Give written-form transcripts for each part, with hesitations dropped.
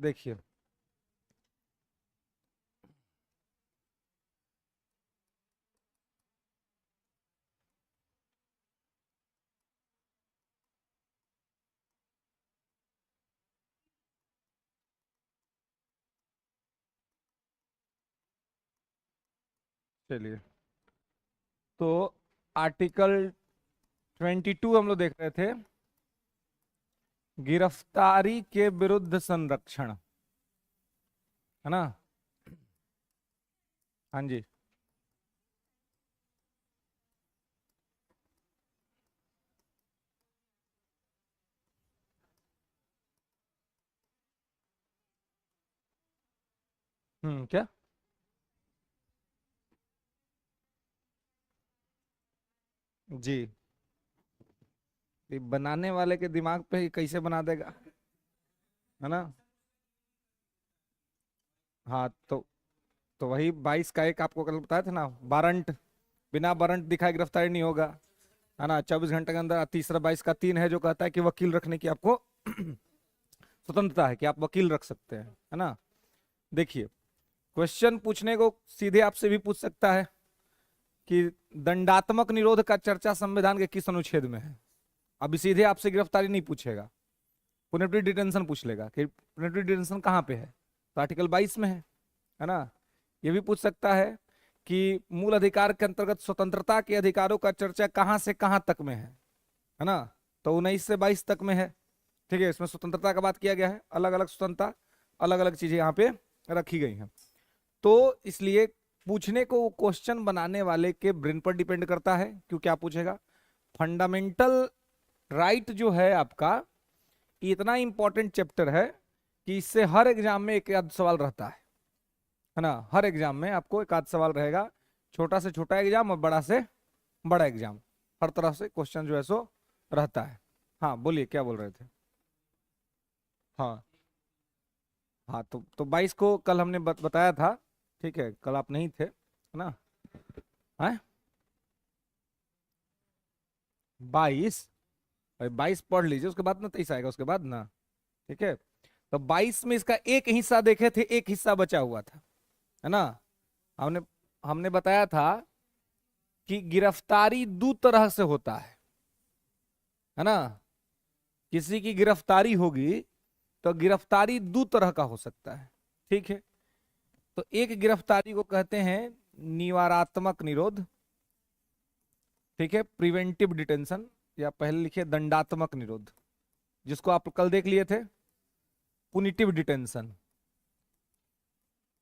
देखिए, चलिए, तो आर्टिकल 22 हम लोग देख रहे थे, गिरफ्तारी के विरुद्ध संरक्षण, है ना। हाँ जी। क्या? जी, ये बनाने वाले के दिमाग पे ही कैसे बना देगा, है ना। हाँ, तो वही 22 का एक आपको कल बताया था ना, वारंट, बिना वारंट दिखाए गिरफ्तारी नहीं होगा, है ना। 24 घंटे के अंदर। तीसरा 22 का 3 है जो कहता है कि वकील रखने की आपको स्वतंत्रता है, कि आप वकील रख सकते हैं, है ना। देखिए, क्वेश्चन पूछने को सीधे आपसे भी पूछ सकता है कि दंडात्मक निरोध का चर्चा संविधान के किस अनुच्छेद में है। अभी सीधे आपसे गिरफ्तारी नहीं पूछेगा, पुनेटिव डिटेंशन पूछ लेगा कि पुनेटिव डिटेंशन कहाँ पे है, तो आर्टिकल 22 में है ना। ये भी पूछ सकता है कि मूल अधिकार के अंतर्गत स्वतंत्रता के अधिकारों का चर्चा कहाँ से कहाँ तक में है ना। तो 19 से 22 तक में है। ठीक है, इसमें स्वतंत्रता का बात किया गया है, अलग अलग स्वतंत्रता, अलग अलग चीजें यहाँ पे रखी गई हैं। तो इसलिए पूछने को क्वेश्चन बनाने वाले के ब्रेन पर डिपेंड करता है, क्यों क्या पूछेगा। फंडामेंटल राइट जो है आपका, ये इतना इंपॉर्टेंट चैप्टर है कि इससे हर एग्जाम में एक आध सवाल रहता है ना। हर एग्जाम में आपको एक आध सवाल रहेगा, छोटा से छोटा एग्जाम और बड़ा से बड़ा एग्जाम, हर तरफ से क्वेश्चन जो है सो रहता है। हाँ बोलिए, क्या बोल रहे थे। हाँ, हाँ, तो 22 को कल हमने बताया था। ठीक है, कल आप नहीं थे, है ना। है 22, 22 पढ़ लीजिए, उसके बाद ना 23 आएगा उसके बाद ना। ठीक है, तो 22 में इसका एक हिस्सा देखे थे, एक हिस्सा बचा हुआ था, है ना। हमने हमने बताया था कि गिरफ्तारी दो तरह से होता है ना। किसी की गिरफ्तारी होगी तो गिरफ्तारी दो तरह का हो सकता है। ठीक है, तो एक गिरफ्तारी को कहते हैं निवारात्मक निरोध, ठीक है, प्रिवेंटिव डिटेंशन, या पहले लिखिए दंडात्मक निरोध, जिसको आप कल देख लिए थे, पुनिटिव डिटेंशन,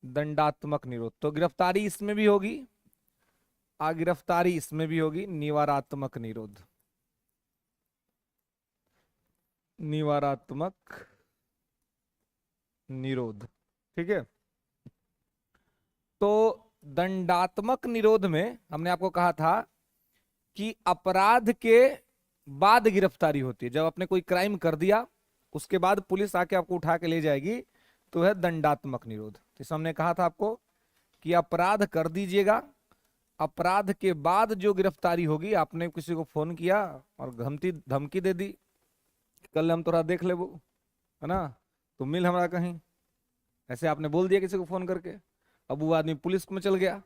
दंडात्मक निरोध। तो गिरफ्तारी इसमें भी होगी, गिरफ्तारी इसमें भी होगी, निवारात्मक निरोध, निवारात्मक निरोध। ठीक है, तो दंडात्मक निरोध में हमने आपको कहा था कि अपराध के बाद गिरफ्तारी होती है। जब आपने कोई क्राइम कर दिया, उसके बाद पुलिस आके आपको उठा के ले जाएगी, तो है दंडात्मक निरोध। तो हमने कहा था आपको कि अपराध कर दीजिएगा, अपराध के बाद जो गिरफ्तारी होगी, आपने किसी को फोन किया और धमकी धमकी दे दी, कल हम तोरा देख ले वो, है ना, तो मिल हमारा कहीं, ऐसे आपने बोल दिया किसी को फोन करके। अब वो आदमी पुलिस में चल गया,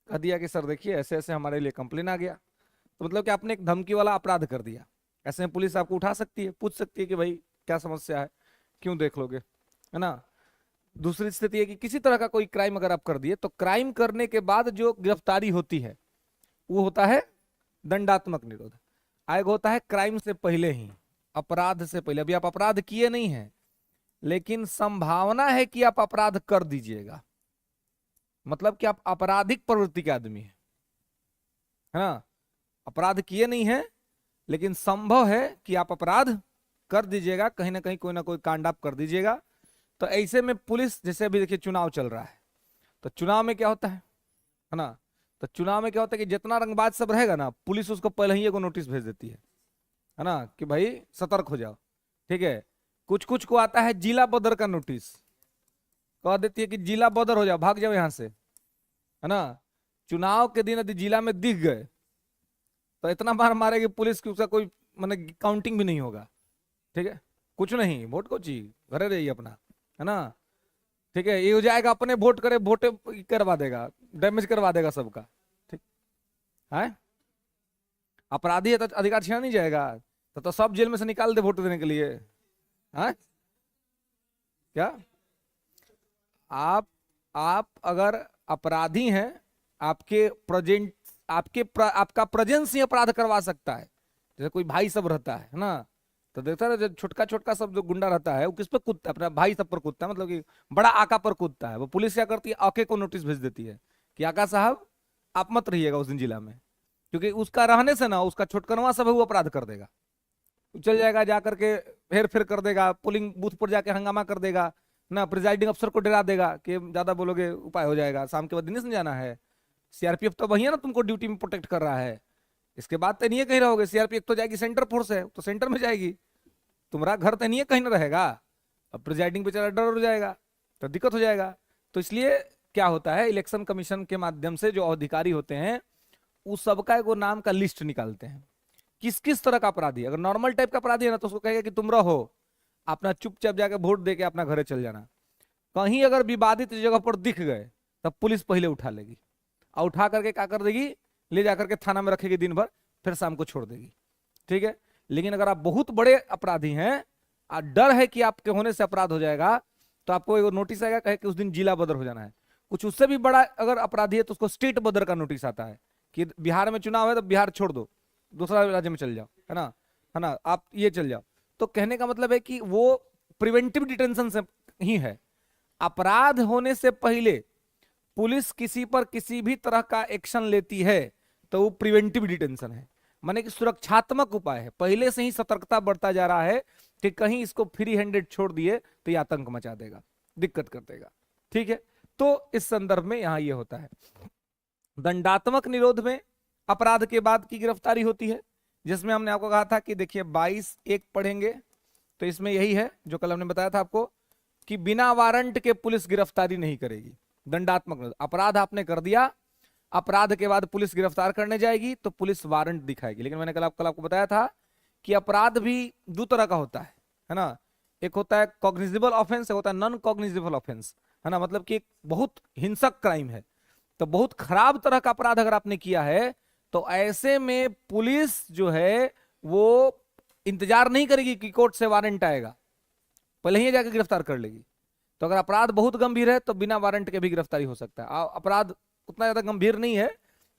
कह दिया कि सर देखिए ऐसे ऐसे हमारे लिए कंप्लेन आ गया, तो मतलब कि आपने एक धमकी वाला अपराध कर दिया। ऐसे में पुलिस आपको उठा सकती है, पूछ सकती है कि भाई क्या समस्या है, क्यों देख लोगे, है ना। दूसरी स्थिति है कि किसी तरह का कोई क्राइम अगर आप कर दिए, तो क्राइम करने के बाद जो गिरफ्तारी होती है वो होता है दंडात्मक निरोध। आयोग होता है क्राइम से पहले ही, अपराध से पहले। अभी आप अपराध किए नहीं है, लेकिन संभावना है कि आप अपराध कर दीजिएगा, मतलब कि आप आपराधिक प्रवृत्ति के आदमी है ना। अपराध किए नहीं है, लेकिन संभव है कि आप अपराध कर दीजिएगा, कहीं ना कहीं कोई ना कोई कांड आप कर दीजिएगा। तो ऐसे में पुलिस, जैसे अभी देखिए चुनाव चल रहा है, तो चुनाव में क्या होता है ना। तो चुनाव में क्या होता है कि जितना रंगबाज सब रहेगा ना, पुलिस उसको पहले ही एगो नोटिस भेज देती है ना, कि भाई सतर्क हो जाओ। ठीक है, कुछ कुछ को आता है जिला बदर का नोटिस, कह देती है कि जिला बदर हो जाओ, भाग जाओ यहां से, है ना। चुनाव के दिन यदि जिला में दिख गए, तो इतना मार मारेगी पुलिस की उसका कोई मतलब काउंटिंग भी नहीं होगा। ठीक है, कुछ नहीं, वोट को चाहिए, घरे रहिए अपना, है ना। ठीक है, ये हो जाएगा अपने वोट करे, वोट करवा देगा, डैमेज करवा देगा सबका। ठीक है, अपराधी है तो अधिकार छीना नहीं जाएगा, तो सब जेल में से निकाल दे वोट देने के लिए। है क्या, आप अगर अपराधी हैं, आपके प्रेजेंट, आपका प्रेजेंस ही अपराध करवा सकता है। जैसे कोई भाई सब रहता है ना, तो देखता है जो छोटका छोटका सब जो गुंडा रहता है वो किस पे कूदता है, अपना भाई सब पर कूदता है, मतलब कि बड़ा आका पर कूदता है। वो पुलिस क्या करती है, आके को नोटिस भेज देती है कि आका साहब आप मत रहिएगा उस दिन जिला में, क्योंकि उसका रहने से ना उसका छोटकनवा सब है वो अपराध कर देगा। चल जाएगा, जा करके हेर फेर कर देगा, पोलिंग बूथ पर जाके हंगामा कर देगा ना, प्रिजाइडिंग अफसर को डरा देगा कि ज्यादा बोलोगे उपाय हो जाएगा, शाम के बाद दिन नहीं जाना है। सीआरपीएफ तो वही है ना, तुमको ड्यूटी में प्रोटेक्ट कर रहा है। इसके बाद तो नहीं कहीं रहोगे, सीआरपीएफ तो जाएगी, सेंटर फोर्स है तो सेंटर में जाएगी, तुम्हारा घर तो नहीं कहीं ना रहेगा। अब प्रिजाइडिंग बेचारा डर हो जाएगा तो दिक्कत हो जाएगा। तो इसलिए क्या होता है, इलेक्शन कमीशन के माध्यम से जो अधिकारी होते हैं उस सबका एक नाम का लिस्ट निकालते हैं, किस किस तरह का अपराधी। अगर नॉर्मल टाइप का अपराधी है ना तो उसको कहेगा कि तुम रहो अपना, चुपचाप जाके वोट दे के अपना घरे चल जाना। कहीं अगर विवादित जगह पर दिख गए तब पुलिस पहले उठा लेगी, और उठा करके क्या कर देगी, ले जाकर के थाना में रखेगी दिन भर, फिर शाम को छोड़ देगी। ठीक है, लेकिन अगर आप बहुत बड़े अपराधी हैं और डर है कि आपके होने से अपराध हो जाएगा, तो आपको एक नोटिस आएगा कहे कि उस दिन जिला बदर हो जाना है। कुछ उससे भी बड़ा अगर अपराधी है तो उसको स्टेट बदर का नोटिस आता है कि बिहार में चुनाव है तो बिहार छोड़ दो, दूसरा राज्य में चल जाओ, है ना, आप ये चल जाओ। तो कहने का मतलब है कि वो प्रिवेंटिव डिटेंशन से ही है। अपराध होने से पहले पुलिस किसी पर किसी भी तरह का एक्शन लेती है तो वो प्रिवेंटिव डिटेंशन है, माने कि सुरक्षात्मक उपाय है। पहले से ही सतर्कता बढ़ता जा रहा है कि कहीं इसको फ्री हैंडेड छोड़ दिए तो ये आतंक मचा देगा, दिक्कत कर देगा। ठीक है, तो इस संदर्भ में यहां ये होता है। दंडात्मक निरोध में अपराध के बाद की गिरफ्तारी होती है, जिसमें हमने आपको कहा था कि देखिए 22(1) पढ़ेंगे तो इसमें यही है जो कल हमने बताया था आपको कि बिना वारंट के पुलिस गिरफ्तारी नहीं करेगी। दंडात्मक अपराध आपने कर दिया, अपराध के बाद पुलिस गिरफ्तार करने जाएगी तो पुलिस वारंट दिखाएगी। लेकिन मैंने कल आपको बताया था कि अपराध भी दो तरह का होता है ना। एक होता है कॉग्निजिबल ऑफेंस, एक होता है नॉन कॉग्निजिबल ऑफेंस, है ना, मतलब कि एक बहुत हिंसक क्राइम है, तो बहुत खराब तरह का अपराध अगर आपने किया है तो ऐसे में पुलिस जो है वो इंतजार नहीं करेगी कि कोर्ट से वारंट आएगा, पहले ही जाकर गिरफ्तार कर लेगी। तो अगर अपराध बहुत गंभीर है तो बिना वारंट के भी गिरफ्तारी हो सकता है। अपराध उतना ज्यादा गंभीर नहीं है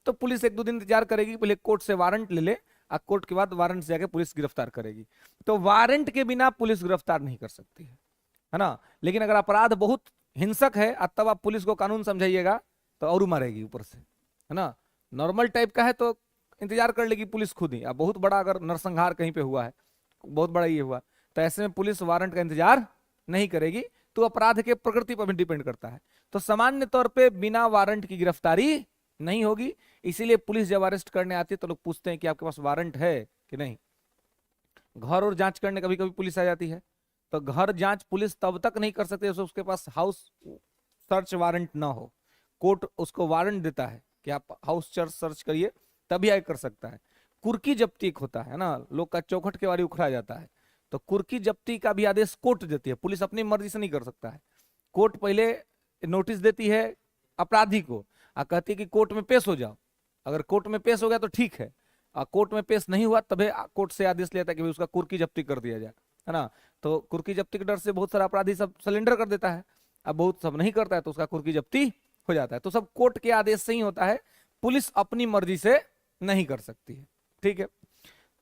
तो पुलिस 1-2 दिन इंतजार करेगी, पहले कोर्ट से वारंट ले ले, और कोर्ट के बाद वारंट से जाके पुलिस गिरफ्तार करेगी। तो वारंट के बिना पुलिस गिरफ्तार नहीं कर सकती है ना। लेकिन अगर अपराध बहुत हिंसक है तब आप पुलिस को कानून समझाइएगा तो और मारेगी ऊपर से, है ना। नॉर्मल टाइप का है तो इंतजार कर लेगी पुलिस खुद ही। अब बहुत बड़ा अगर नरसंहार कहीं पे हुआ है, बहुत बड़ा ये हुआ, तो ऐसे में पुलिस वारंट का इंतजार नहीं करेगी। तो अपराध के प्रकृति पर भी डिपेंड करता है। तो सामान्य तौर पे बिना वारंट की गिरफ्तारी नहीं होगी, इसीलिए पुलिस जब अरेस्ट करने आती है तो लोग पूछते हैं कि आपके पास वारंट है कि नहीं। घर और जांच करने कभी कभी पुलिस आ जाती है, तो घर जांच पुलिस तब तक नहीं कर सकती जब उसके पास हाउस सर्च वारंट ना हो। कोर्ट उसको वारंट देता है कि आप हाउस सर्च करिए, तभी आगे कर सकता है। कुर्की जब्ती एक होता है ना, लोग का चौखट के बारे उखड़ा जाता है, तो कुर्की जब्ती का भी आदेश कोर्ट देती है, पुलिस अपनी मर्जी से नहीं कर सकता है। कोर्ट पहले नोटिस देती है अपराधी को और कहती है कि कोर्ट में पेश हो जाओ। अगर कोर्ट में पेश हो गया तो ठीक है, और कोर्ट में पेश नहीं हुआ तभी कोर्ट से आदेश लेता है कि उसका कुर्की जब्ती कर दिया जाए, है ना। तो कुर्की जब्ती के डर से बहुत सारा अपराधी सब सरेंडर कर देता है, अब बहुत सब नहीं करता है तो उसका कुर्की जब्ती हो जाता है। तो सब कोर्ट के आदेश से ही होता है, पुलिस अपनी मर्जी से नहीं कर सकती है। ठीक है,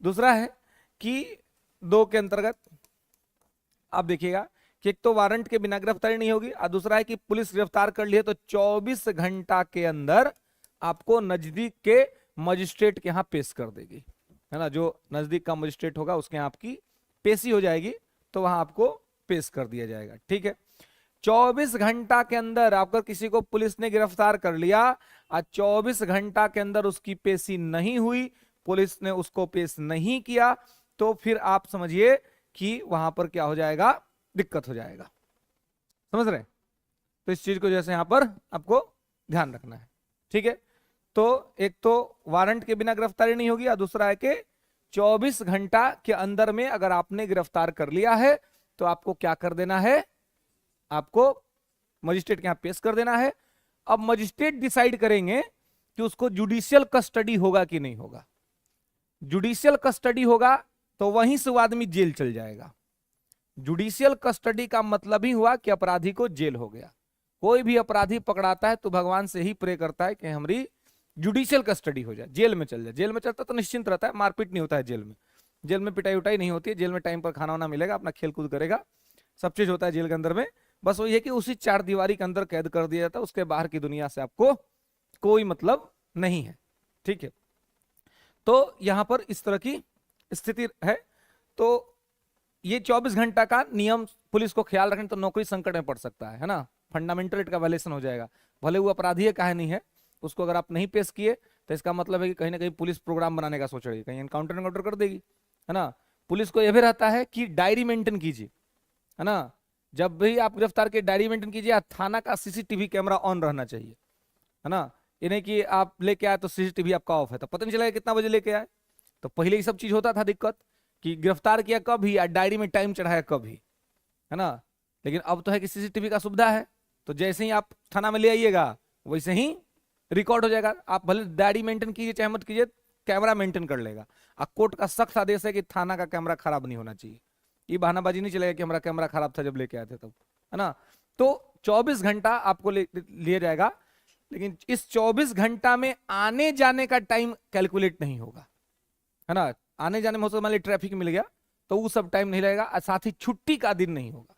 दूसरा है कि 2 के अंतर्गत आप देखिएगा कि एक तो वारंट के बिना गिरफ्तारी नहीं होगी, और दूसरा है कि पुलिस गिरफ्तार कर लिए तो 24 घंटा के अंदर आपको नजदीक के मजिस्ट्रेट के यहां पेश कर देगी, है ना। जो नजदीक का मजिस्ट्रेट होगा उसके यहां आपकी पेशी हो जाएगी, तो वहां आपको पेश कर दिया जाएगा। ठीक है, 24 घंटा के अंदर अगर किसी को पुलिस ने गिरफ्तार कर लिया और 24 घंटा के अंदर उसकी पेशी नहीं हुई, पुलिस ने उसको पेश नहीं किया, तो फिर आप समझिए कि वहां पर क्या हो जाएगा, दिक्कत हो जाएगा। समझ रहे? तो इस चीज को जैसे यहां पर आपको ध्यान रखना है। ठीक है, तो एक तो वारंट के बिना गिरफ्तारी नहीं होगी, और दूसरा है कि 24 घंटा के अंदर में अगर आपने गिरफ्तार कर लिया है तो आपको क्या कर देना है, आपको मजिस्ट्रेट के यहाँ पेश कर देना है। अब मजिस्ट्रेट डिसाइड करेंगे कि उसको जुडिशियल कस्टडी होगा कि नहीं होगा। जुडिशियल कस्टडी होगा तो वहीं से वो आदमी जेल चल जाएगा। जुडिशियल कस्टडी का मतलब ही हुआ कि अपराधी को जेल हो गया। कोई भी अपराधी पकड़ाता है तो भगवान से ही प्रे करता है कि हमारी जुडिशियल कस्टडी हो जाए, जेल में चल जाए। जेल में चलता तो निश्चिंत रहता है, मारपीट नहीं होता है जेल में। जेल में पिटाई उटाई नहीं होती है, जेल में टाइम पर खाना वाना मिलेगा, अपना खेल कूद करेगा, सब चीज होता है जेल के अंदर में। बस वही है कि उसी चार दीवारी के अंदर कैद कर दिया जाता है, उसके बाहर की दुनिया से आपको कोई मतलब नहीं है। ठीक है, तो यहां पर इस तरह की स्थिति है। तो ये 24 घंटा का नियम पुलिस को ख्याल रखें तो नौकरी संकट में पड़ सकता है ना। फंडामेंटल राइट का वायलेशन हो जाएगा, भले वो अपराधी है काहे नहीं है, उसको अगर आप नहीं पेश किए तो इसका मतलब है कि कहीं ना कहीं पुलिस प्रोग्राम बनाने का सोच रही है, कहीं एनकाउंटर कर देगी, है ना। पुलिस को यह भी रहता है कि डायरी मेंटेन कीजिए, है ना। जब भी आप गिरफ्तार के डायरी मेंटेन कीजिए, थाना का सीसीटीवी कैमरा ऑन रहना चाहिए, है ना। ये नहीं कि आप लेके आए तो सीसीटीवी आपका ऑफ है तो पता नहीं चलेगा कितना बजे लेके आए। तो पहले ये सब चीज होता था दिक्कत कि गिरफ्तार किया कब ही, डायरी में टाइम चढ़ाया कब ही, है ना। लेकिन अब तो है कि सीसीटीवी का सुविधा है, तो जैसे ही आप थाना में ले आइएगा वैसे ही रिकॉर्ड हो जाएगा। आप भले डायरी मेंटेन कीजिए चाहे मत कीजिए, कैमरा मेंटेन कर लेगा। और कोर्ट का सख्त आदेश है कि थाना का कैमरा खराब नहीं होना चाहिए। ये बहानाबाजी नहीं चलेगा कि हमारा कैमरा खराब था जब लेके आए थे तब, है ना। तो 24 घंटा आपको लिया जाएगा, लेकिन इस 24 घंटा में आने जाने का टाइम कैलकुलेट नहीं होगा, है ना। आने जाने में हो सकता मान लीजिए ट्रैफिक मिल गया तो वो सब टाइम नहीं लगेगा, और साथ ही छुट्टी का दिन नहीं होगा।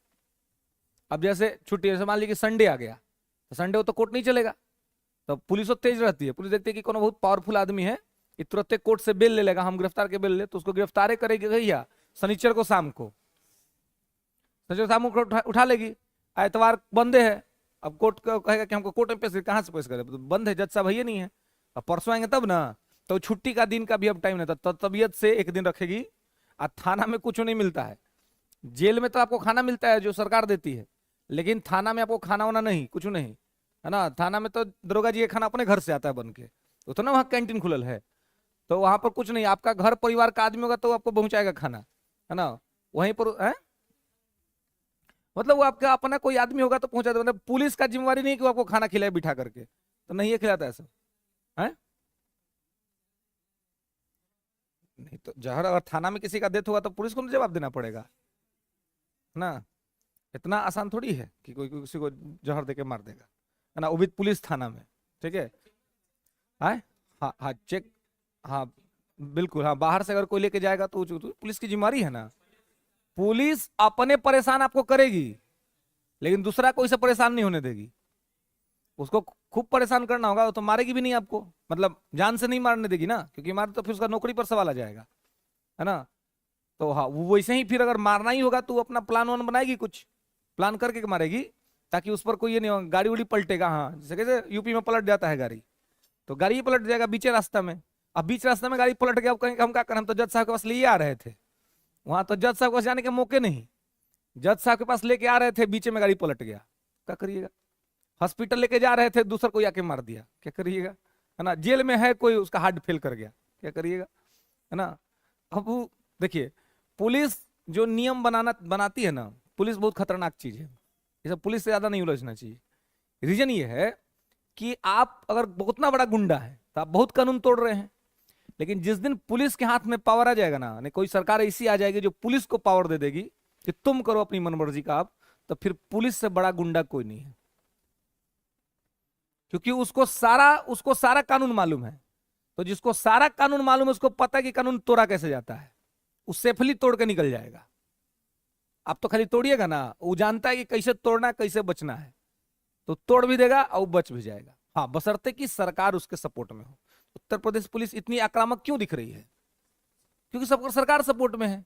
अब जैसे छुट्टी, जैसे मान लीजिए संडे आ गया तो संडे को तो कोर्ट नहीं चलेगा, तो पुलिस तो तेज रहती है। पुलिस देखती है कि कोनो बहुत पावरफुल आदमी है, ये तुरंत कोर्ट से बेल ले लेगा, हम गिरफ्तार के बेल ले, तो उसको गिरफ्तार करेगी भैया शनिचर को शाम को, शनिचर शाम को उठा लेगी। एतवार बंदे है, अब कोर्ट कहेगा कि हमको कोर्ट में पेश, कहाँ से पेश करे, तो बंद है, जज साहब भैया नहीं है, अब परसों आएंगे तब ना। तो छुट्टी का दिन का भी अब टाइम नहीं था, तो तबीयत से एक दिन रखेगी। और थाना में कुछ नहीं मिलता है, जेल में तो आपको खाना मिलता है जो सरकार देती है, लेकिन थाना में आपको खाना वाना नहीं, कुछ नहीं, है ना। थाना में तो दरोगा जी का खाना अपने घर से आता है बन के, तो ना वहाँ कैंटीन खुलल है, तो वहां पर कुछ नहीं, आपका घर परिवार का आदमी होगा तो आपको पहुंचाएगा खाना, है ना। वहीं पर है, मतलब वो आपका अपना कोई आदमी होगा तो पहुंचा देगा। मतलब पुलिस का जिम्मेवारी नहीं कि वो आपको खाना खिलाए बिठा करके, तो नहीं है खिलाता ऐसा है। नहीं तो जहर अगर थाना में किसी का डेथ होगा तो पुलिस को जवाब देना पड़ेगा ना। इतना आसान थोड़ी है कि कोई किसी को जहर देके मार देगा, है ना, वो भी पुलिस थाना में। ठीक है, हाँ हाँ हाँ चेक, हाँ बिल्कुल, हाँ बाहर से अगर कोई लेके जाएगा तो पुलिस की जिम्मेवारी है ना। पुलिस अपने परेशान आपको करेगी, लेकिन दूसरा कोई से परेशान नहीं होने देगी। उसको खूब परेशान करना होगा तो मारेगी भी नहीं आपको, मतलब जान से नहीं मारने देगी ना, क्योंकि मारे तो फिर उसका नौकरी पर सवाल आ जाएगा, है ना। तो हाँ वो वैसे ही फिर अगर मारना ही होगा तो अपना प्लान वन बनाएगी, कुछ प्लान करके मारेगी, ताकि उस पर कोई ये नहीं हो गाड़ी उड़ी पलटेगा। हाँ जैसे कैसे यूपी में पलट जाता है गाड़ी, तो गाड़ी ही पलट जाएगा बीच रास्ता में। अब बीच रास्ता में गाड़ी पलट गया, अब कहेंगे हम क्या करें, हम तो जज साहब के पास ले आ रहे थे, वहां तो जज साहब के पास जाने के मौके नहीं, जज साहब के पास लेके आ रहे थे, बीच में गाड़ी पलट गया, क्या करिएगा। हॉस्पिटल लेके जा रहे थे, दूसरा कोई आके मार दिया, क्या करिएगा, है ना। जेल में है कोई, उसका हार्ट फेल कर गया, क्या करिएगा, है ना। अब देखिए पुलिस जो नियम बनाती है ना, पुलिस बहुत खतरनाक चीज है, ये सब पुलिस से ज्यादा नहीं उलझना चाहिए। रीजन ये है कि आप अगर बहुत ना बड़ा गुंडा है तो आप बहुत कानून तोड़ रहे हैं, लेकिन जिस दिन पुलिस के हाथ में पावर आ जाएगा ना, कोई सरकार ऐसी आ जाएगी जो पुलिस को पावर दे देगी कि तुम करो अपनी मनमर्जी का, आप तो फिर पुलिस से बड़ा गुंडा कोई नहीं है, क्योंकि उसको सारा कानून मालूम है। तो जिसको सारा कानून मालूम है उसको पता है कि कानून तोड़ा कैसे जाता है, वो सेफली तोड़ के निकल जाएगा। आप तो खाली तोड़िएगा ना, वो जानता है कि कैसे तोड़ना है कैसे बचना है, तो तोड़ भी देगा और बच भी जाएगा। हाँ बशर्ते कि सरकार उसके सपोर्ट में हो। उत्तर प्रदेश पुलिस इतनी आक्रामक क्यों दिख रही है, क्योंकि सब सरकार सपोर्ट में है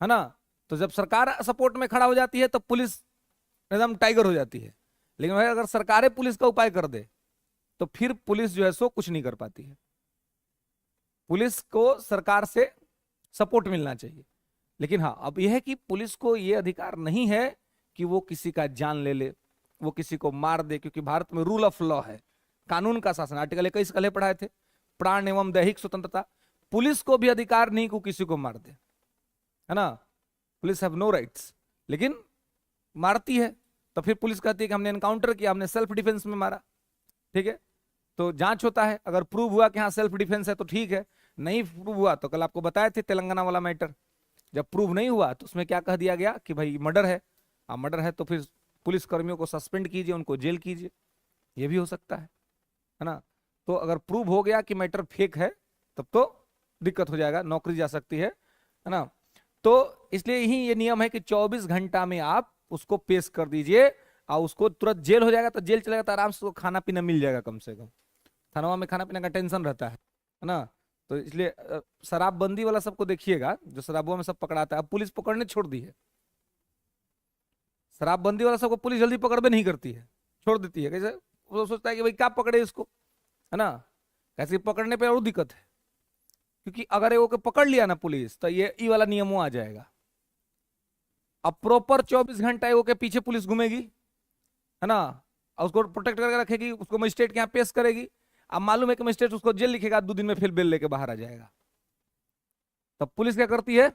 ना। तो जब सरकार सपोर्ट में खड़ा हो जाती है तो पुलिस एकदम टाइगर हो जाती है। लेकिन भाई अगर सरकारें पुलिस का उपाय कर दे तो फिर पुलिस जो है सो कुछ नहीं कर पाती है। पुलिस को सरकार से सपोर्ट मिलना चाहिए, लेकिन हाँ अब यह है कि पुलिस को यह अधिकार नहीं है कि वो किसी का जान ले ले, वो किसी को मार दे, क्योंकि भारत में रूल ऑफ लॉ है, कानून का शासन। आर्टिकल 21 कल पढ़ाए थे, प्राण एवं दैहिक स्वतंत्रता। पुलिस को भी अधिकार नहीं को किसी को मार दे, है ना। पुलिस हैव नो राइट्स, लेकिन मारती है, तो फिर पुलिस कहती है कि हमने एनकाउंटर किया, हमने सेल्फ डिफेंस में मारा। ठीक है, तो जांच होता है, अगर प्रूव हुआ कि हाँ सेल्फ डिफेंस है तो ठीक है, नहीं प्रूव हुआ तो कल आपको बताए थे तेलंगाना वाला मैटर, जब प्रूव नहीं हुआ तो उसमें क्या कह दिया गया कि भाई मर्डर है। मर्डर है तो फिर पुलिस कर्मियों को सस्पेंड कीजिए, उनको जेल कीजिए, ये भी हो सकता है ना। तो अगर प्रूव हो गया कि मैटर फेक है तब तो दिक्कत हो जाएगा, नौकरी जा सकती है ना। तो इसलिए ही ये नियम है कि 24 घंटा में आप उसको पेश कर दीजिए, और उसको तुरंत जेल हो जाएगा तो जेल चलेगा तो आराम से उसको खाना पीना मिल जाएगा, कम से कम थानवा में खाना पीना का टेंशन रहता है ना। तो इसलिए शराबबंदी वाला सबको देखिएगा, जो शराबों में सब पकड़ाता है, अब पुलिस पकड़ने छोड़ दी है। शराबबंदी वाला सबको पुलिस जल्दी पकड़ में नहीं करती है, छोड़ देती है। कैसे? वो सोचता है कि भाई क्या पकड़े इसको, है ना। कैसे पकड़ने पे और दिक्कत है, क्योंकि अगर वो को पकड़ लिया ना पुलिस तो ये वाला नियम आ जाएगा। अब प्रॉपर 24 घंटा वो के पीछे पुलिस घूमेगी, है ना, और उसको प्रोटेक्ट करके रखेगी, उसको मजिस्ट्रेट के यहाँ पेश करेगी। अब मालूम है कि मजिस्ट्रेट उसको जेल लिखेगा, 2 दिन में फिर बेल लेके बाहर आ जाएगा। तब पुलिस क्या करती है,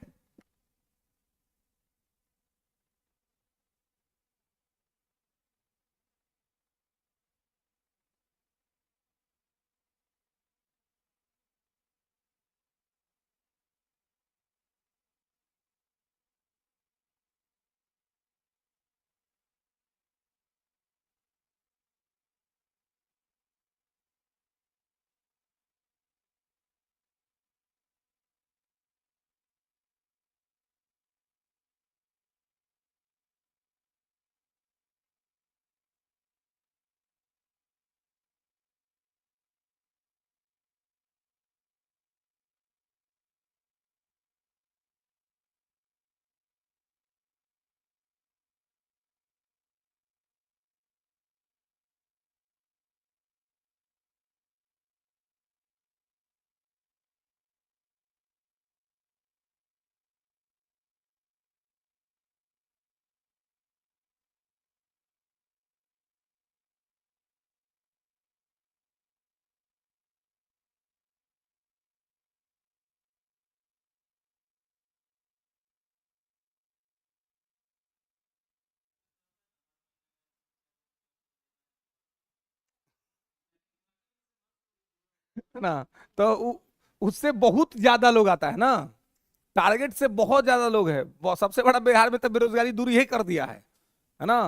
है ना। तो उससे बहुत ज्यादा लोग आता है ना, टारगेट से बहुत ज्यादा लोग है। सबसे बड़ा बिहार में तो बेरोजगारी दूर यही कर दिया है ना।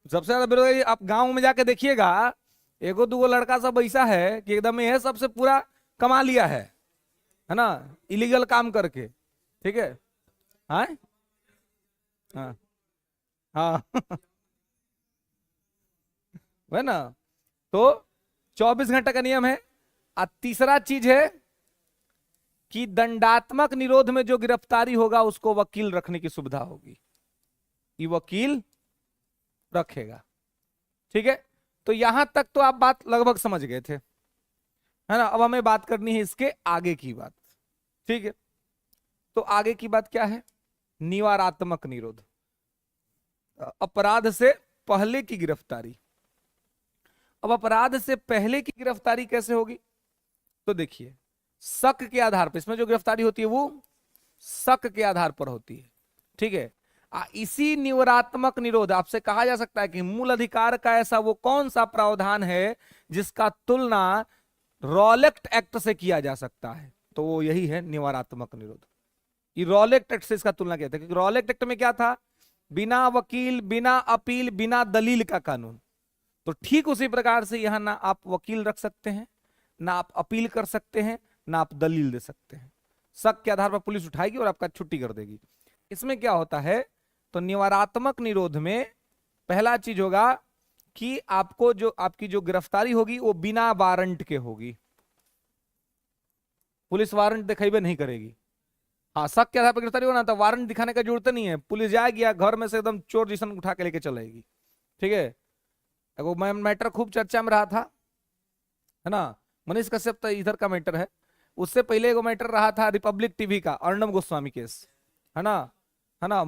सबसे ज्यादा बेरोजगारी आप गांव में जाके देखिएगा, एगो दूगो लड़का सब ऐसा है कि एकदम यह सबसे पूरा कमा लिया है ना, इलीगल काम करके। ठीक है, हाँ हाँ हाँ है ना। तो 24 घंटे का नियम है। और तीसरा चीज है कि दंडात्मक निरोध में जो गिरफ्तारी होगा उसको वकील रखने की सुविधा होगी, ये वकील रखेगा। ठीक है, तो यहां तक तो आप बात लगभग समझ गए थे, है ना। अब हमें बात करनी है इसके आगे की बात। ठीक है, तो आगे की बात क्या है, निवारात्मक निरोध, अपराध से पहले की गिरफ्तारी। अब अपराध से पहले की गिरफ्तारी कैसे होगी, तो देखिए, शक के आधार पर, इसमें जो गिरफ्तारी होती है वो शक के आधार पर होती है। ठीक है, इसी निवारात्मक निरोध आपसे कहा जा सकता है कि मूल अधिकार का ऐसा वो कौन सा प्रावधान है जिसका तुलना रॉलेक्ट एक्ट से किया जा सकता है, तो वो यही है निवारात्मक निरोध। ये रॉलेक्ट एक्ट से इसका तुलना किया था, क्योंकि रॉलेक्ट एक्ट में क्या था, बिना वकील, बिना अपील, बिना दलील का कानून। तो ठीक उसी प्रकार से यहां ना आप वकील रख सकते हैं, ना आप अपील कर सकते हैं, ना आप दलील दे सकते हैं। शक के आधार पर पुलिस उठाएगी और आपका छुट्टी कर देगी। इसमें क्या होता है, तो निवारात्मक निरोध में पहला चीज होगा कि आपको जो आपकी जो गिरफ्तारी होगी वो बिना वारंट के होगी, पुलिस वारंट दिखेबे नहीं करेगी। हाँ, शक के आधार पर गिरफ्तारी होना तो वारंट दिखाने का जरूरत नहीं है, पुलिस जाएगी या घर में से एकदम चोर जैसन उठा के लेके चलेगी। ठीक है, वो मैटर खूब चर्चा में रहा था, है ना, मनीष कश्यप तो इधर का मैटर है। उससे पहले एगो मैटर रहा था रिपब्लिक टीवी का, अर्णब गोस्वामी केस, है ना, है ना।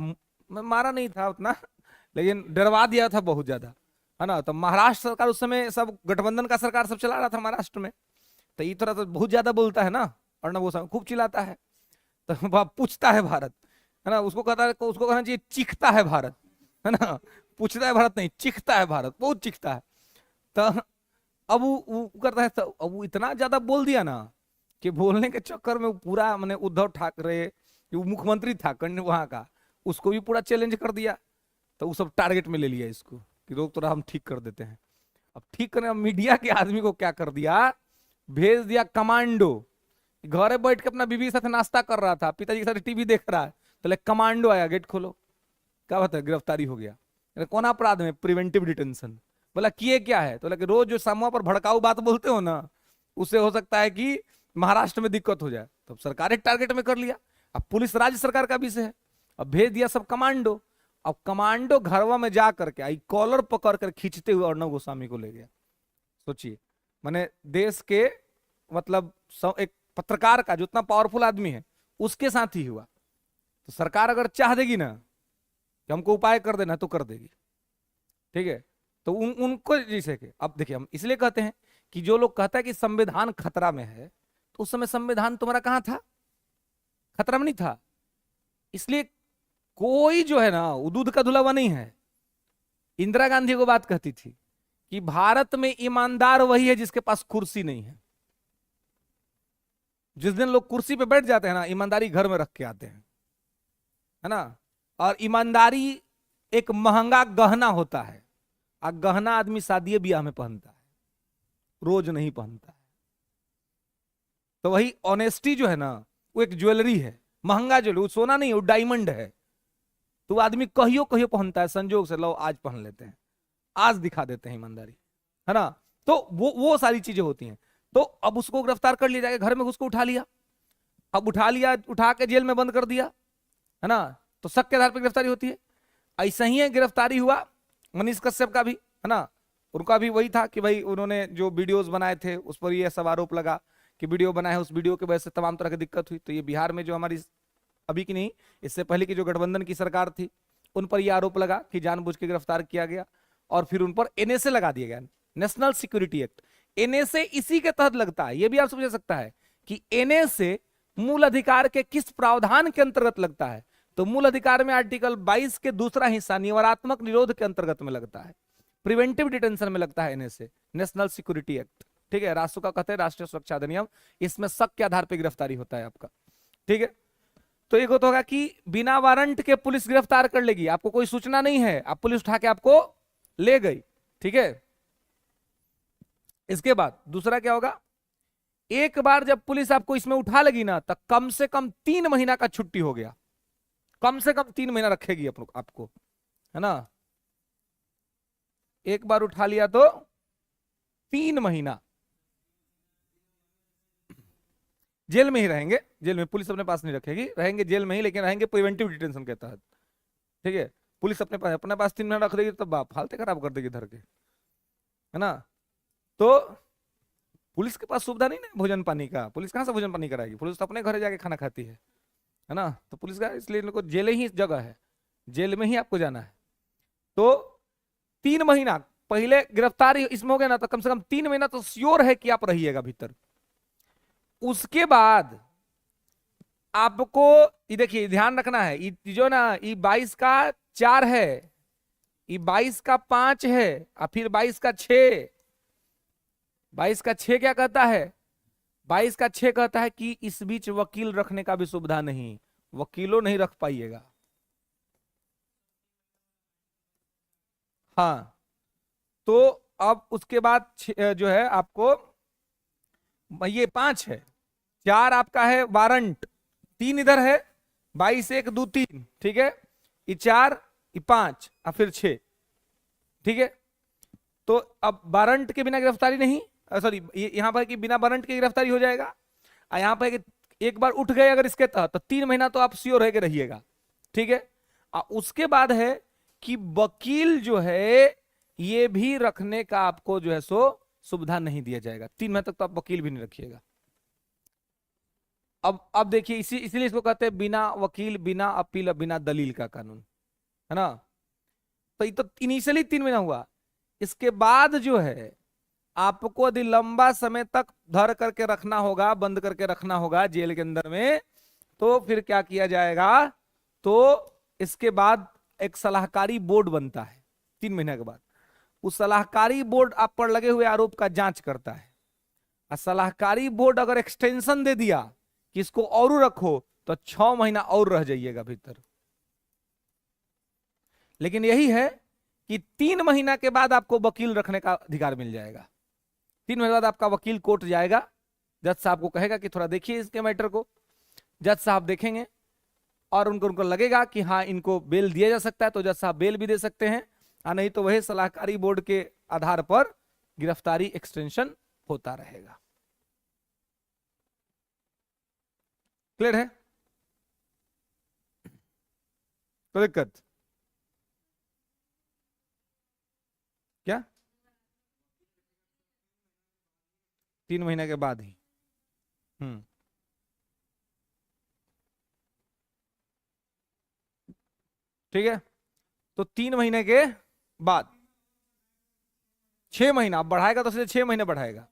मारा नहीं था उतना, लेकिन डरवा दिया था बहुत ज्यादा, है ना। तो महाराष्ट्र सरकार उस समय सब गठबंधन का सरकार सब चला रहा था महाराष्ट्र में, तो ये तरह तो बहुत ज्यादा बोलता है ना, अर्णब गोस्वामी खूब चिल्लाता है। तो पूछता है भारत, है ना, उसको कहता है, उसको कहना चाहिए चीखता है भारत, है ना, पूछता है भारत नहीं, चिखता है भारत, बहुत चिखता है। तो अब वो करता है, तो अब वो इतना ज्यादा बोल दिया ना कि बोलने के चक्कर में वो पूरा मैंने उद्धव ठाकरे जो मुख्यमंत्री था कन्या वहां का, उसको भी पूरा चैलेंज कर दिया। तो वो सब टारगेट में ले लिया इसको कि रोक तो हम ठीक कर देते हैं। अब ठीक करने, मीडिया के आदमी को क्या कर दिया, भेज दिया कमांडो। घरे बैठ के अपना बीवी के साथ नाश्ता कर रहा था, पिताजी के साथ टीवी देख रहा है, तो कमांडो आया, गेट खोलो, क्या बात है, गिरफ्तारी हो गया। कौन अपराध में? Preventive detention. बोला किए क्या है? तो रोज जो समूह पर भड़काऊ बात बोलते हो ना, उससे हो सकता है कि महाराष्ट्र में दिक्कत हो जाए। तो सरकार एक टारगेट में कर लिया। अब पुलिस राज्य सरकार का विषय है, अब भेज दिया सब कमांडो। अब कमांडो घरवा में जा करके आई, कॉलर पकड़ कर खींचते हुए अर्णव गोस्वामी को ले गया। सोचिए, माने देश के मतलब एक पत्रकार का जो उतना पावरफुल आदमी है उसके साथ ही हुआ। तो सरकार अगर चाह देगी ना कि हमको उपाय कर देना तो कर देगी, ठीक है। तो उनको जैसे कि अब देखिए, हम इसलिए कहते हैं कि जो लोग कहता है कि संविधान खतरा में है, तो उस समय संविधान तुम्हारा कहां था? खतरा में नहीं था। इसलिए कोई जो है ना वो दूध का धुला हुआ नहीं है। इंदिरा गांधी को बात कहती थी कि भारत में ईमानदार वही है जिसके पास कुर्सी नहीं है। जिस दिन लोग कुर्सी पे बैठ जाते हैं ना, ईमानदारी घर में रख के आते हैं, है ना। और ईमानदारी एक महंगा गहना होता है, और गहना आदमी शादी ब्याह में पहनता है, रोज नहीं पहनता है। तो वही ऑनेस्टी जो है ना, वो एक ज्वेलरी है, महंगा ज्वेलरी, वो सोना नहीं, वो डायमंड है। तो आदमी कहियो कहियो पहनता है, संजोग से लो आज पहन लेते हैं, आज दिखा देते हैं ईमानदारी, है ना। तो वो सारी चीजें होती हैं। तो अब उसको गिरफ्तार कर लिया जाएगा, घर में उसको उठा लिया। अब उठा लिया, उठा के जेल में बंद कर दिया, है ना। तो शक के आधार पर गिरफ्तारी होती है। ऐसा ही है गिरफ्तारी हुआ मनीष कश्यप का भी, है ना। उनका भी वही था कि भाई उन्होंने जो वीडियोस बनाए थे उस पर ये सब आरोप लगा कि वीडियो बनाए है, उस वीडियो की वजह से तमाम तरह की दिक्कत हुई। तो ये बिहार में जो हमारी अभी की नहीं, इससे पहले की जो गठबंधन की सरकार थी, उन पर यह आरोप लगा कि जानबूझ के गिरफ्तार किया गया। और फिर उन पर एनएसए लगा दिया गया, नेशनल सिक्योरिटी एक्ट। एनएसए इसी के तहत लगता है, यह भी आप समझ सकता है कि एनएसए मूल अधिकार के किस प्रावधान के अंतर्गत लगता है। तो मूल अधिकार में आर्टिकल 22 के दूसरा हिस्सा निवारात्मक निरोध के अंतर्गत में लगता है, प्रिवेंटिव डिटेंशन में लगता है एनएसए, नेशनल सिक्योरिटी एक्ट, ठीक है। राष्ट्र का कहते हैं राष्ट्रीय सुरक्षा अधिनियम। इसमें शक के आधार पर गिरफ्तारी होता है आपका, ठीक है। तो एक तो होगा कि बिना वारंट के पुलिस गिरफ्तार कर लेगी, आपको कोई सूचना नहीं है, आप पुलिस उठा के आपको ले गई, ठीक है। इसके बाद दूसरा क्या होगा, एक बार जब पुलिस आपको इसमें उठा लेगी ना, तो कम से कम 3 महीना का छुट्टी हो गया, कम से कम 3 महीना रखेगी आपको, है ना। एक बार उठा लिया तो 3 महीना जेल में ही रहेंगे, जेल में, पुलिस अपने पास नहीं रखेगी, रहेंगे जेल में ही, लेकिन रहेंगे प्रिवेंटिव डिटेंशन के तहत, ठीक है। पुलिस अपने पास 3 महीना रख देगी तो बाप हालत खराब कर देगी धर के, है ना। तो पुलिस के पास सुविधा नहीं ना भोजन पानी का, पुलिस कहां से भोजन पानी कराएगी? पुलिस तो अपने घर जाके खाना खाती है ना। तो पुलिस का इसलिए इनको जेल ही जगह है, जेल में ही आपको जाना है। तो 3 महीना पहले गिरफ्तारी इसमें हो गया ना, तो कम से कम 3 महीना तो श्योर है कि आप रहिएगा भीतर। उसके बाद आपको ये देखिए ध्यान रखना है, ये जो ना ये 22 का 4 है, ये 22 का 5 है, और फिर 22 का 6, 22 का 6 क्या कहता है? 22 का 6 कहता है कि इस बीच वकील रखने का भी सुविधा नहीं, वकीलों नहीं रख पाइएगा। हाँ, तो अब उसके बाद जो है आपको ये 5 है, 4 आपका है वारंट, 3 इधर है, 22 1 2 3, ठीक है। ये 4 ये 5 और फिर 6, ठीक है। तो अब वारंट के बिना गिरफ्तारी नहीं, सॉरी यहां पर कि बिना वारंट के गिरफ्तारी हो जाएगा। और यहां पर एक बार उठ गए अगर इसके तहत तो 3 महीना तो आप श्योर है कि रहिएगा, ठीक है। और उसके बाद है कि वकील जो है ये भी रखने का आपको जो है सो सुविधा नहीं दिया जाएगा, 3 महीने तक तो आप वकील भी नहीं रखिएगा। अब देखिए इसीलिए इसको कहते हैं बिना वकील, बिना अपील, बिना दलील का कानून, है ना। तो ये तो इनिशियली 3 महीना हुआ। इसके बाद जो है आपको यदि लंबा समय तक धर करके रखना होगा, बंद करके रखना होगा जेल के अंदर में, तो फिर क्या किया जाएगा, तो इसके बाद एक सलाहकारी बोर्ड बनता है, 3 महीने के बाद उस सलाहकारी बोर्ड आप पर लगे हुए आरोप का जांच करता है। और सलाहकारी बोर्ड अगर एक्सटेंशन दे दिया कि इसको और रखो तो 6 महीना और रह जाइएगा भीतर। लेकिन यही है कि 3 महीना के बाद आपको वकील रखने का अधिकार मिल जाएगा। 3 महीने बाद आपका वकील कोर्ट जाएगा, जज साहब को कहेगा कि थोड़ा देखिए इसके मैटर को, जज साहब देखेंगे और उनको लगेगा कि हाँ इनको बेल दिया जा सकता है तो जज साहब बेल भी दे सकते हैं, और नहीं तो वही सलाहकारी बोर्ड के आधार पर गिरफ्तारी एक्सटेंशन होता रहेगा। क्लियर है? कोई दिक्कत क्या? 3 महीने के बाद ही। ठीक है, तो 3 महीने के बाद 6 महीना, अब बढ़ाएगा तो सीधे 6 महीने बढ़ाएगा।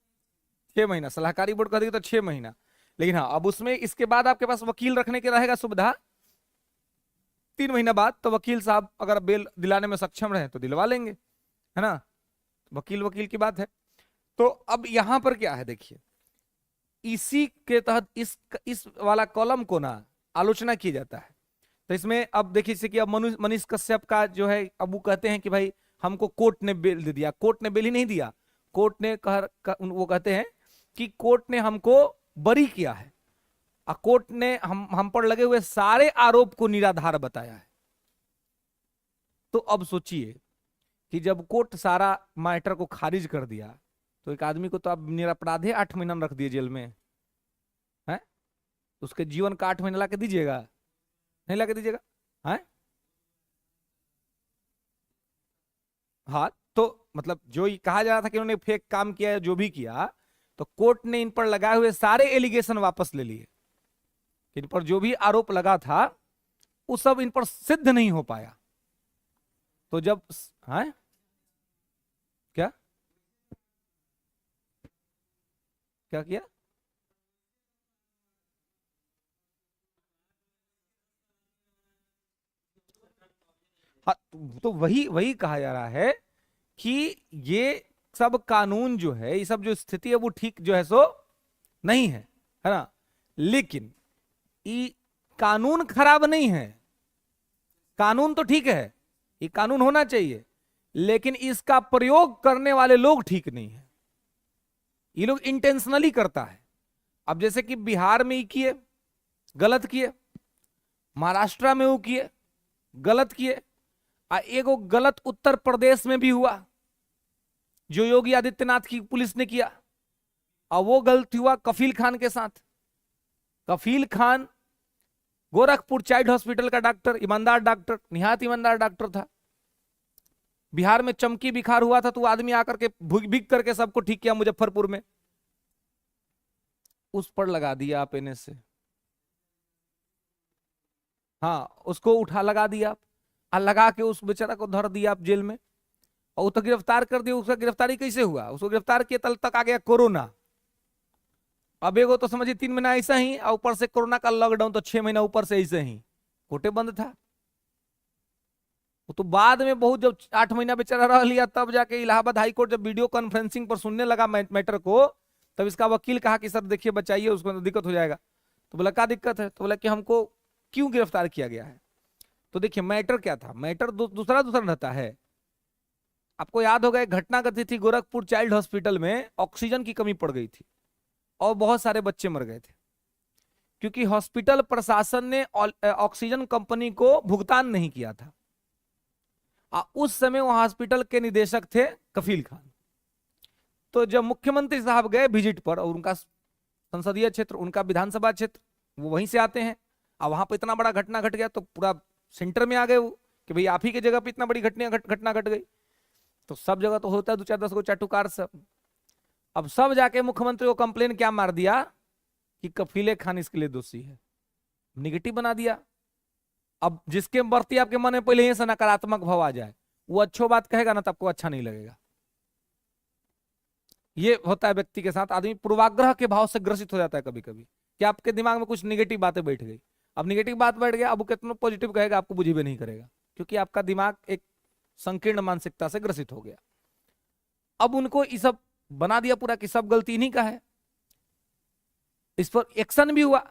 6 महीना सलाहकारी बोर्ड कर देगी तो 6 महीना। लेकिन हाँ अब उसमें इसके बाद आपके पास वकील रखने की रहेगा सुविधा। 3 महीना बाद तो वकील साहब अगर बेल दिलाने में सक्षम रहे तो दिलवा लेंगे, है ना। वकील वकील की बात है। तो अब यहां पर क्या है देखिए, इसी के तहत इस वाला कॉलम को ना आलोचना की जाता है। तो इसमें अब देखिए जैसे कि अब मनीष कश्यप का जो है, अब वो कहते हैं कि भाई हमको कोर्ट ने बेल दे दिया। कोर्ट ने बेल ही नहीं दिया, कोर्ट ने वो कहते हैं कि कोर्ट ने हमको बरी किया है और कोर्ट ने हम पर लगे हुए सारे आरोप को निराधार बताया है। तो अब सोचिए कि जब कोर्ट सारा मैटर को खारिज कर दिया तो एक आदमी को तो आप निरपराधे 8 महीना में रख दिए जेल में, है? उसके जीवन का 8 महीना ला के दीजिएगा? नहीं ला के दीजिएगा, है? हाँ, तो मतलब जो ये कहा जा रहा था कि उन्होंने फेक काम किया है, जो भी किया, तो कोर्ट ने इन पर लगाए हुए सारे एलिगेशन वापस ले लिए। इन पर जो भी आरोप लगा था वो सब इन पर सिद्ध नहीं हो पाया। तो जब है क्या क्या किया? हाँ, तो वही वही कहा जा रहा है कि ये सब कानून जो है, ये सब जो स्थिति है वो ठीक जो है सो नहीं है ना। लेकिन ये कानून खराब नहीं है, कानून तो ठीक है, ये कानून होना चाहिए, लेकिन इसका प्रयोग करने वाले लोग ठीक नहीं है। ये लोग इंटेंशनली करता है। अब जैसे कि बिहार में ही किए, गलत किए, महाराष्ट्र में वो किए, गलत किए, एगो गलत उत्तर प्रदेश में भी हुआ जो योगी आदित्यनाथ की पुलिस ने किया, और वो गलती हुआ कफील खान के साथ। कफील खान गोरखपुर चाइल्ड हॉस्पिटल का डॉक्टर, ईमानदार डॉक्टर, निहायत ईमानदार डॉक्टर था। बिहार में चमकी बुखार हुआ था तो वो आदमी आकर के भीग करके सबको ठीक किया मुजफ्फरपुर में। उस पर लगा दिया आप एनएस से, हाँ उसको उठा लगा दिया आप, और लगा के उस बेचारा को धर दिया आप जेल में, और वो तो गिरफ्तार कर दिया। उसका गिरफ्तारी कैसे हुआ? उसको गिरफ्तार किया तल तक आ गया कोरोना। अब एगो तो समझिए 3 महीना ऐसा ही, और ऊपर से कोरोना का लॉकडाउन, तो 6 महीना ऊपर से ऐसे ही कोर्टे बंद था। वो तो बाद में बहुत जब 8 महीना बेचारा रह लिया तब जाके इलाहाबाद हाई कोर्ट जब वीडियो कॉन्फ्रेंसिंग पर सुनने लगा मैटर को, तब इसका वकील कहा कि सर देखिए बचाइए उसको, तो दिक्कत हो जाएगा। तो बोला क्या दिक्कत है? तो बोला कि हमको क्यों गिरफ्तार किया गया है। तो देखिए मैटर क्या था, मैटर दूसरा रहता है। आपको याद होगा एक घटना घटी थी गोरखपुर चाइल्ड हॉस्पिटल में, ऑक्सीजन की कमी पड़ गई थी और बहुत सारे बच्चे मर गए थे, क्योंकि हॉस्पिटल प्रशासन ने ऑक्सीजन कंपनी को भुगतान नहीं किया था। उस समय वो हॉस्पिटल के निदेशक थे कफील खान। तो जब मुख्यमंत्री साहब गए विजिट पर, और उनका संसदीय क्षेत्र, उनका विधानसभा क्षेत्र, वो वहीं से आते हैं, और वहां पर इतना बड़ा घटना घट गया तो पूरा सेंटर में आ गए वो कि भाई आप ही की जगह पे इतना बड़ी घटना घट गई। तो सब जगह तो होता है 2-4-10 को चाटुकार सब। अब सब जाके मुख्यमंत्री को कंप्लेन क्या मार दिया कि कफीले खान इसके लिए दोषी है, निगेटिव बना दिया। अब जिसके प्रति आपके मन में पहले ही से नकारात्मक भाव आ जाए, वो अच्छो बात कहेगा ना तो आपको अच्छा नहीं लगेगा। ये होता है व्यक्ति के साथ, आदमी पूर्वाग्रह के भाव से ग्रसित हो जाता है कभी कभी, कि आपके दिमाग में कुछ निगेटिव बातें बैठ गई। अब निगेटिव बात बैठ गया, अब वो कितना पॉजिटिव कहेगा आपको बुझी भी नहीं करेगा, क्योंकि आपका दिमाग एक संकीर्ण मानसिकता से ग्रसित हो गया। अब उनको ये सब बना दिया पूरा कि सब गलती इन्हीं का है। इस पर एक्शन भी हुआ,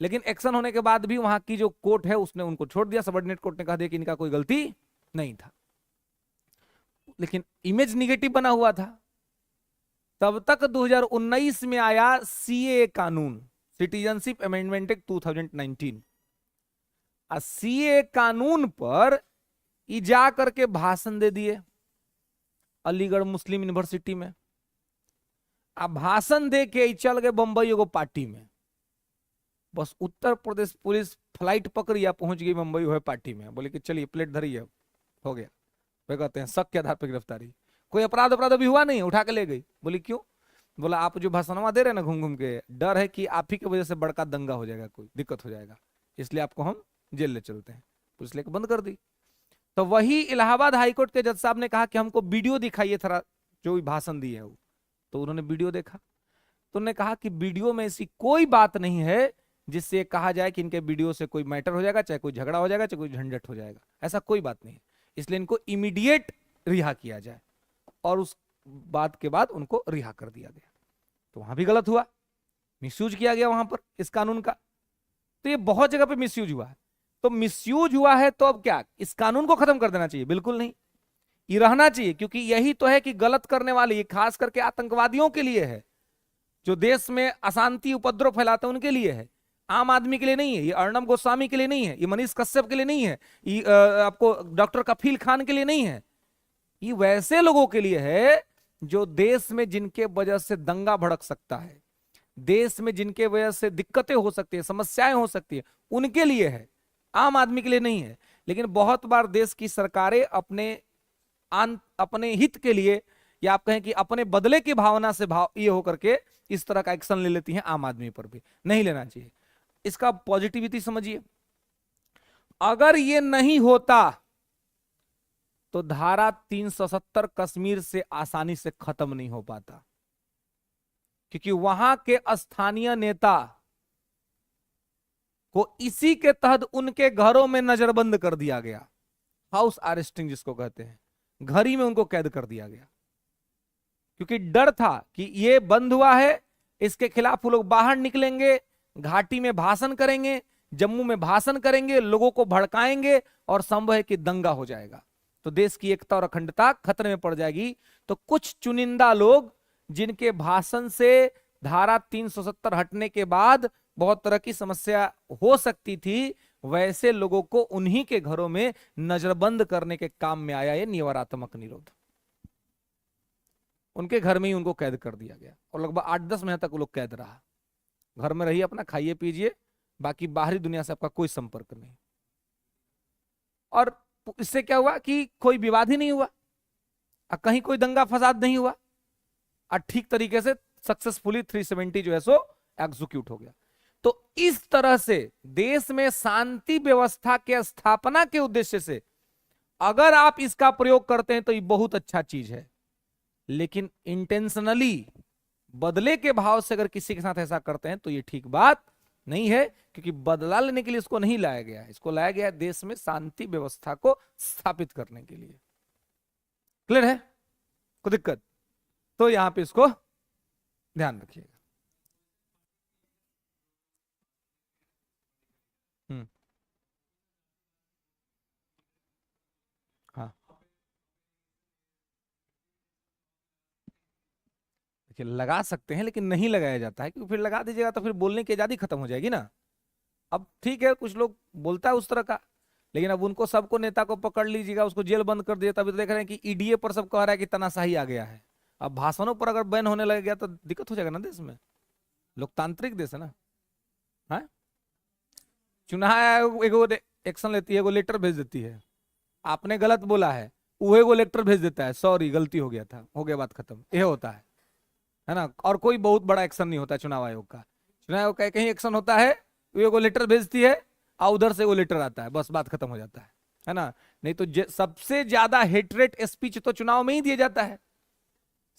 लेकिन एक्शन होने के बाद भी वहां की जो कोर्ट है उसने उनको छोड़ दिया, सबऑर्डिनेट कोर्ट ने कहा दिया कि इनका कोई गलती नहीं था। लेकिन इमेज निगेटिव बना हुआ था। तब तक 2019 में आया सीए कानून, सिटीजनशिप अमेंडमेंट एक्ट 2019। सीए कानून पर जा करके भाषण दे दिए अलीगढ़ मुस्लिम यूनिवर्सिटी में। अब भाषण दे के चल गए बंबई एगो पार्टी में। बस उत्तर प्रदेश पुलिस फ्लाइट पकड़ी या पहुंच गई मुंबई हुए पार्टी में। बोले कि चलिए प्लेट धरिए, हो गया। वे कहते हैं शक के आधार पर गिरफ्तारी, कोई अपराध अभी हुआ नहीं, उठा के ले गई। बोली क्यों? बोला आप जो भाषणवा दे रहे हैं ना घूम घूम के, डर है कि आप ही की वजह से बड़का दंगा हो जाएगा, कोई दिक्कत हो जाएगा, इसलिए आपको हम जेल ले चलते हैं। पुलिस लेकर बंद कर दी। तो वही इलाहाबाद हाईकोर्ट के जज साहब ने कहा कि हमको वीडियो दिखाइए थोड़ा, जो भी भाषण दिए है वो। तो उन्होंने वीडियो देखा, तो उन्होंने कहा कि वीडियो में ऐसी कोई बात नहीं है जिससे कहा जाए कि इनके वीडियो से कोई मैटर हो जाएगा, चाहे कोई झगड़ा हो जाएगा, चाहे कोई झंझट हो जाएगा, ऐसा कोई बात नहीं है, इसलिए इनको इमीडिएट रिहा किया जाए। और उस बात के बाद उनको रिहा कर दिया गया। तो वहां भी गलत हुआ, मिसयूज किया गया वहां पर इस कानून का। तो ये बहुत जगह पे मिसयूज हुआ है। तो मिसयूज हुआ है तो अब क्या इस कानून को खत्म कर देना चाहिए? बिल्कुल नहीं, ये रहना चाहिए, क्योंकि यही तो है कि गलत करने वाले, खास करके आतंकवादियों के लिए है, जो देश में अशांति उपद्रव फैलाते हैं उनके लिए है, आम आदमी के लिए नहीं है। ये अर्णब गोस्वामी के लिए नहीं है, ये मनीष कश्यप के लिए नहीं है, ये आपको डॉक्टर कफील खान के लिए नहीं है। ये वैसे लोगों के लिए है जो देश में जिनके वजह से दंगा भड़क सकता है, देश में जिनके वजह से दिक्कतें हो सकती है, समस्याएं हो सकती है, उनके लिए है, आम आदमी के लिए नहीं है। लेकिन बहुत बार देश की सरकारें अपने हित के लिए, या आप कहें कि अपने बदले की भावना से ये होकर के इस तरह का एक्शन ले लेती हैं आम आदमी पर भी। नहीं लेना चाहिए। इसका पॉजिटिविटी समझिए, अगर ये नहीं होता तो धारा 370 कश्मीर से आसानी से खत्म नहीं हो पाता, क्योंकि वहां के स्थानीय नेता को इसी के तहत उनके घरों में नजरबंद कर दिया गया, हाउस अरेस्टिंग जिसको कहते हैं, घर ही में उनको कैद कर दिया गया, क्योंकि डर था कि ये बंद हुआ है, इसके खिलाफ वो लोग बाहर निकलेंगे, घाटी में भाषण करेंगे, जम्मू में भाषण करेंगे, लोगों को भड़काएंगे और संभव है कि दंगा हो जाएगा, तो देश की एकता और अखंडता खतरे में पड़ जाएगी। तो कुछ चुनिंदा लोग जिनके भाषण से धारा 370 हटने के बाद बहुत तरह की समस्या हो सकती थी, वैसे लोगों को उन्हीं के घरों में नजरबंद करने के काम में आया ये निवारात्मक निरोध। उनके घर में ही उनको कैद कर दिया गया और लगभग 8-10 महीने तक वो लोग कैद रहा। घर में रहिए, अपना खाइए पीजिए, बाकी बाहरी दुनिया से आपका कोई संपर्क नहीं। और इससे क्या हुआ कि कोई विवाद ही नहीं हुआ, कहीं कोई दंगा फसाद नहीं हुआ, और ठीक तरीके से सक्सेसफुली 370 जो है सो एग्जीक्यूट हो गया। तो इस तरह से देश में शांति व्यवस्था के स्थापना के उद्देश्य से अगर आप इसका प्रयोग करते हैं तो ये बहुत अच्छा चीज है। लेकिन इंटेंशनली बदले के भाव से अगर किसी के साथ ऐसा करते हैं तो ये ठीक बात नहीं है, क्योंकि बदला लेने के लिए इसको नहीं लाया गया है, इसको लाया गया है देश में शांति व्यवस्था को स्थापित करने के लिए। क्लियर है? कोई दिक्कत? तो यहां पे इसको ध्यान रखिएगा। हाँ, देखिए लगा सकते हैं लेकिन नहीं लगाया जाता है, क्योंकि फिर लगा दीजिएगा तो फिर बोलने की आजादी खत्म हो जाएगी ना। अब ठीक है, कुछ लोग बोलता है उस तरह का, लेकिन अब उनको सबको नेता को पकड़ लीजिएगा, उसको जेल बंद कर दिया, तभी तो देख रहे हैं कि ईडीए पर सब कह रहा है कि तानाशाही आ गया है। अब भाषणों पर अगर बैन होने लग गया तो दिक्कत हो जाएगा ना देश में, लोकतांत्रिक देश है ना। हाँ, चुनाव आयोग एगो एक्शन लेती है, एगो लेटर भेज देती है, आपने गलत बोला है, वो एगो लेटर भेज देता है, सॉरी गलती हो गया था, हो गया बात खत्म, ये होता है ना। और कोई बहुत बड़ा एक्शन नहीं होता चुनाव आयोग का। चुनाव आयोग का कहीं एक्शन होता है, वो एगो लेटर भेजती है और उधर से वो लेटर आता है, बस बात खत्म हो जाता है ना। नहीं तो सबसे ज्यादा हेटरेट स्पीच तो चुनाव में ही दिया जाता है,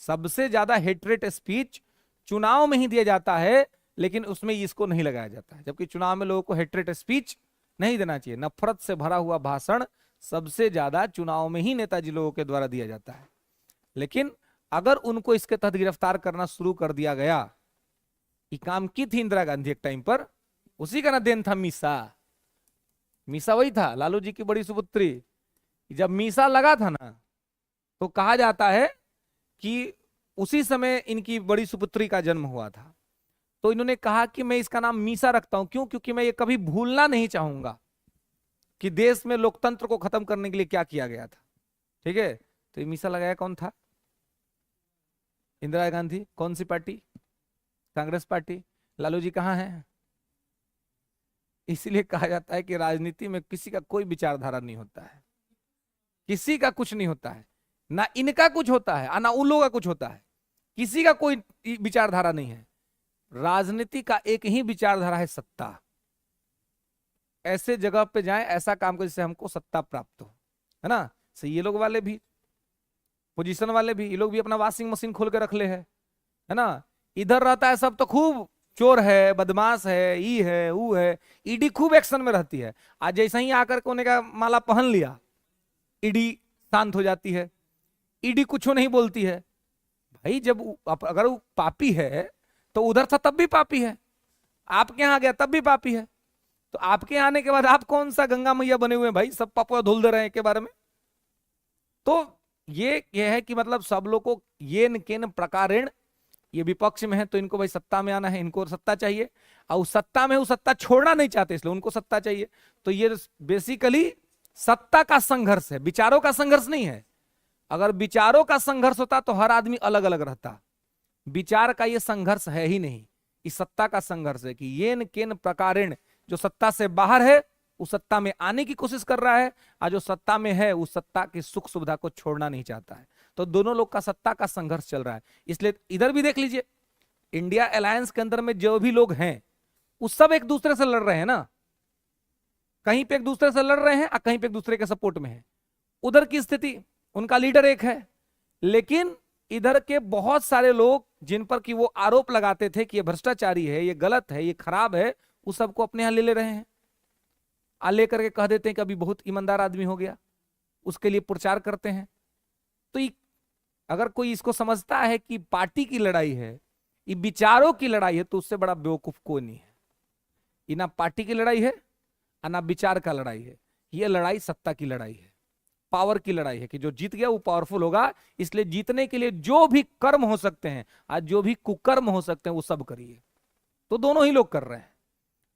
सबसे ज्यादा हेटरेट स्पीच चुनाव में ही दिया जाता है, लेकिन उसमें इसको नहीं लगाया जाता है। जबकि चुनाव में लोगों को हेटरेट स्पीच नहीं देना चाहिए। नफरत से भरा हुआ भाषण सबसे ज्यादा चुनाव में ही नेताजी लोगों के द्वारा दिया जाता है। लेकिन अगर उनको इसके तहत गिरफ्तार करना शुरू कर दिया गया, ये काम की थी इंदिरा गांधी एक टाइम पर, उसी का ना देन था मीसा। मीसा वही था, लालू जी की बड़ी सुपुत्री। जब मीसा लगा था ना, तो कहा जाता है कि उसी समय इनकी बड़ी सुपुत्री का जन्म हुआ था। तो इन्होंने कहा कि मैं इसका नाम मीसा रखता हूं। क्यों? क्योंकि मैं ये कभी भूलना नहीं चाहूंगा कि देश में लोकतंत्र को खत्म करने के लिए क्या किया गया था। ठीक है, तो ये मीसा लगाया कौन था? इंदिरा गांधी। कौन सी पार्टी? कांग्रेस पार्टी। लालू जी कहाँ हैं? इसलिए कहा जाता है कि राजनीति में किसी का कोई विचारधारा नहीं होता है, किसी का कुछ नहीं होता है, ना इनका कुछ होता है ना उन लोगों का कुछ होता है, किसी का कोई विचारधारा नहीं है। राजनीति का एक ही विचारधारा है, सत्ता। ऐसे जगह पे जाएं, ऐसा काम करें जिससे हमको सत्ता प्राप्त हो, है ना। सही, ये लोग वाले भी, पोजीशन वाले भी, ये लोग भी अपना वॉशिंग मशीन खोल के रख ले है ना। इधर रहता है सब तो खूब चोर है, बदमाश है, ई है, ऊ है। ईडी खूब एक्शन में रहती है। आज जैसे ही आकर कोने का माला पहन लिया, ईडी शांत हो जाती है, ईडी कुछ नहीं बोलती है। भाई जब अगर वो पापी है तो उधर था तब भी पापी है, आपके यहां गया तब भी पापी है। तो आपके आने के बाद आप कौन सा गंगा मैया बने हुए हैं भाई, सब पापा धुल दे रहे हैं के बारे में। तो ये है कि मतलब सब लोग को ये न केन प्रकारेण, ये विपक्ष में है तो इनको भाई सत्ता में आना है, इनको सत्ता चाहिए, और सत्ता में वो सत्ता छोड़ना नहीं चाहते, इसलिए उनको सत्ता चाहिए। तो ये बेसिकली सत्ता का संघर्ष है, विचारों का संघर्ष नहीं है। अगर विचारों का संघर्ष होता तो हर आदमी अलग अलग रहता। विचार का ये संघर्ष है ही नहीं, इस सत्ता का संघर्ष है कि ये न केन प्रकारेण, जो सत्ता से बाहर है उस सत्ता में आने की कोशिश कर रहा है, और जो सत्ता में है उस सत्ता की सुख सुविधा को छोड़ना नहीं चाहता है। तो दोनों लोग का सत्ता का संघर्ष चल रहा है। इसलिए इधर भी देख लीजिए, इंडिया अलायंस के अंदर में जो भी लोग हैं वो सब एक दूसरे से लड़ रहे हैं ना, कहीं पे एक दूसरे से लड़ रहे हैं और कहीं पे एक दूसरे के सपोर्ट में है। उधर की स्थिति, उनका लीडर एक है, लेकिन इधर के बहुत सारे लोग जिन पर कि वो आरोप लगाते थे कि ये भ्रष्टाचारी है, ये गलत है, ये खराब है, उस सबको अपने यहां ले रहे हैं, आ लेकर के कह देते हैं कि अभी बहुत ईमानदार आदमी हो गया, उसके लिए प्रचार करते हैं। तो अगर कोई इसको समझता है कि पार्टी की लड़ाई है, ये विचारों की लड़ाई है, तो उससे बड़ा बेवकूफ कोई नहीं है। ये ना पार्टी की लड़ाई है और ना विचार का लड़ाई है, ये लड़ाई सत्ता की लड़ाई है, पावर की लड़ाई है कि जो जीत गया वो पावरफुल होगा। इसलिए जीतने के लिए जो भी कर्म हो सकते हैं, आज जो भी कुकर्म हो सकते हैं, वो सब करिए। तो दोनों ही लोग कर रहे हैं,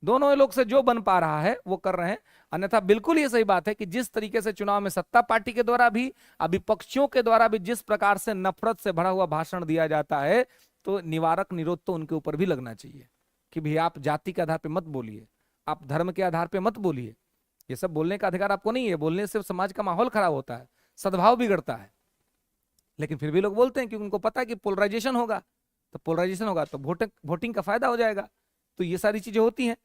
दोनों लोग से जो बन पा रहा है वो कर रहे हैं। अन्यथा बिल्कुल ये सही बात है कि जिस तरीके से चुनाव में सत्ता पार्टी के द्वारा भी, विपक्षियों के द्वारा भी जिस प्रकार से नफरत से भरा हुआ भाषण दिया जाता है, तो निवारक निरोध तो उनके ऊपर भी लगना चाहिए कि भाई आप जाति के आधार पर मत बोलिए, आप धर्म के आधार पर मत बोलिए। ये सब बोलने का अधिकार आपको नहीं है, बोलने से समाज का माहौल खराब होता है, सद्भाव बिगड़ता है। लेकिन फिर भी लोग बोलते हैं क्योंकि उनको पता है कि पोलराइजेशन होगा, तो पोलराइजेशन होगा तो वोटिंग का फायदा हो जाएगा। तो ये सारी चीजें होती हैं,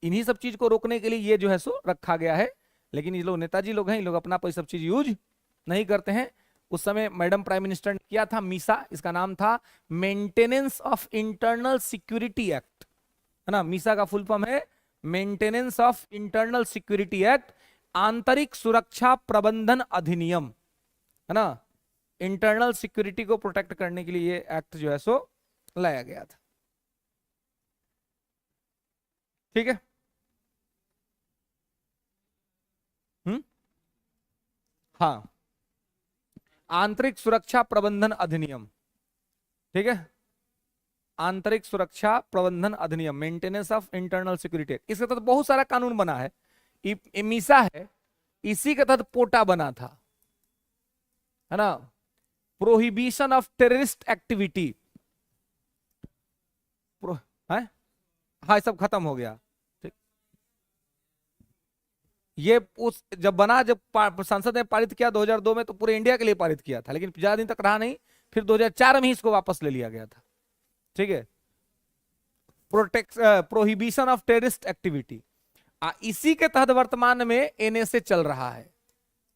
इन्हीं सब चीज को रोकने के लिए ये जो है सो रखा गया है। लेकिन ये लोग नेताजी लोग हैं, ये लोग अपना कोई सब चीज यूज नहीं करते हैं। उस समय मैडम प्राइम मिनिस्टर ने किया था मीसा, इसका नाम था maintenance of internal security act, है ना। मीसा का फुल फॉर्म है maintenance of internal security act, आंतरिक सुरक्षा प्रबंधन अधिनियम, है ना। इंटरनल सिक्योरिटी को प्रोटेक्ट करने के लिए ये एक्ट जो है सो लाया गया था। ठीक है। हाँ, आंतरिक सुरक्षा प्रबंधन अधिनियम, ठीक है, आंतरिक सुरक्षा प्रबंधन अधिनियम, मेंटेनेंस ऑफ इंटरनल सिक्योरिटी। इसके तहत बहुत सारा कानून बना है। मीसा है, इसी के तहत पोटा बना था, है ना, प्रोहिबिशन ऑफ टेररिस्ट एक्टिविटी, है, हाँ सब खत्म हो गया। ये उस जब बना, जब संसद ने पारित किया 2002 में, तो पूरे इंडिया के लिए पारित किया था, लेकिन ज्यादा दिन तक रहा नहीं, फिर 2004 में ही इसको वापस ले लिया गया था। ठीक है, प्रोहिबिशन ऑफ टेररिस्ट एक्टिविटी, इसी के तहत वर्तमान में एनएसए चल रहा है,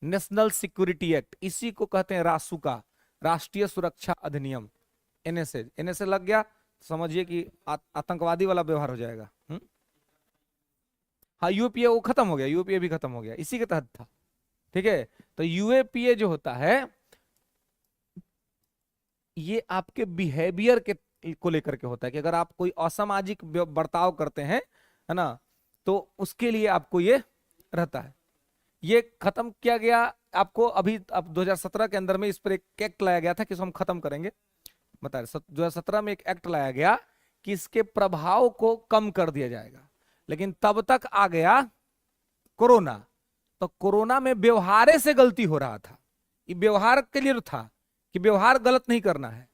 नेशनल सिक्योरिटी एक्ट, इसी को कहते हैं रासुका, राष्ट्रीय सुरक्षा अधिनियम। एनएसए लग गया, समझिए कि आतंकवादी वाला व्यवहार हो जाएगा। हाँ, यूपीए वो खत्म हो गया, यूपीए भी खत्म हो गया, इसी के तहत था। ठीक है। तो यूएपीए जो होता है ये आपके बिहेवियर के को लेकर के होता है कि अगर आप कोई असामाजिक बर्ताव करते हैं, है ना, तो उसके लिए आपको ये रहता है। ये खत्म किया गया आपको अभी, अब 2017 के अंदर में इस पर एक एक्ट लाया गया था कि इसको हम खत्म करेंगे। बता 2017 में एक एक्ट लाया गया कि इसके प्रभाव को कम कर दिया जाएगा, लेकिन तब तक आ गया कोरोना। तो कोरोना में व्यवहार से गलती हो रहा था, ये व्यवहार के लिए था कि व्यवहार गलत नहीं करना है।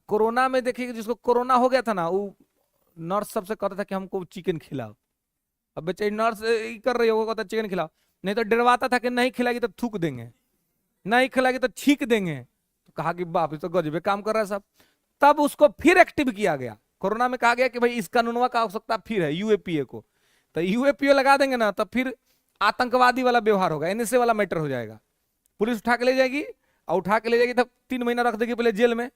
कोरोना में देखिए जिसको कोरोना हो गया था ना, वो नर्स सबसे कहता था कि हमको चिकन खिलाओ। अब बेचारी नर्स कर रही होगा, कहता चिकन खिलाओ, नहीं तो डरवाता था कि नहीं खिलाएगी तो थूक देंगे, नहीं खिलाएगी तो छींक देंगे। तो कहा कि बाप ये तो गजबे काम कर रहा है सब। तब उसको फिर एक्टिव किया गया। कोरोना में कहा गया कि भाई इस कानूनवा का आवश्यकता फिर है यूएपीए को, तो यूएपीए लगा देंगे ना, तो फिर आतंकवादी वाला व्यवहार होगा, एनएसए वाला मैटर हो जाएगा। पुलिस उठा के ले जाएगी, और उठा के ले जाएगी तब 3 महीना रख देगी पहले जेल में,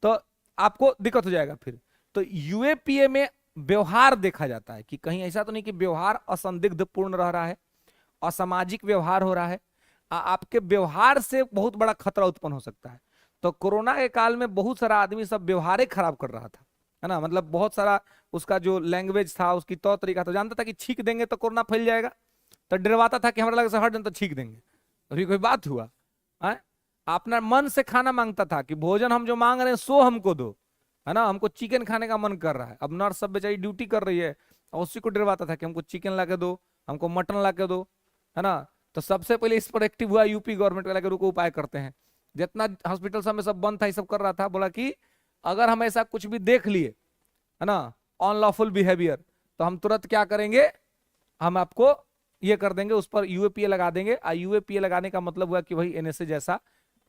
तो आपको दिक्कत हो जाएगा फिर। तो यूएपीए में व्यवहार देखा जाता है कि कहीं ऐसा तो नहीं कि व्यवहार असंदिग्ध पूर्ण रह रहा है, असामाजिक व्यवहार हो रहा है, आपके व्यवहार से बहुत बड़ा खतरा उत्पन्न हो सकता है। तो कोरोना के काल में बहुत सारा आदमी सब व्यवहार ही खराब कर रहा था, है ना, मतलब बहुत सारा उसका जो लैंग्वेज था, उसकी तौर तरीका था, जानता था कि छींक देंगे तो कोरोना फैल जाएगा, तो डरवाता था कि हमारा लगे से हट तो छींक देंगे। अभी कोई बात हुआ है? अपना मन से खाना मांगता था कि भोजन हम जो मांग रहे हैं सो हमको दो, है ना, हमको चिकन खाने का मन कर रहा है। अब नर्स सब बेचारी ड्यूटी कर रही है, और उसी को डरवाता था कि हमको चिकन ला के दो, हमको मटन ला के दो, है ना। तो सबसे पहले इस पर एक्टिव हुआ यूपी गवर्नमेंट वाला, रुको उपाय करते हैं। जितना हॉस्पिटल सब में सब बंद था, ये सब कर रहा था, बोला कि अगर हम ऐसा कुछ भी देख लिए, है ना, अनलॉफुल बिहेवियर, तो हम तुरंत क्या करेंगे, हम आपको ये कर देंगे, उस पर यूएपीए लगा देंगे। यूएपीए लगाने का मतलब हुआ कि भाई एनएसए जैसा,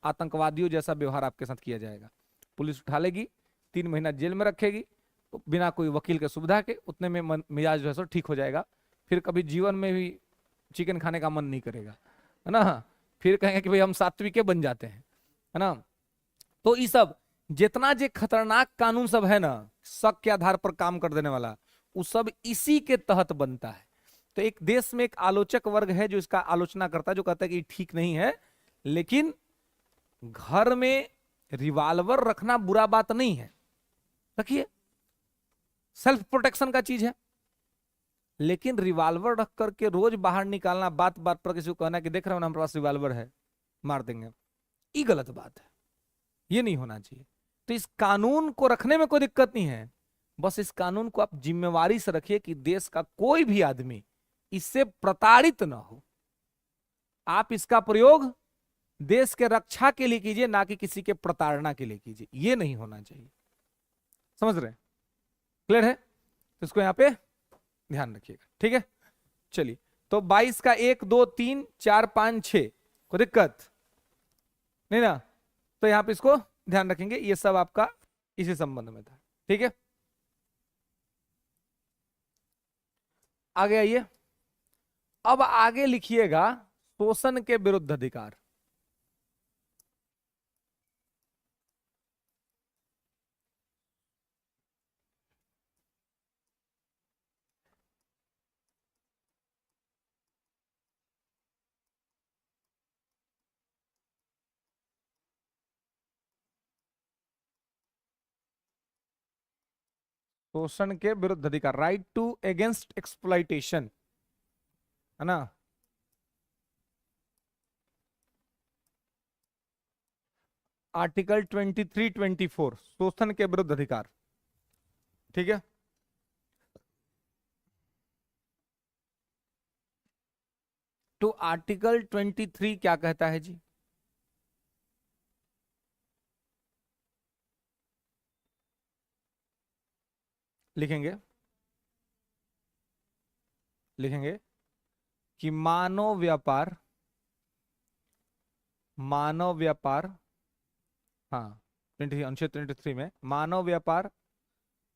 आतंकवादियों जैसा व्यवहार आपके साथ किया जाएगा। पुलिस उठा लेगी, 3 महीना जेल में रखेगी, बिना कोई वकील के सुविधा के, उतने में मिजाज जो है सो ठीक हो जाएगा। फिर कभी जीवन में भी चिकन खाने का मन नहीं करेगा, है ना। फिर कहेंगे कि भाई हम सात्विक बन जाते हैं, है ना। तो ये सब जितना जो खतरनाक कानून सब है ना, शक के आधार पर काम कर देने वाला, वो सब इसी के तहत बनता है। तो एक देश में एक आलोचक वर्ग है जो इसका आलोचना करता है, जो कहता है कि ठीक नहीं है, लेकिन घर में रिवाल्वर रखना बुरा बात नहीं है, रखिए, सेल्फ प्रोटेक्शन का चीज है। लेकिन रिवाल्वर रख करके रोज बाहर निकालना, बात बात पर किसी को कहना कि देख रहे हो ना हमारे पास रिवाल्वर है, मार देंगे, ये गलत बात है, ये नहीं होना चाहिए। तो इस कानून को रखने में कोई दिक्कत नहीं है, बस इस कानून को आप जिम्मेवारी से रखिए कि देश का कोई भी आदमी इससे प्रताड़ित ना हो। आप इसका प्रयोग देश के रक्षा के लिए कीजिए, ना कि किसी के प्रताड़ना के लिए कीजिए, ये नहीं होना चाहिए। समझ रहे हैं? क्लियर है? तो इसको यहां पे ध्यान रखिएगा, ठीक है। चलिए, तो 22 का 1 2 3 4 5 6 कोई दिक्कत नहीं ना, तो यहां पे इसको ध्यान रखेंगे, ये सब आपका इसी संबंध में था, ठीक है। आगे आइए, अब आगे लिखिएगा शोषण के विरुद्ध अधिकार। शोषण के विरुद्ध अधिकार, राइट टू अगेंस्ट एक्सप्लॉइटेशन, है ना। आर्टिकल 23 24 शोषण के विरुद्ध अधिकार, ठीक है। तो आर्टिकल 23 क्या कहता है जी? लिखेंगे, लिखेंगे कि मानव व्यापार, मानव व्यापार, हाँ 23 अनुच्छेद 23 में मानव व्यापार,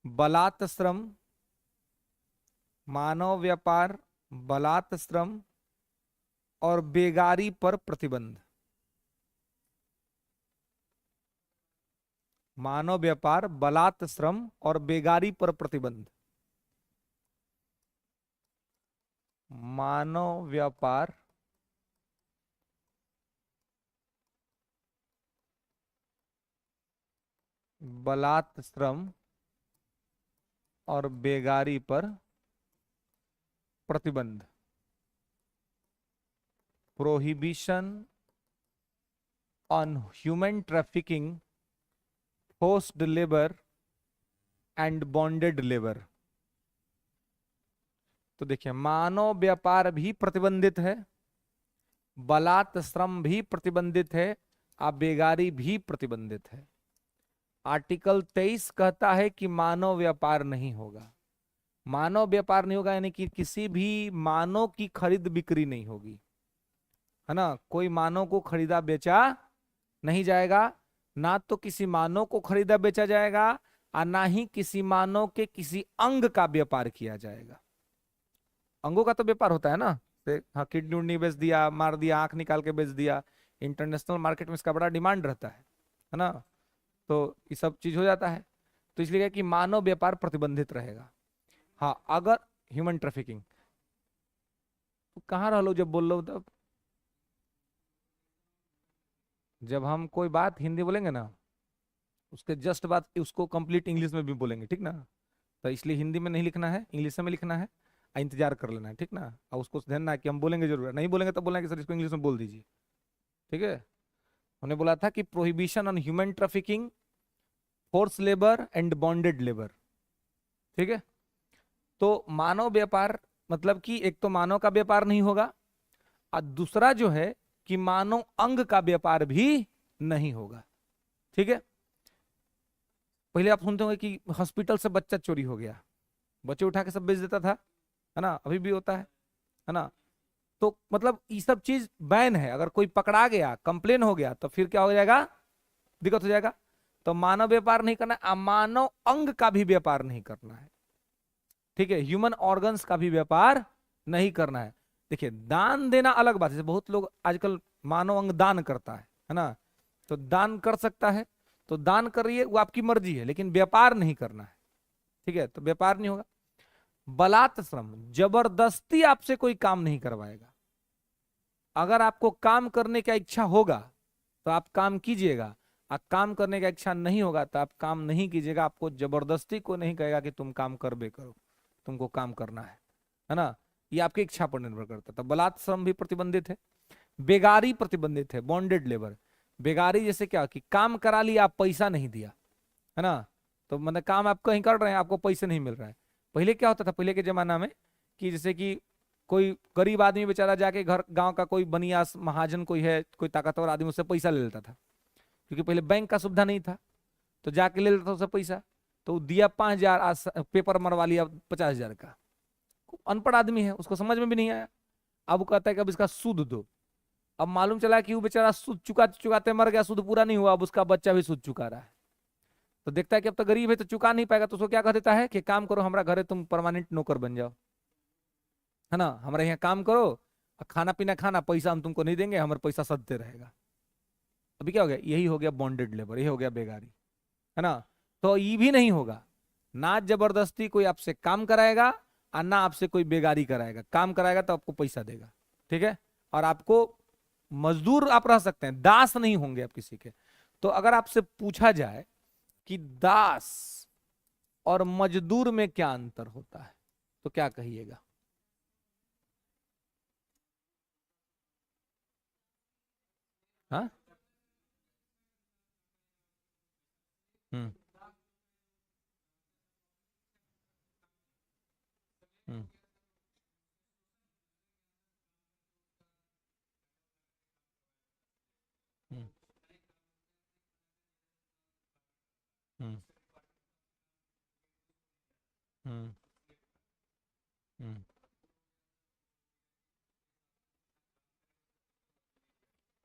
बलात् श्रम, मानव व्यापार, बलात् श्रम और बेगारी पर प्रतिबंध। मानव व्यापार, बलात् श्रम और बेगारी पर प्रतिबंध। मानव व्यापार, बलात् श्रम और बेगारी पर प्रतिबंध, prohibition on human trafficking, forced labour and bonded labour. तो देखिए, मानव व्यापार भी प्रतिबंधित है, बलात् श्रम भी प्रतिबंधित है, और बेगारी भी प्रतिबंधित है। आर्टिकल 23 कहता है कि मानव व्यापार नहीं होगा। मानव व्यापार नहीं होगा यानी कि किसी भी मानव की खरीद बिक्री नहीं होगी, है ना। कोई मानव को खरीदा बेचा नहीं जाएगा, ना तो किसी मानव को खरीदा बेचा जाएगा, और ना ही किसी मानव के किसी अंग का व्यापार किया जाएगा। अंगों का तो व्यापार होता है ना, हाँ, किडनी उडनी बेच दिया, मार दिया, आंख निकाल के बेच दिया, इंटरनेशनल मार्केट में इसका बड़ा डिमांड रहता है ना। तो ये सब चीज हो जाता है। तो इसलिए कि मानव व्यापार प्रतिबंधित रहेगा। हाँ, अगर ह्यूमन ट्रैफिकिंग, तो कहाँ रह लो जब बोल लो, तब जब हम कोई बात हिंदी बोलेंगे ना, उसके जस्ट बाद उसको कंप्लीट इंग्लिश में भी बोलेंगे, ठीक ना। तो इसलिए हिंदी में नहीं लिखना है, इंग्लिश में लिखना है, इंतजार कर लेना है, ठीक ना। और उसको ध्यान है कि हम बोलेंगे जरूर, नहीं बोलेंगे तो बोलना कि सर इसको इंग्लिश में बोल दीजिए, ठीक है। उन्होंने बोला था कि prohibition on human trafficking, force labour and bonded labour, ठीक है। तो मानव व्यापार मतलब कि एक तो मानव का व्यापार नहीं होगा, और दूसरा जो है कि मानव अंग का व्यापार भी नहीं होगा, ठीक है। पहले आप सुनते होंगे कि हॉस्पिटल से बच्चा चोरी हो गया, बच्चे उठा के सब बेच देता था, है ना, अभी भी होता है ना। तो मतलब ये सब चीज बैन है। अगर कोई पकड़ा गया, कंप्लेन हो गया, तो फिर क्या हो जाएगा, दिक्कत हो जाएगा। तो मानव व्यापार नहीं करना है, मानव अंग का भी व्यापार नहीं करना है, ठीक है। ह्यूमन ऑर्गन्स का भी व्यापार नहीं करना है। देखिए, दान देना अलग बात है, बहुत लोग आजकल मानव अंग दान करता है ना। तो दान कर सकता है, तो दान करिए, वो आपकी मर्जी है, लेकिन व्यापार नहीं करना है, ठीक है। तो व्यापार नहीं होगा। बलात् श्रम, जबरदस्ती आपसे कोई काम नहीं करवाएगा। अगर आपको काम करने का इच्छा होगा तो आप काम कीजिएगा, और काम करने का इच्छा नहीं होगा तो आप काम नहीं कीजिएगा। आपको जबरदस्ती को नहीं कहेगा कि तुम काम कर बे करो, तुमको काम करना है ना। ये आपकी इच्छा पर निर्भर करता है। तो बलात् श्रम भी प्रतिबंधित है, बेगारी प्रतिबंधित है, बॉन्डेड लेबर। बेगारी जैसे क्या कि काम करा लिया, आप पैसा नहीं दिया, है ना। तो मतलब काम आप कहीं कर रहे हैं, आपको पैसे नहीं मिल रहा है। पहले क्या होता था, पहले के जमाना में, कि जैसे कि कोई गरीब आदमी बेचारा जाके घर, गांव का कोई बनियास महाजन कोई है, कोई ताकतवर आदमी, उससे पैसा ले लेता था, क्योंकि पहले बैंक का सुविधा नहीं था। तो जाके ले लेता था उससे पैसा, तो वो दिया 5,000, आज पेपर मरवा लिया 50,000 का। अनपढ़ आदमी है, उसको समझ में भी नहीं आया। अब वो कहता है कि अब इसका सूद दो। अब मालूम चला कि वो बेचारा सूद चुकाते चुकाते मर गया, सूद पूरा नहीं हुआ, अब उसका बच्चा भी सूद चुका रहा है। तो देखता है कि अब तो गरीब है, तो चुका नहीं पाएगा, तो उसको क्या कह देता है कि काम करो हमारा घर है, तुम परमानेंट नौकर बन जाओ, है ना, हमारे यहाँ काम करो, खाना पीना खाना, पैसा हम तुमको नहीं देंगे, हमारा पैसा सदते रहेगा। अभी क्या हो गया, यही हो गया बॉन्डेड लेबर, यही हो गया बेगारी, है ना। तो ये भी नहीं होगा, ना जबरदस्ती कोई आपसे काम कराएगा, और ना आपसे कोई बेगारी कराएगा। काम कराएगा तो आपको पैसा देगा, ठीक है। और आपको मजदूर आप रह सकते हैं, दास नहीं होंगे आप किसी के। तो अगर आपसे पूछा जाए कि दास और मजदूर में क्या अंतर होता है, तो क्या कहिएगा। हाँ। हम्म। हम्म। हम्म। हम्म। हम्म। हम्म।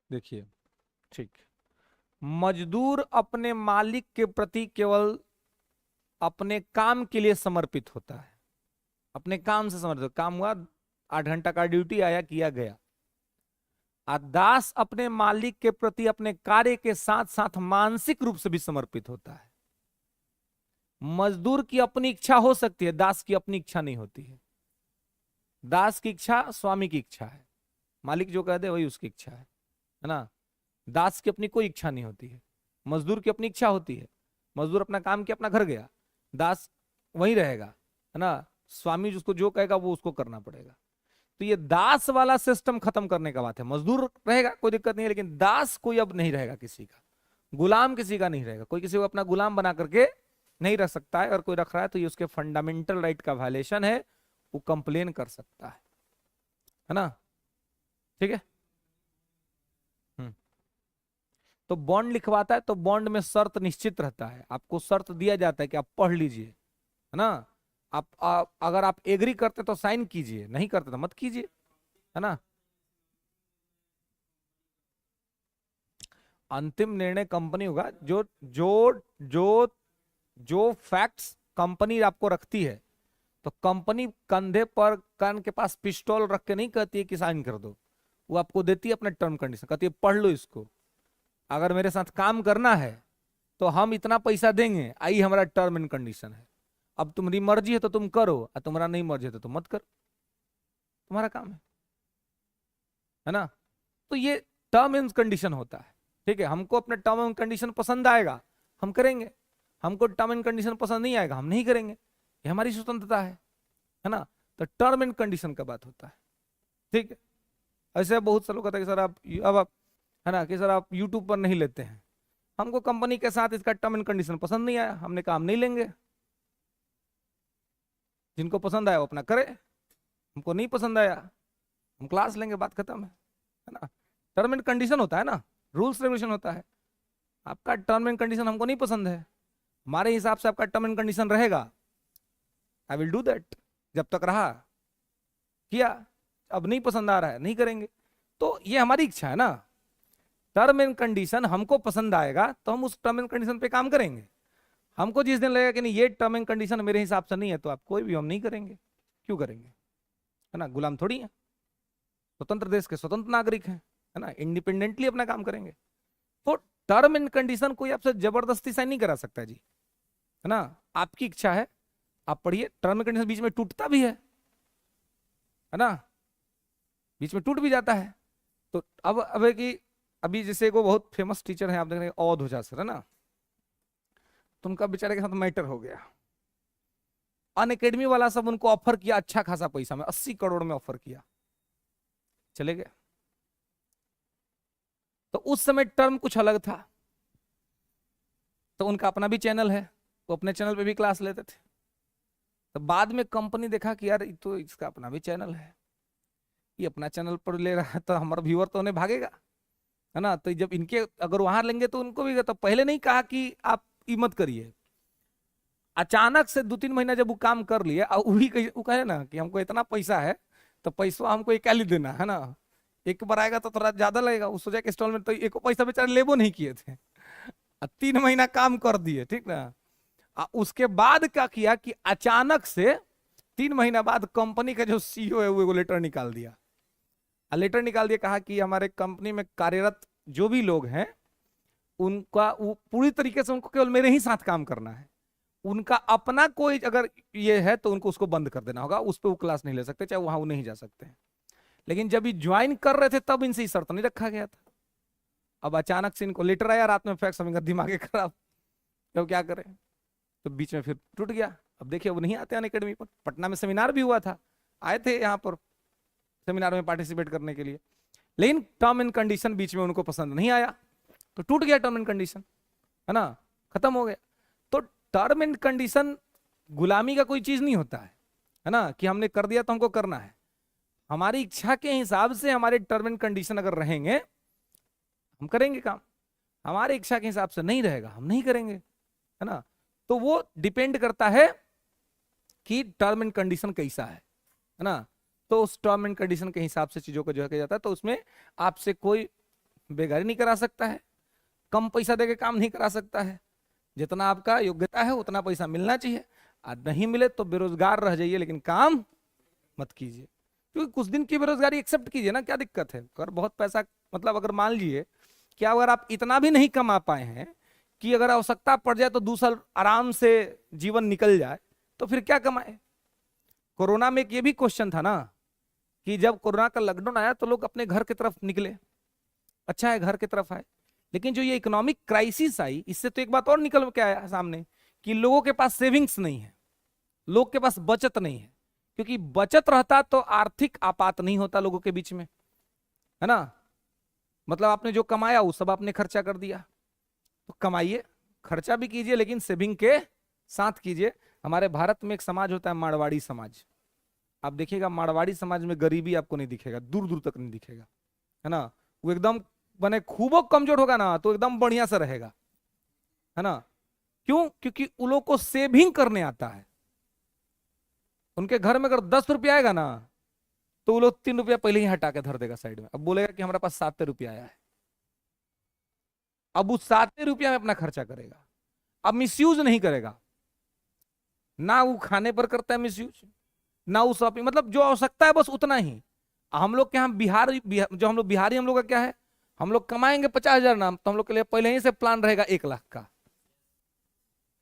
देखिए, ठीक, मजदूर अपने मालिक के प्रति केवल अपने काम के लिए समर्पित होता है, अपने काम से समर्पित, काम हुआ, 8 घंटा का ड्यूटी आया, किया गया। और दास अपने मालिक के प्रति अपने कार्य के साथ साथ मानसिक रूप से भी समर्पित होता है। मजदूर की अपनी इच्छा हो सकती है, दास की अपनी इच्छा नहीं होती है। दास की इच्छा स्वामी की इच्छा है, मालिक जो कह दे वही उसकी इच्छा है ना। दास की अपनी कोई इच्छा नहीं होती है, मजदूर की अपनी इच्छा होती है। मजदूर अपना काम किया, अपना घर गया, दास वहीं रहेगा, है ना, स्वामी जिसको जो कहेगा वो उसको करना पड़ेगा। तो ये दास वाला सिस्टम खत्म करने का बात है। मजदूर रहेगा कोई दिक्कत नहीं है, लेकिन दास कोई अब नहीं रहेगा किसी का, गुलाम किसी का नहीं रहेगा, कोई किसी को अपना गुलाम बना करके नहीं रख सकता है। अगर कोई रख रहा है तो ये उसके फंडामेंटल राइट का वायलेशन है, वो कंप्लेन कर सकता है ना, ठीक है। हम्म। तो बॉन्ड लिखवाता है तो बॉन्ड में शर्त निश्चित रहता है, आपको शर्त दिया जाता है कि आप पढ़ लीजिए, है ना। अगर आप एग्री करते तो साइन कीजिए, नहीं करते तो मत कीजिए, है ना। अंतिम निर्णय कंपनी होगा। जो जो जो जो फैक्ट्स कंपनी आपको रखती है, तो कंपनी कंधे पर कान के पास पिस्टल रख के नहीं कहती है कि साइन कर दो, वो आपको देती है अपना टर्म कंडीशन, कहती है पढ़ लो इसको, अगर मेरे साथ काम करना है तो हम इतना पैसा देंगे, आई हमारा टर्म एंड कंडीशन है। अब तुम्हारी मर्जी है तो तुम करो, और तुम्हारा नहीं मर्जी है तो तुम मत करो, तुम्हारा काम है ना। तो ये टर्म एंड कंडीशन होता है, ठीक है। हमको अपना टर्म एंड कंडीशन पसंद आएगा हम करेंगे, हमको टर्म एंड कंडीशन पसंद नहीं आएगा हम नहीं करेंगे, ये हमारी स्वतंत्रता है ना। तो टर्म एंड कंडीशन का बात होता है, ठीक है। ऐसे बहुत से लोग कहते हैं कि सर अब आप है ना कि सर आप यूट्यूब पर नहीं लेते हैं, हमको कंपनी के साथ इसका टर्म एंड कंडीशन पसंद नहीं आया, हमने कहा हम नहीं लेंगे। जिनको पसंद आया वो अपना करे, हमको नहीं पसंद आया हम क्लास लेंगे, बात खत्म है ना। टर्म एंड कंडीशन होता है ना, रूल्स रेगुलेशन होता है। आपका टर्म एंड कंडीशन हमको नहीं पसंद है, हमारे हिसाब से आपका टर्म एंड कंडीशन रहेगा, आई विल डू दैट। जब तक रहा किया, अब नहीं पसंद आ रहा है नहीं करेंगे। तो ये हमारी इच्छा है ना, टर्म एंड कंडीशन हमको पसंद आएगा तो हम उस टर्म एंड कंडीशन पे काम करेंगे। हमको जिस दिन लगेगा कि नहीं ये टर्म एंड कंडीशन मेरे हिसाब से नहीं है, तो आप कोई भी हम नहीं करेंगे। क्यों करेंगे, है ना, गुलाम थोड़ी है, स्वतंत्र देश के स्वतंत्र नागरिक हैं, है ना, इंडिपेंडेंटली अपना काम करेंगे। तो टर्म एंड कंडीशन कोई आपसे जबरदस्ती साइन नहीं करा सकता जी, है ना। आपकी इच्छा है आप पढ़िए, टर्म एंड कंडीशन बीच में टूटता भी है ना, बीच में टूट भी जाता है। तो अब है कि अभी जैसे को बहुत फेमस टीचर हैं आप देख रहे हैं, अवध ओझा सर, है ना, तो उनका बेचारे के साथ मैटर हो गया। अन अकेडमी वाला सब उनको ऑफर किया अच्छा खासा पैसा में, 80 करोड़ में ऑफर किया, चले गए। तो उस समय टर्म कुछ अलग था, तो उनका अपना भी चैनल है, वो अपने चैनल पे भी क्लास लेते थे। तो बाद में कंपनी देखा कि यार तो इसका अपना भी चैनल है, ये अपना चैनल पर ले रहा है तो हमारा व्यूअर तो उन्हें भागेगा, है ना। तो जब इनके अगर वहां लेंगे तो उनको भी, तो पहले नहीं कहा कि आप ये मत करिए, अचानक से 2-3 महीना जब वो काम कर लिए, वो कहे ना कि हमको इतना पैसा है तो पैसा हमको इकाली देना है ना, एक बार आएगा तो थोड़ा ज्यादा लगेगा, वो सोचा कि इंस्टॉलमेंट, तो एक पैसा बेचारे लेबो नहीं किए थे, 3 महीना काम कर दिए, ठीक ना। उसके बाद क्या किया कि अचानक से 3 महीना बाद कंपनी का जो सीईओ है वो लेटर निकाल दिया, लेटर निकाल दिया, कहा कि हमारे कंपनी में कार्यरत जो भी लोग हैं उनका वो पूरी तरीके से उनको केवल मेरे ही साथ काम करना है, उनका अपना कोई अगर ये है तो उनको उसको बंद कर देना होगा, उस पर वो क्लास नहीं ले सकते, चाहे वहां वो नहीं जा सकते हैं। लेकिन जब ये ज्वाइन कर रहे थे तब इनसे ही शर्त नहीं रखा गया था। अब अचानक से इनको लेटर आया रात में, फैक्स इनका दिमाग खराब, तो क्या करें, तो बीच में फिर टूट गया। अब देखिए वो नहीं आते अनअकैडमी पर, पटना में सेमिनार भी हुआ था, आए थे यहाँ पर सेमिनार में पार्टिसिपेट करने के लिए, लेकिन टर्म एंड कंडीशन बीच में उनको पसंद नहीं आया, तो टूट गया टर्म एंड कंडीशन, है ना, खत्म हो गया। तो टर्म एंड कंडीशन गुलामी का कोई चीज नहीं होता है ना, कि हमने कर दिया तो हमको करना है। हमारी इच्छा के हिसाब से हमारे टर्म एंड कंडीशन अगर रहेंगे हम करेंगे काम, हमारे इच्छा के हिसाब से नहीं रहेगा हम नहीं करेंगे, है ना। तो वो डिपेंड करता है कि टर्म एंड कंडीशन कैसा है ना। तो उस टर्म एंड कंडीशन के हिसाब से चीजों को जो किया जाता है, तो उसमें आपसे कोई बेगारी नहीं करा सकता है, कम पैसा देके काम नहीं करा सकता है, जितना आपका योग्यता है उतना पैसा मिलना चाहिए, और नहीं मिले तो बेरोजगार रह जाइए लेकिन काम मत कीजिए, क्योंकि कुछ दिन की बेरोजगारी एक्सेप्ट कीजिए ना, क्या दिक्कत है। अगर बहुत पैसा, मतलब अगर मान लीजिए कि अगर आप इतना भी नहीं कमा पाए हैं कि अगर आवश्यकता पड़ जाए तो 2 साल आराम से जीवन निकल जाए, तो फिर क्या कमाए। कोरोना में एक ये भी क्वेश्चन था ना कि जब कोरोना का लॉकडाउन आया तो लोग अपने घर की तरफ निकले, अच्छा है घर की तरफ आए, लेकिन जो ये इकोनॉमिक क्राइसिस आई, इससे तो एक बात और निकल के आया सामने कि लोगों के पास सेविंग्स नहीं है, लोग के पास बचत नहीं है। क्योंकि बचत रहता तो आर्थिक आपात नहीं होता लोगों के बीच में, है ना। मतलब आपने जो कमाया वो सब आपने खर्चा कर दिया। तो कमाइए, खर्चा भी कीजिए, लेकिन सेविंग के साथ कीजिए। हमारे भारत में एक समाज होता है मारवाड़ी समाज, आप देखिएगा मारवाड़ी समाज में गरीबी आपको नहीं दिखेगा, दूर दूर तक नहीं दिखेगा, है ना। वो एकदम बने खूब कमजोर होगा ना तो एकदम बढ़िया से रहेगा, है ना। क्यों? क्योंकि उन लोग को सेविंग करने आता है। उनके घर में अगर 10 रुपया आएगा ना तो वो लोग 3 रुपया पहले ही हटा के धर देगा साइड में। अब बोलेगा कि हमारे पास 7 रुपया आया है, अब उस 7 रुपया में अपना खर्चा करेगा। अब मिसयूज नहीं करेगा, ना वो खाने पर करता है मिसयूज, ना वो शॉपिंग, मतलब जो आवश्यकता है बस उतना ही। हम लोग के यहाँ जो हम लोग बिहारी, हम लोग का क्या है, हम लोग कमाएंगे 50,000 ना, तो हम लोग के लिए पहले ही से प्लान रहेगा 1 लाख का।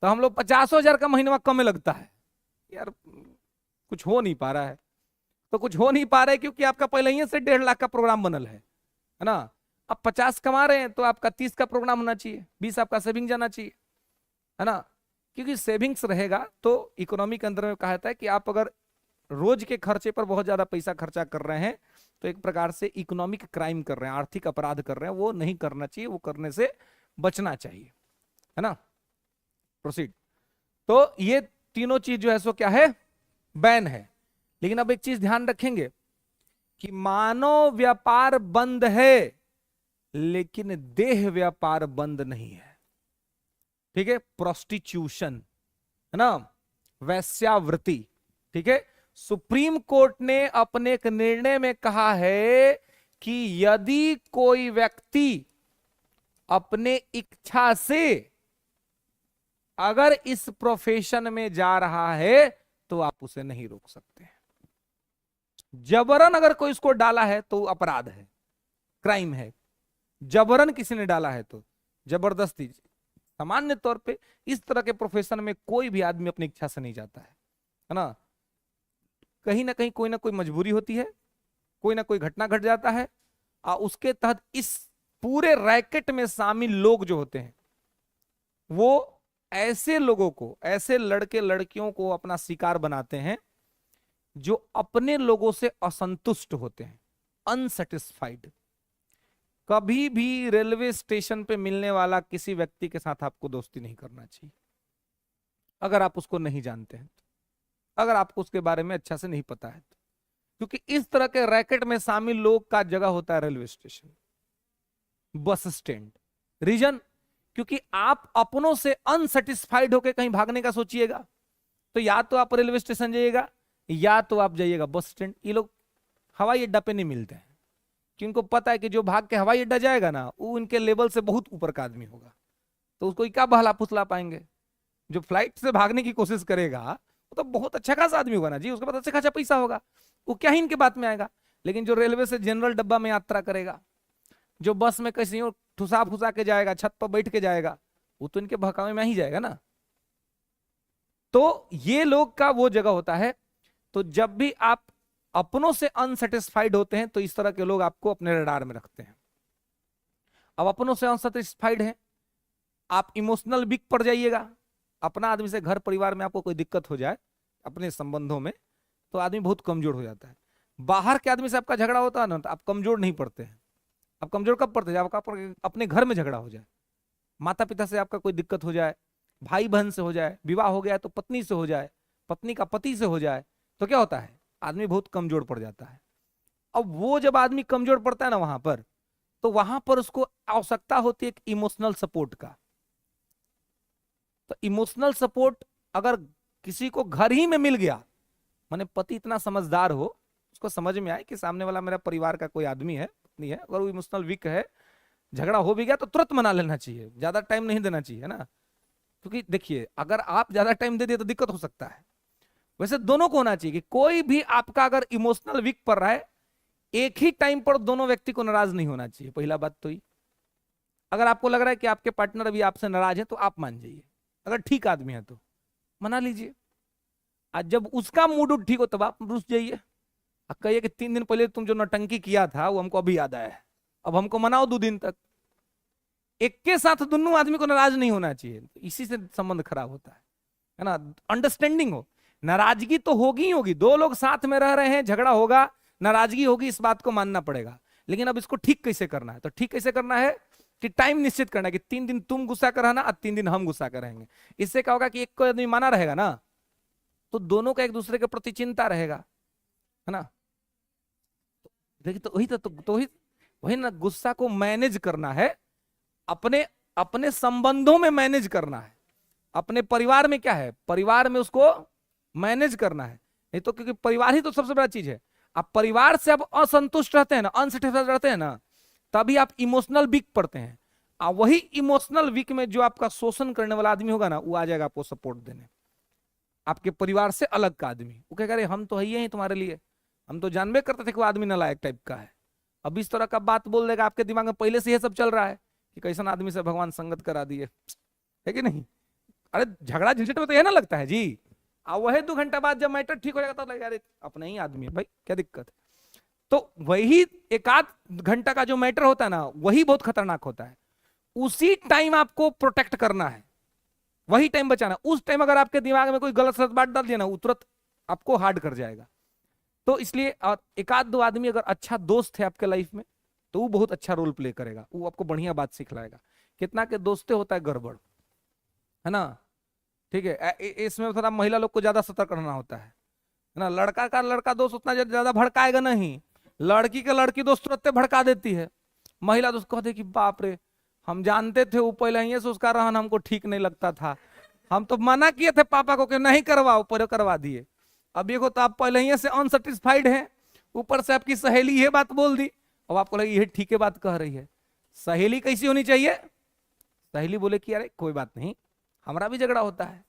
तो हम लोग 50,000 का महीना कम में लगता है, यार कुछ हो नहीं पा रहा है। तो कुछ हो नहीं पा रहा है क्योंकि आपका पहले ही से 1.5 लाख का प्रोग्राम बनल है ना। अब 50 कमा रहे हैं तो आपका 30 का प्रोग्राम होना चाहिए, 20 आपका सेविंग जाना चाहिए, है ना। क्योंकि सेविंग्स रहेगा तो इकोनॉमी के अंदर में कहा जाता है कि आप अगर रोज के खर्चे पर बहुत ज्यादा पैसा खर्चा कर रहे हैं तो एक प्रकार से इकोनॉमिक क्राइम कर रहे हैं, आर्थिक अपराध कर रहे हैं। वो नहीं करना चाहिए, वो करने से बचना चाहिए, है ना। प्रोसीड। तो ये तीनों चीज जो है सो क्या है, बैन है। लेकिन अब एक चीज ध्यान रखेंगे कि मानव व्यापार बंद है लेकिन देह व्यापार बंद नहीं है, ठीक है। प्रोस्टिट्यूशन, है ना, वैश्यावृत्ति, ठीक है। सुप्रीम कोर्ट ने अपने एक निर्णय में कहा है कि यदि कोई व्यक्ति अपने इच्छा से अगर इस प्रोफेशन में जा रहा है तो आप उसे नहीं रोक सकते। जबरन अगर कोई इसको डाला है तो अपराध है, क्राइम है। जबरन किसी ने डाला है तो जबरदस्ती। सामान्य तौर पे इस तरह के प्रोफेशन में कोई भी आदमी अपनी इच्छा से नहीं जाता है ना। कहीं ना कहीं कोई ना कोई मजबूरी होती है, कोई ना कोई घटना घट जाता है, और उसके तहत इस पूरे रैकेट में शामिल लोग जो होते हैं वो ऐसे लोगों को, ऐसे लड़के लड़कियों को अपना शिकार बनाते हैं जो अपने लोगों से असंतुष्ट होते हैं, अनसेटिस्फाइड। कभी भी रेलवे स्टेशन पे मिलने वाला किसी व्यक्ति के साथ आपको दोस्ती नहीं करना चाहिए अगर आप उसको नहीं जानते हैं, अगर आपको उसके बारे में अच्छा से नहीं पता है तो। क्योंकि इस तरह के रैकेट में शामिल लोग का जगह होता है railway station, bus stand. Reason, क्योंकि आप अपनों से अनसेटिस्फाइड होकर कहीं भागने का सोचिएगा तो या तो आप रेलवे स्टेशन जाइएगा या तो आप जाइएगा बस स्टैंड। ये लोग हवाई अड्डा पे नहीं मिलते हैं कि उनको पता है कि जो भाग के हवाई अड्डा जाएगा ना वो उनके लेवल से बहुत ऊपर का आदमी होगा, तो उसको क्या बहला फुसला पाएंगे। जो फ्लाइट से भागने की कोशिश करेगा वो तो बहुत अच्छा खासा आदमी होगा ना जी, उसके पास अच्छा खासा पैसा होगा, वो क्या ही इनके बात में आएगा। लेकिन जो रेलवे से जनरल डब्बा में यात्रा करेगा, जो बस में कैसे ठुसा फुसा के जाएगा, छत पर बैठ के जाएगा, वो तो इनके बहकावे में ही जाएगा ना। तो ये लोग का वो जगह होता है। तो जब भी आप अपनों से अनसेटिस्फाइड होते हैं तो इस तरह के लोग आपको अपने रडार में रखते हैं। अब अपनों से अनसेटिस्फाइड हैं, आप इमोशनल वीक पड़ जाइएगा। अपना आदमी से घर परिवार में आपको कोई दिक्कत हो जाए अपने संबंधों में तो आदमी बहुत कमजोर हो जाता है। बाहर के आदमी से आपका झगड़ा होता है ना तो आप कमजोर नहीं पड़ते हैं। आप कमजोर कब पड़ते हैं? जब आपका अपने घर में झगड़ा हो जाए, माता पिता से आपका कोई दिक्कत हो जाए, भाई बहन से हो जाए, विवाह हो गया तो पत्नी से हो जाए, पत्नी का पति से हो जाए, तो क्या होता है, आदमी बहुत कमजोर पड़ जाता है। अब वो जब आदमी कमजोर पड़ता है ना वहां पर, तो वहां पर उसको आवश्यकता होती है एक इमोशनल सपोर्ट का। तो इमोशनल सपोर्ट अगर किसी को घर ही में मिल गया, माने पति इतना समझदार हो, उसको समझ में आए कि सामने वाला मेरा परिवार का कोई आदमी है, पत्नी है, अगर वो इमोशनल वीक है, झगड़ा हो भी गया तो तुरंत मना लेना चाहिए, ज्यादा टाइम नहीं देना चाहिए ना। क्योंकि देखिए अगर आप ज्यादा टाइम दे दिए तो दिक्कत हो सकता है। वैसे दोनों को होना चाहिए कि कोई भी आपका अगर इमोशनल वीक पड़ रहा है, एक ही टाइम पर दोनों व्यक्ति को नाराज नहीं होना चाहिए। पहला बात तो ही, अगर आपको लग रहा है कि आपके पार्टनर अभी आपसे नाराज है तो आप मान जाइए, अगर ठीक आदमी है तो मना लीजिए। आज जब उसका मूड ठीक हो तब आप रुस जाइए और कहिए कि 3 दिन पहले तुम जो नौटंकी किया था वो हमको अभी याद आया है, अब हमको मनाओ 2 दिन तक। एक के साथ दोनों आदमी को नाराज नहीं होना चाहिए, तो इसी से संबंध खराब होता है ना। अंडरस्टैंडिंग हो, नाराजगी तो होगी ही होगी, दो लोग साथ में रह रहे हैं, झगड़ा होगा, नाराजगी होगी, इस बात को मानना पड़ेगा। लेकिन अब इसको ठीक कैसे करना है, तो ठीक कैसे करना है कि टाइम निश्चित करना है कि 3 दिन तुम गुस्सा कर रहना और 3 दिन हम गुस्सा करेंगे। इससे क्या होगा कि एक को आदमी माना रहेगा ना, तो दोनों का एक दूसरे के प्रति चिंता रहेगा, है ना। देखिए तो वही ना, गुस्सा को मैनेज करना है, अपने अपने संबंधों में मैनेज करना है। अपने परिवार में क्या है, परिवार में उसको मैनेज करना है। नहीं तो क्योंकि परिवार ही तो सबसे बड़ा चीज है। आप परिवार से अब असंतुष्ट रहते हैं ना, अनसेटिस्फाइड रहते हैं ना, तभी आप इमोशनल वीक पड़ते हैं। और वही इमोशनल वीक में जो आपका शोषण करने वाला आदमी होगा ना, वो आ जाएगा आपको सपोर्ट देने, आपके परिवार से अलग का आदमी। वो कहेगा अरे हम तो है ही हैं तुम्हारे लिए, हम तो जानबे करते थे कि वो आदमी नालायक टाइप का है। अब इस तरह का बात बोल देगा, आपके दिमाग में पहले से ये सब चल रहा है कि कैसा आदमी से भगवान संगत करा दिए, है कि नहीं। अरे झगड़ा झंझट में तो यह ना लगता है जी, और वही 2 घंटा बाद जब मैटर ठीक हो जाएगा तो लगेगा अरे अपना ही आदमी है भाई, क्या दिक्कत है। तो वही 1 आध घंटा का जो मैटर होता है ना, वही बहुत खतरनाक होता है। उसी टाइम आपको प्रोटेक्ट करना है, वही टाइम बचाना। उस टाइम अगर आपके दिमाग में कोई गलत सलत बात डाल दिया ना, वो तुरंत आपको हार्ड कर जाएगा। तो इसलिए 1 आध 2 आदमी अगर अच्छा दोस्त है आपके लाइफ में, तो वो बहुत अच्छा रोल प्ले करेगा, वो आपको बढ़िया बात सिखलाएगा। कितना के दोस्ते होता है गड़बड़, है ना। ठीक है, इसमें थोड़ा महिला लोग को ज्यादा सतर्क रहना होता है ना। लड़का का लड़का दोस्त उतना ज्यादा भड़काएगा नहीं, लड़की के लड़की दोस्त तुरंत भड़का देती है। महिला दोस्त कहते कि बाप रे, हम जानते थे वो पहले ही से उसका रहन हमको ठीक नहीं लगता था, हम तो मना किए थे पापा को कि नहीं करवाओ, पर करवा दिए। अब देखो तो आप पहले ही से अनसेटिस्फाइड हैं, ऊपर से आपकी सहेली ये बात बोल दी, अब आपको लगे ये ठीक है बात कह रही है। सहेली कैसी होनी चाहिए, सहेली बोले कि अरे कोई बात नहीं, हमारा भी झगड़ा होता है,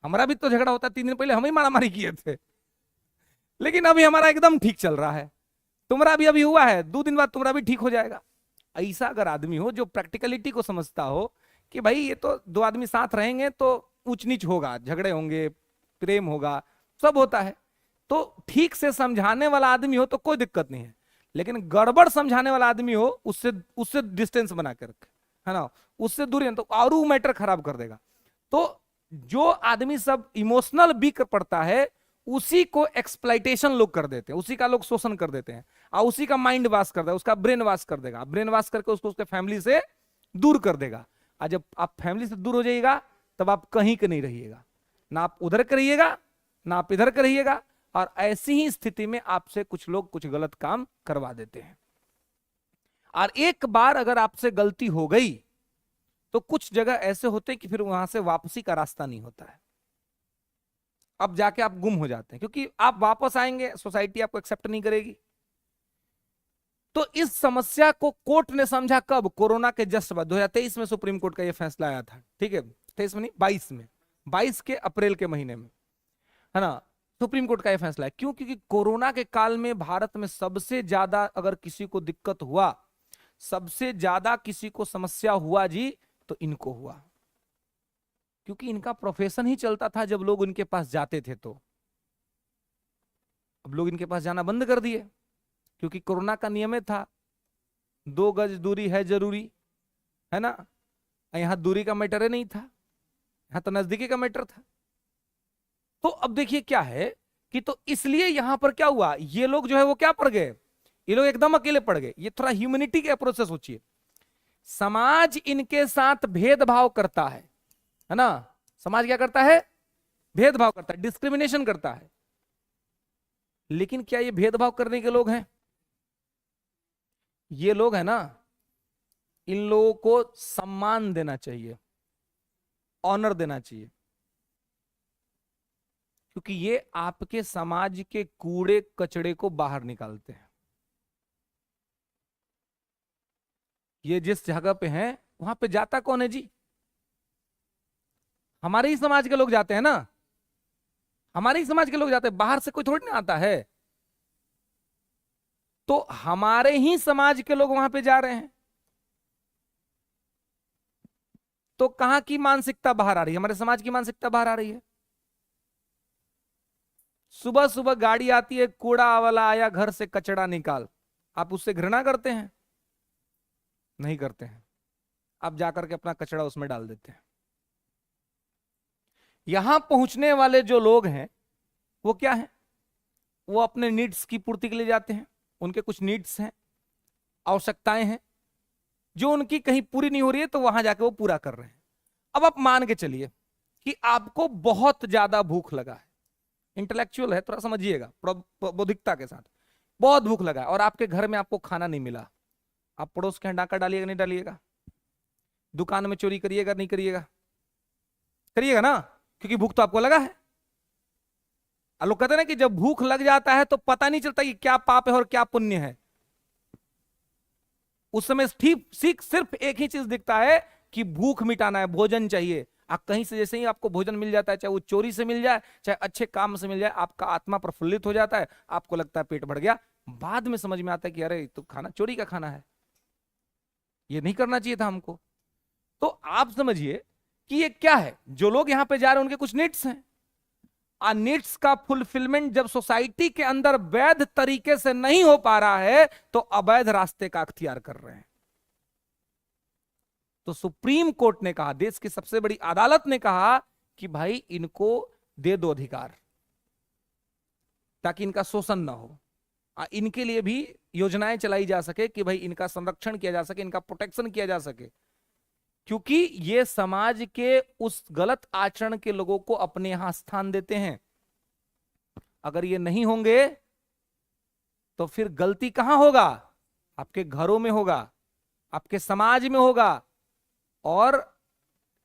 हमारा भी तो झगड़ा होता है, 3 दिन पहले हम ही मारामारी किए थे, लेकिन अभी हमारा एकदम ठीक चल रहा है, तुम्हारा भी अभी हुआ है, 2 दिन बाद तुम्हारा भी ठीक हो जाएगा। ऐसा अगर आदमी हो जो प्रैक्टिकलिटी को समझता हो कि भाई ये तो 2 आदमी साथ रहेंगे तो ऊंच नीच होगा, झगड़े होंगे, प्रेम होगा, सब होता है, तो ठीक से समझाने वाला आदमी हो तो कोई दिक्कत नहीं है। लेकिन गड़बड़ समझाने वाला आदमी हो, उससे उससे डिस्टेंस बना कर रखे, है ना, उससे दूरी, तो और वो मैटर खराब कर देगा। तो जो आदमी सब इमोशनल वीक पड़ता है, उसी को एक्सप्लाइटेशन लोग कर देते हैं, उसी का लोग शोषण कर देते हैं, और उसी का माइंड वॉश कर देगा, उसका ब्रेन वॉश कर देगा, ब्रेन वॉश करके उसको उसके फैमिली से दूर कर देगा। और जब आप फैमिली से दूर हो जाइएगा, तब आप कहीं के नहीं रहिएगा, ना आप उधर के रहिएगा, ना आप इधर के रहिएगा। और ऐसी ही स्थिति में आपसे कुछ लोग कुछ गलत काम करवा देते हैं। और एक बार अगर आपसे गलती हो गई, तो कुछ जगह ऐसे होते हैं कि फिर वहां से वापसी का रास्ता नहीं होता है, अब जाके आप गुम हो जाते हैं, क्योंकि आप वापस आएंगे सोसाइटी आपको एक्सेप्ट नहीं करेगी। तो इस समस्या को कोर्ट ने समझा कब, कोरोना के जस्ट बाद 2023 में सुप्रीम कोर्ट का यह फैसला आया था। ठीक है, 23 में नहीं, 22 में, 22 के अप्रैल के महीने में, है ना, सुप्रीम कोर्ट का यह फैसला है। क्यों, क्योंकि कोरोना के काल में भारत में सबसे ज्यादा अगर किसी को दिक्कत हुआ, सबसे ज्यादा किसी को समस्या हुआ जी, तो इनको हुआ, क्योंकि इनका प्रोफेशन ही चलता था जब लोग उनके पास जाते थे। तो अब लोग इनके पास जाना बंद कर दिए, क्योंकि कोरोना का नियम था 2 गज दूरी है जरूरी, है ना। यहां दूरी का मैटर नहीं था, यहां तो नजदीकी का मैटर था। तो अब देखिए क्या है कि तो इसलिए यहां पर क्या हुआ, ये लोग जो है वो क्या पड़ गए, ये लोग एकदम अकेले पड़ गए। ये थोड़ा ह्यूमैनिटी के अप्रोच से सोचिए, समाज इनके साथ भेदभाव करता है ना। समाज क्या करता है, भेदभाव करता है, डिस्क्रिमिनेशन करता है। लेकिन क्या ये भेदभाव करने के लोग हैं, ये लोग है ना, इन लोगों को सम्मान देना चाहिए, ऑनर देना चाहिए, क्योंकि ये आपके समाज के कूड़े कचड़े को बाहर निकालते हैं। ये जिस जगह पे हैं वहां पे जाता कौन है जी, हमारे ही समाज के लोग जाते हैं ना, हमारे ही समाज के लोग जाते हैं, बाहर से कोई थोड़ी ना आता है। तो हमारे ही समाज के लोग वहां पे जा रहे हैं, तो कहां की मानसिकता बाहर आ रही है, हमारे समाज की मानसिकता बाहर आ रही है। सुबह सुबह गाड़ी आती है, कूड़ा वाला आया, घर से कचड़ा निकाल, आप उससे घृणा करते हैं, नहीं करते हैं। आप जाकर के अपना कचरा उसमें डाल देते हैं। यहां पहुंचने वाले जो लोग हैं वो क्या है, वो अपने नीड्स की पूर्ति के लिए जाते हैं। उनके कुछ नीड्स हैं, आवश्यकताएं हैं, जो उनकी कहीं पूरी नहीं हो रही है तो वहां जाके वो पूरा कर रहे हैं। अब आप मान के चलिए कि आपको बहुत ज्यादा भूख लगा है, इंटेलेक्चुअल है, थोड़ा समझिएगा बौद्धिकता के साथ, बहुत भूख लगा है और आपके घर में आपको खाना नहीं मिला। आप पड़ोस के यहाँ डाका डालिएगा नहीं डालिएगा? दुकान में चोरी करिएगा नहीं करिएगा? करिएगा ना, क्योंकि भूख तो आपको लगा है। लोग कहते हैं ना कि जब भूख लग जाता है तो पता नहीं चलता कि क्या पाप है और क्या पुण्य है। उस समय ठीक सिर्फ एक ही चीज दिखता है कि भूख मिटाना है, भोजन चाहिए। आप कहीं से जैसे ही आपको भोजन मिल जाता है, चाहे वो चोरी से मिल जाए चाहे अच्छे काम से मिल जाए, आपका आत्मा प्रफुल्लित हो जाता है, आपको लगता है पेट भर गया। बाद में समझ में आता है कि अरे तो खाना चोरी का खाना है, ये नहीं करना चाहिए था हमको। तो आप समझिए कि ये क्या है, जो लोग यहां पे जा रहे हैं उनके कुछ नीड्स हैं। नीड्स का फुलफिलमेंट जब सोसाइटी के अंदर वैध तरीके से नहीं हो पा रहा है तो अवैध रास्ते का अख्तियार कर रहे हैं। तो सुप्रीम कोर्ट ने कहा, देश की सबसे बड़ी अदालत ने कहा कि भाई इनको दे दो अधिकार ताकि इनका शोषण ना हो। इनके लिए भी योजनाएं चलाई जा सके कि भाई इनका संरक्षण किया जा सके, इनका प्रोटेक्शन किया जा सके, क्योंकि ये समाज के उस गलत आचरण के लोगों को अपने यहां स्थान देते हैं। अगर ये नहीं होंगे तो फिर गलती कहां होगा? आपके घरों में होगा, आपके समाज में होगा। और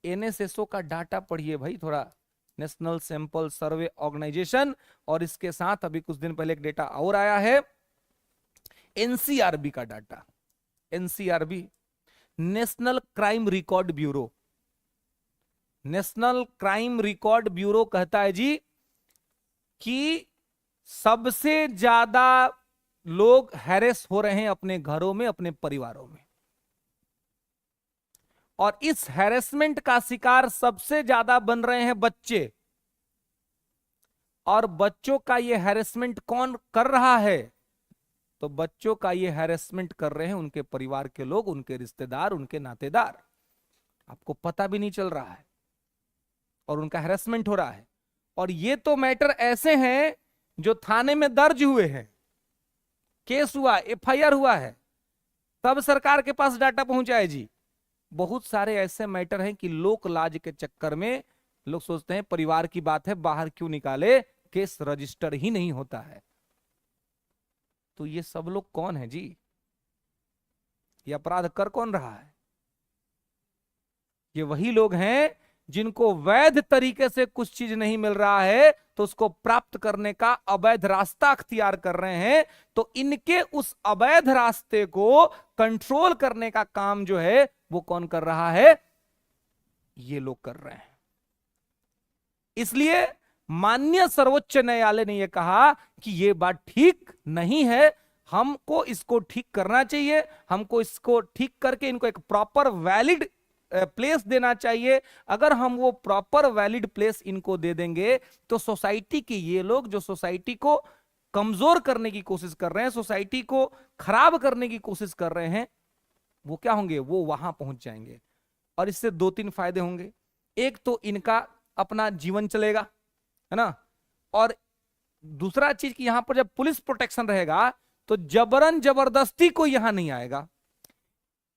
एनएसएसओ का डाटा पढ़िए भाई थोड़ा, नेशनल सैंपल सर्वे ऑर्गेनाइजेशन, और इसके साथ अभी कुछ दिन पहले एक डेटा और आया है एनसीआरबी का data. NCRB, national crime record bureau, national crime record bureau कहता है जी कि सबसे ज्यादा लोग हैरेस हो रहे हैं अपने घरों में, अपने परिवारों में, और इस हैरेसमेंट का शिकार सबसे ज्यादा बन रहे हैं बच्चे। और बच्चों का यह हैरेसमेंट कौन कर रहा है? तो बच्चों का ये हैरेसमेंट कर रहे हैं उनके परिवार के लोग, उनके रिश्तेदार, उनके नातेदार। आपको पता भी नहीं चल रहा है और उनका हैरेसमेंट हो रहा है। और ये तो मैटर ऐसे हैं जो थाने में दर्ज हुए हैं, केस हुआ, एफआईआर हुआ है, तब सरकार के पास डाटा पहुंचा है जी। बहुत सारे ऐसे मैटर हैं कि लोक लाज के चक्कर में लोग सोचते हैं परिवार की बात है बाहर क्यों निकाले, केस रजिस्टर ही नहीं होता है। तो ये सब लोग कौन है जी? ये अपराध कर कौन रहा है? ये वही लोग हैं जिनको वैध तरीके से कुछ चीज नहीं मिल रहा है तो उसको प्राप्त करने का अवैध रास्ता अख्तियार कर रहे हैं। तो इनके उस अवैध रास्ते को कंट्रोल करने का काम जो है वो कौन कर रहा है? ये लोग कर रहे हैं। इसलिए माननीय सर्वोच्च न्यायालय ने यह कहा कि यह बात ठीक नहीं है, हमको इसको ठीक करना चाहिए, हमको इसको ठीक करके इनको एक प्रॉपर वैलिड प्लेस देना चाहिए। अगर हम वो प्रॉपर वैलिड प्लेस इनको दे देंगे तो सोसाइटी के ये लोग जो सोसाइटी को कमजोर करने की कोशिश कर रहे हैं, सोसाइटी को खराब करने की कोशिश कर रहे हैं, वो क्या होंगे? वो वहां पहुंच जाएंगे। और इससे दो तीन फायदे होंगे। एक तो इनका अपना जीवन चलेगा, है ना, और दूसरा चीज कि यहां पर जब पुलिस प्रोटेक्शन रहेगा तो जबरन जबरदस्ती कोई यहां नहीं आएगा।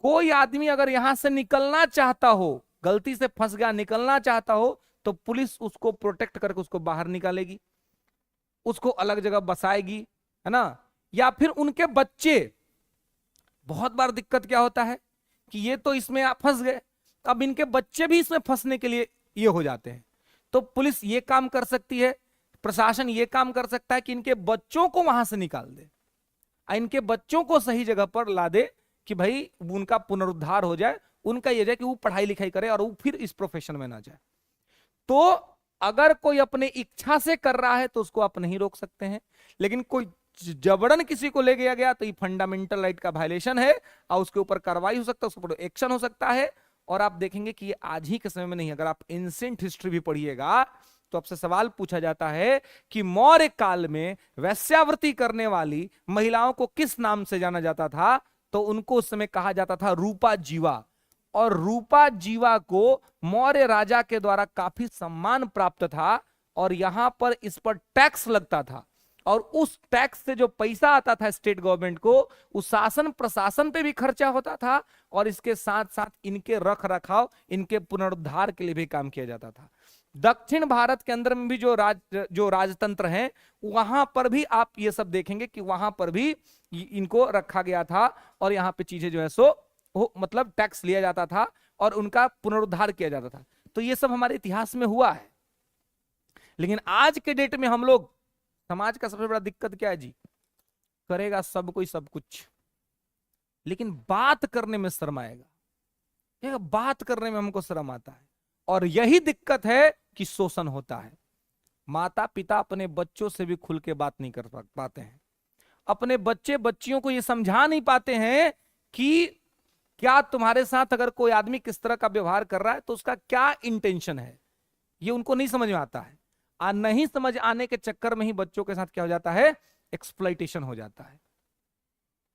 कोई आदमी अगर यहां से निकलना चाहता हो, गलती से फंस गया, निकलना चाहता हो, तो पुलिस उसको प्रोटेक्ट करके उसको बाहर निकालेगी, उसको अलग जगह बसाएगी, है ना। या फिर उनके बच्चे, बहुत बार दिक्कत क्या होता है कि ये तो इसमें आप फंस गए, अब इनके बच्चे भी इसमें फंसने के लिए ये हो जाते हैं। तो पुलिस ये काम कर सकती है, प्रशासन ये काम कर सकता है कि इनके बच्चों को वहां से निकाल दे, इनके बच्चों को सही जगह पर ला दे कि भाई उनका पुनरुद्धार हो जाए, उनका ये जाए कि वो पढ़ाई लिखाई करे और वो फिर इस प्रोफेशन में ना जाए। तो अगर कोई अपने इच्छा से कर रहा है तो उसको आप नहीं रोक सकते हैं, लेकिन कोई जबरन किसी को ले गया गया तो ये फंडामेंटल राइट का वायलेशन है और उसके ऊपर कार्रवाई हो सकता है, उसके ऊपर एक्शन हो सकता है। और आप देखेंगे कि ये आज ही के समय में नहीं, अगर आप एंशिएंट हिस्ट्री भी पढ़िएगा तो आपसे सवाल पूछा जाता है कि मौर्य काल में वैश्यावृत्ति करने वाली महिलाओं को किस नाम से जाना जाता था? तो उनको उस समय कहा जाता था रूपा जीवा। और रूपा जीवा को मौर्य राजा के द्वारा काफी सम्मान प्राप्त था, और यहां पर इस पर टैक्स लगता था, और उस टैक्स से जो पैसा आता था स्टेट गवर्नमेंट को, उस शासन प्रशासन पे भी खर्चा होता था, और इसके साथ साथ इनके रख रखाव, इनके पुनरुद्धार के लिए भी काम किया जाता था। दक्षिण भारत के अंदर में भी जो राजतंत्र हैं, वहां पर भी आप ये सब देखेंगे कि वहां पर भी इनको रखा गया था, और यहाँ पे चीजें जो है सो मतलब टैक्स लिया जाता था और उनका पुनरुद्धार किया जाता था। तो ये सब हमारे इतिहास में हुआ है। लेकिन आज के डेट में हम लोग, समाज का सबसे बड़ा दिक्कत क्या है जी? करेगा सब कोई सब कुछ, लेकिन बात करने में शर्म आएगा, बात करने में हमको शर्म आता है, और यही दिक्कत है कि शोषण होता है। माता पिता अपने बच्चों से भी खुल के बात नहीं कर पाते हैं, अपने बच्चे बच्चियों को ये समझा नहीं पाते हैं कि क्या तुम्हारे साथ अगर कोई आदमी किस तरह का व्यवहार कर रहा है तो उसका क्या इंटेंशन है, ये उनको नहीं समझ में आता है। नहीं समझ आने के चक्कर में ही बच्चों के साथ क्या हो जाता है? एक्सप्लॉइटेशन हो जाता है।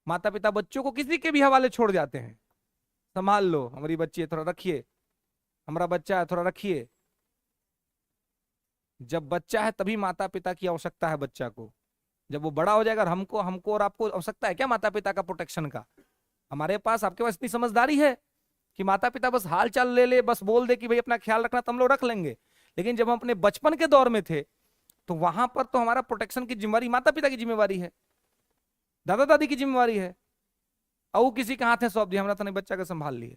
माता पिता बच्चों को किसी के भी हवाले छोड़ जाते हैं, संभाल लो, हमारी बच्ची है थोड़ा रखिए, हमारा बच्चा है थोड़ा रखिए। जब बच्चा है तभी माता पिता की आवश्यकता है बच्चा को, जब वो बड़ा हो जाएगा, और हमको और आपको आवश्यकता है क्या माता पिता का प्रोटेक्शन का? हमारे पास, आपके पास इतनी समझदारी है कि माता पिता बस हाल चाल ले बस बोल दे कि भाई अपना ख्याल रखना, तो हम लोग रख लेंगे। लेकिन जब हम अपने बचपन के दौर में थे तो वहां पर तो हमारा प्रोटेक्शन की जिम्मेवारी माता पिता की जिम्मेवारी है, दादा दादी की जिम्मेवारी है, और वो किसी के हाथ है सौंप दिया, हमारा तो नहीं, बच्चा के संभाल लिए,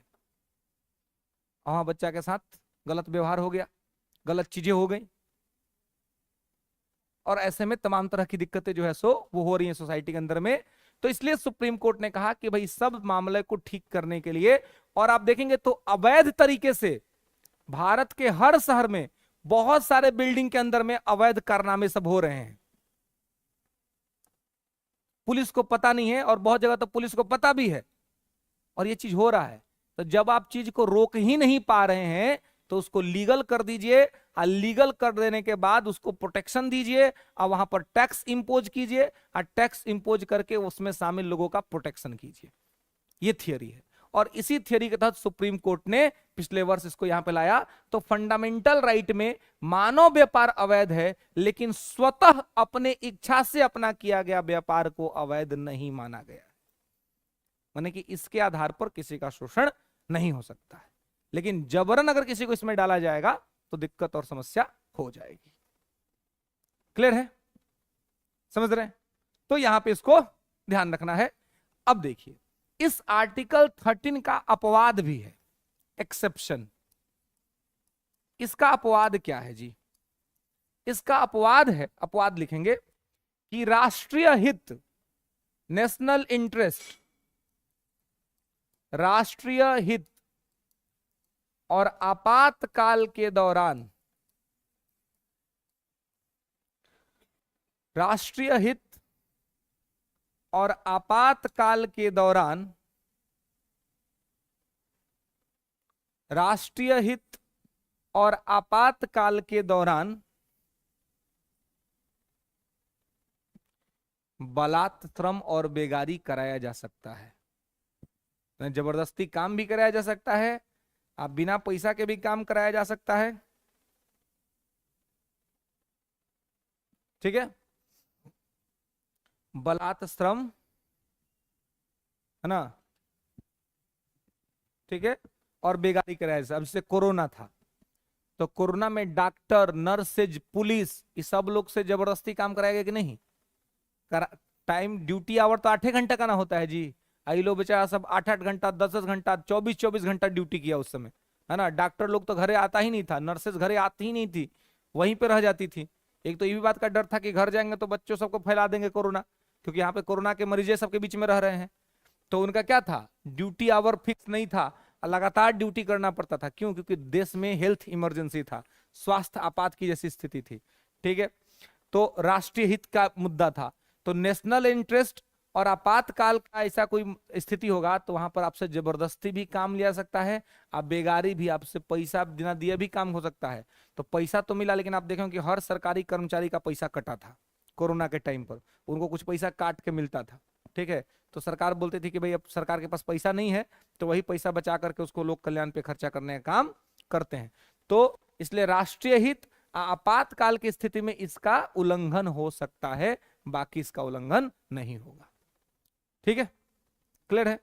और बच्चा के साथ गलत व्यवहार हो गया, गलत चीजें हो गई, और ऐसे में तमाम तरह की दिक्कतें जो है सो वो हो रही हैं सोसाइटी के अंदर में। तो इसलिए सुप्रीम कोर्ट ने कहा कि भाई सब मामले को ठीक करने के लिए, और आप देखेंगे तो अवैध तरीके से भारत के हर शहर में बहुत सारे बिल्डिंग के अंदर में अवैध कारनामे सब हो रहे हैं, पुलिस को पता नहीं है, और बहुत जगह तो पुलिस को पता भी है, और ये चीज हो रहा है। तो जब आप चीज को रोक ही नहीं पा रहे हैं तो उसको लीगल कर दीजिए, और लीगल कर देने के बाद उसको प्रोटेक्शन दीजिए, और वहां पर टैक्स इंपोज कीजिए, और टैक्स इंपोज करके उसमें शामिल लोगों का प्रोटेक्शन कीजिए। ये थियरी है, और इसी थियरी के तहत सुप्रीम कोर्ट ने पिछले वर्ष इसको यहां पे लाया। तो फंडामेंटल राइट में मानव व्यापार अवैध है, लेकिन स्वतः अपने इच्छा से अपना किया गया व्यापार को अवैध नहीं माना गया, माने कि इसके आधार पर किसी का शोषण नहीं हो सकता है। लेकिन जबरन अगर किसी को इसमें डाला जाएगा तो दिक्कत और समस्या हो जाएगी। क्लियर है? समझ रहे हैं? तो यहां पे इसको ध्यान रखना है। अब देखिए, इस आर्टिकल 13 का अपवाद भी है, एक्सेप्शन। इसका अपवाद क्या है जी? इसका अपवाद है, अपवाद लिखेंगे कि राष्ट्रीय हित, नेशनल इंटरेस्ट, राष्ट्रीय हित और आपातकाल के दौरान, राष्ट्रीय हित और आपातकाल के दौरान, राष्ट्रीय हित और आपातकाल के दौरान बलात्श्रम और बेगारी कराया जा सकता है। जबरदस्ती काम भी कराया जा सकता है, आप बिना पैसा के भी काम कराया जा सकता है। ठीक है? बलात्श्रम, है ना, ठीक है, और बेगारी कराया जा। अब जैसे कोरोना था, तो कोरोना में डॉक्टर, नर्सेज, पुलिस, ये सब लोग से जबरदस्ती काम कराया गया कि नहीं? टाइम ड्यूटी आवर तो 8 घंटे का ना होता है जी। आई लोग बेचारा सब 8-8 घंटा, 10-10 घंटा, 24-24 घंटा ड्यूटी किया उस समय, है ना। डॉक्टर लोग तो घरे आता ही नहीं था, नर्सेज घरे आती ही नहीं थी, वहीं पे रह जाती थी। एक तो ये भी बात का डर था कि घर जाएंगे तो बच्चों सबको फैला देंगे कोरोना, क्योंकि यहाँ पे कोरोना के मरीज सबके बीच में रह रहे हैं। तो उनका क्या था, ड्यूटी आवर फिक्स नहीं था, लगातार ड्यूटी करना पड़ता था। क्यों? क्योंकि देश में हेल्थ इमरजेंसी था, स्वास्थ्य आपात की जैसी स्थिति थी। ठीक है, तो राष्ट्रीय हित का मुद्दा था। तो नेशनल इंटरेस्ट और आपातकाल का ऐसा कोई स्थिति होगा तो वहां पर आपसे जबरदस्ती भी काम लिया सकता है, आप बेगारी भी, आपसे पैसा बिना दिए भी काम हो सकता है। तो पैसा तो मिला, लेकिन आप देखेंगे कि हर सरकारी कर्मचारी का पैसा कटा था कोरोना के टाइम पर, उनको कुछ पैसा काट के मिलता था। ठीक है। तो सरकार बोलती थी कि भाई अब सरकार के पास पैसा नहीं है, तो वही पैसा बचा करके उसको लोक कल्याण पे खर्चा करने का काम करते हैं। तो इसलिए राष्ट्रीय हित आपातकाल की स्थिति में इसका उल्लंघन हो सकता है, बाकी इसका उल्लंघन नहीं होगा। ठीक है, क्लियर है।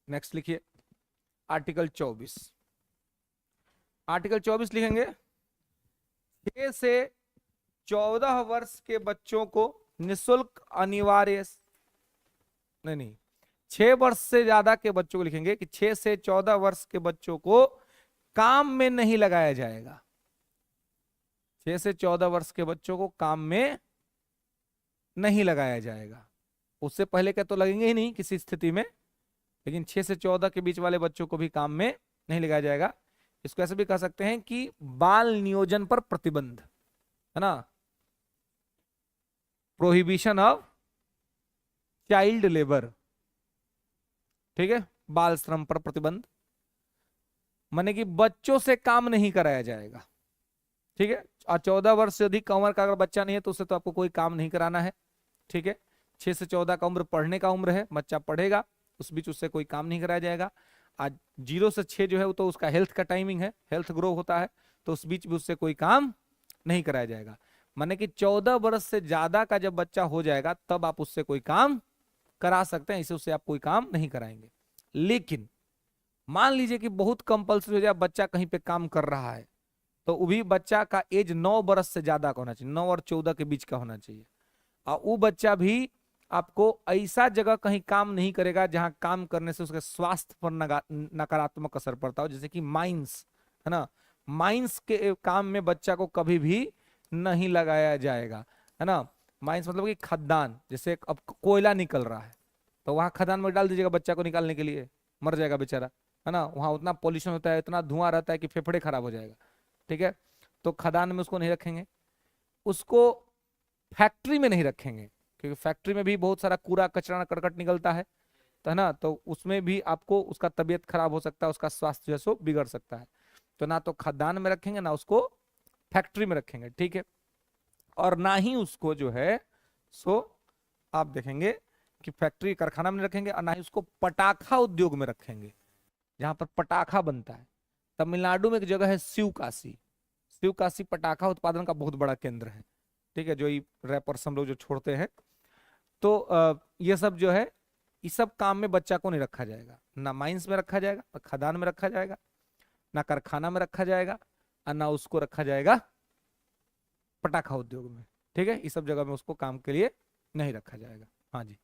नेक्स्ट लिखिए आर्टिकल 24। आर्टिकल 24 लिखेंगे, 6 से 14 वर्ष के बच्चों को निःशुल्क अनिवार्य, नहीं 6 वर्ष से ज्यादा के बच्चों को लिखेंगे कि 6 से 14 वर्ष के बच्चों को काम में नहीं लगाया जाएगा। 6 से 14 वर्ष के बच्चों को काम में नहीं लगाया जाएगा। उससे पहले क्या तो लगेंगे ही नहीं किसी स्थिति में, लेकिन 6 से 14 के बीच वाले बच्चों को भी काम में नहीं लगाया जाएगा। इसको ऐसे भी कह सकते हैं कि बाल नियोजन पर प्रतिबंध, है ना, प्रोहिबिशन ऑफ चाइल्ड लेबर। ठीक है, बाल श्रम पर प्रतिबंध, माने कि बच्चों से काम नहीं कराया जाएगा। ठीक है, और 14 वर्ष से अधिक उम्र का अगर बच्चा नहीं है तो उससे तो आपको कोई काम नहीं कराना है। ठीक है, 6 से 14 का उम्र पढ़ने का उम्र है, बच्चा पढ़ेगा, उस बीच उससे कोई काम नहीं कराया जाएगा। आज 0 से 6 जो है वो तो उसका हेल्थ का टाइमिंग है, हेल्थ ग्रो होता है, तो उस बीच भी उससे कोई काम नहीं कराया जाएगा। माने कि 14 वर्ष से ज्यादा का जब बच्चा हो जाएगा तब आप उससे कोई काम करा सकते हैं, इसे उससे आप कोई काम नहीं कराएंगे। लेकिन मान लीजिए कि बहुत कंपल्सरी हो जाए, बच्चा कहीं पे काम कर रहा है, तो वो भी बच्चा का एज 9 वर्ष से ज्यादा का होना चाहिए, 9 और 14 के बीच का होना चाहिए। और वो बच्चा भी आपको ऐसा जगह कहीं काम नहीं करेगा जहां काम करने से उसके स्वास्थ्य पर नकारात्मक असर पड़ता हो, जैसे कि माइंस, है ना, माइंस के काम में बच्चा को कभी भी नहीं लगाया जाएगा, है ना। माइंस मतलब कि खदान, जैसे अब कोयला निकल रहा है तो वहां खदान में डाल दीजिएगा बच्चा को निकालने के लिए, मर जाएगा बेचारा, है ना। वहां उतना पॉल्यूशन होता है, इतना धुआं रहता है कि फेफड़े खराब हो जाएगा। ठीक है, तो खदान में उसको नहीं रखेंगे। उसको फैक्ट्री में नहीं रखेंगे, क्योंकि फैक्ट्री में भी बहुत सारा कूड़ा कचरा करकट निकलता है, तो है ना, तो उसमें भी आपको उसका तबीयत खराब हो सकता है, उसका स्वास्थ्य जो है सो बिगड़ सकता है। तो ना तो खदान में रखेंगे ना उसको फैक्ट्री में रखेंगे। ठीक है, और ना ही उसको जो है सो आप देखेंगे कि फैक्ट्री कारखाना में रखेंगे, और ना ही उसको पटाखा उद्योग में रखेंगे जहां पर पटाखा बनता है। तमिलनाडु में एक जगह है शिवकाशी, शिवकाशी पटाखा उत्पादन का बहुत बड़ा केंद्र है। ठीक है, जो ये रैपर्स हम लोग जो छोड़ते हैं, तो ये सब जो है, इस सब काम में बच्चा को नहीं रखा जाएगा, ना माइंस में रखा जाएगा, ना खदान में रखा जाएगा, ना कारखाना में रखा जाएगा, और ना उसको रखा जाएगा पटाखा उद्योग में। ठीक है, इस सब जगह में उसको काम के लिए नहीं रखा जाएगा। हाँ जी,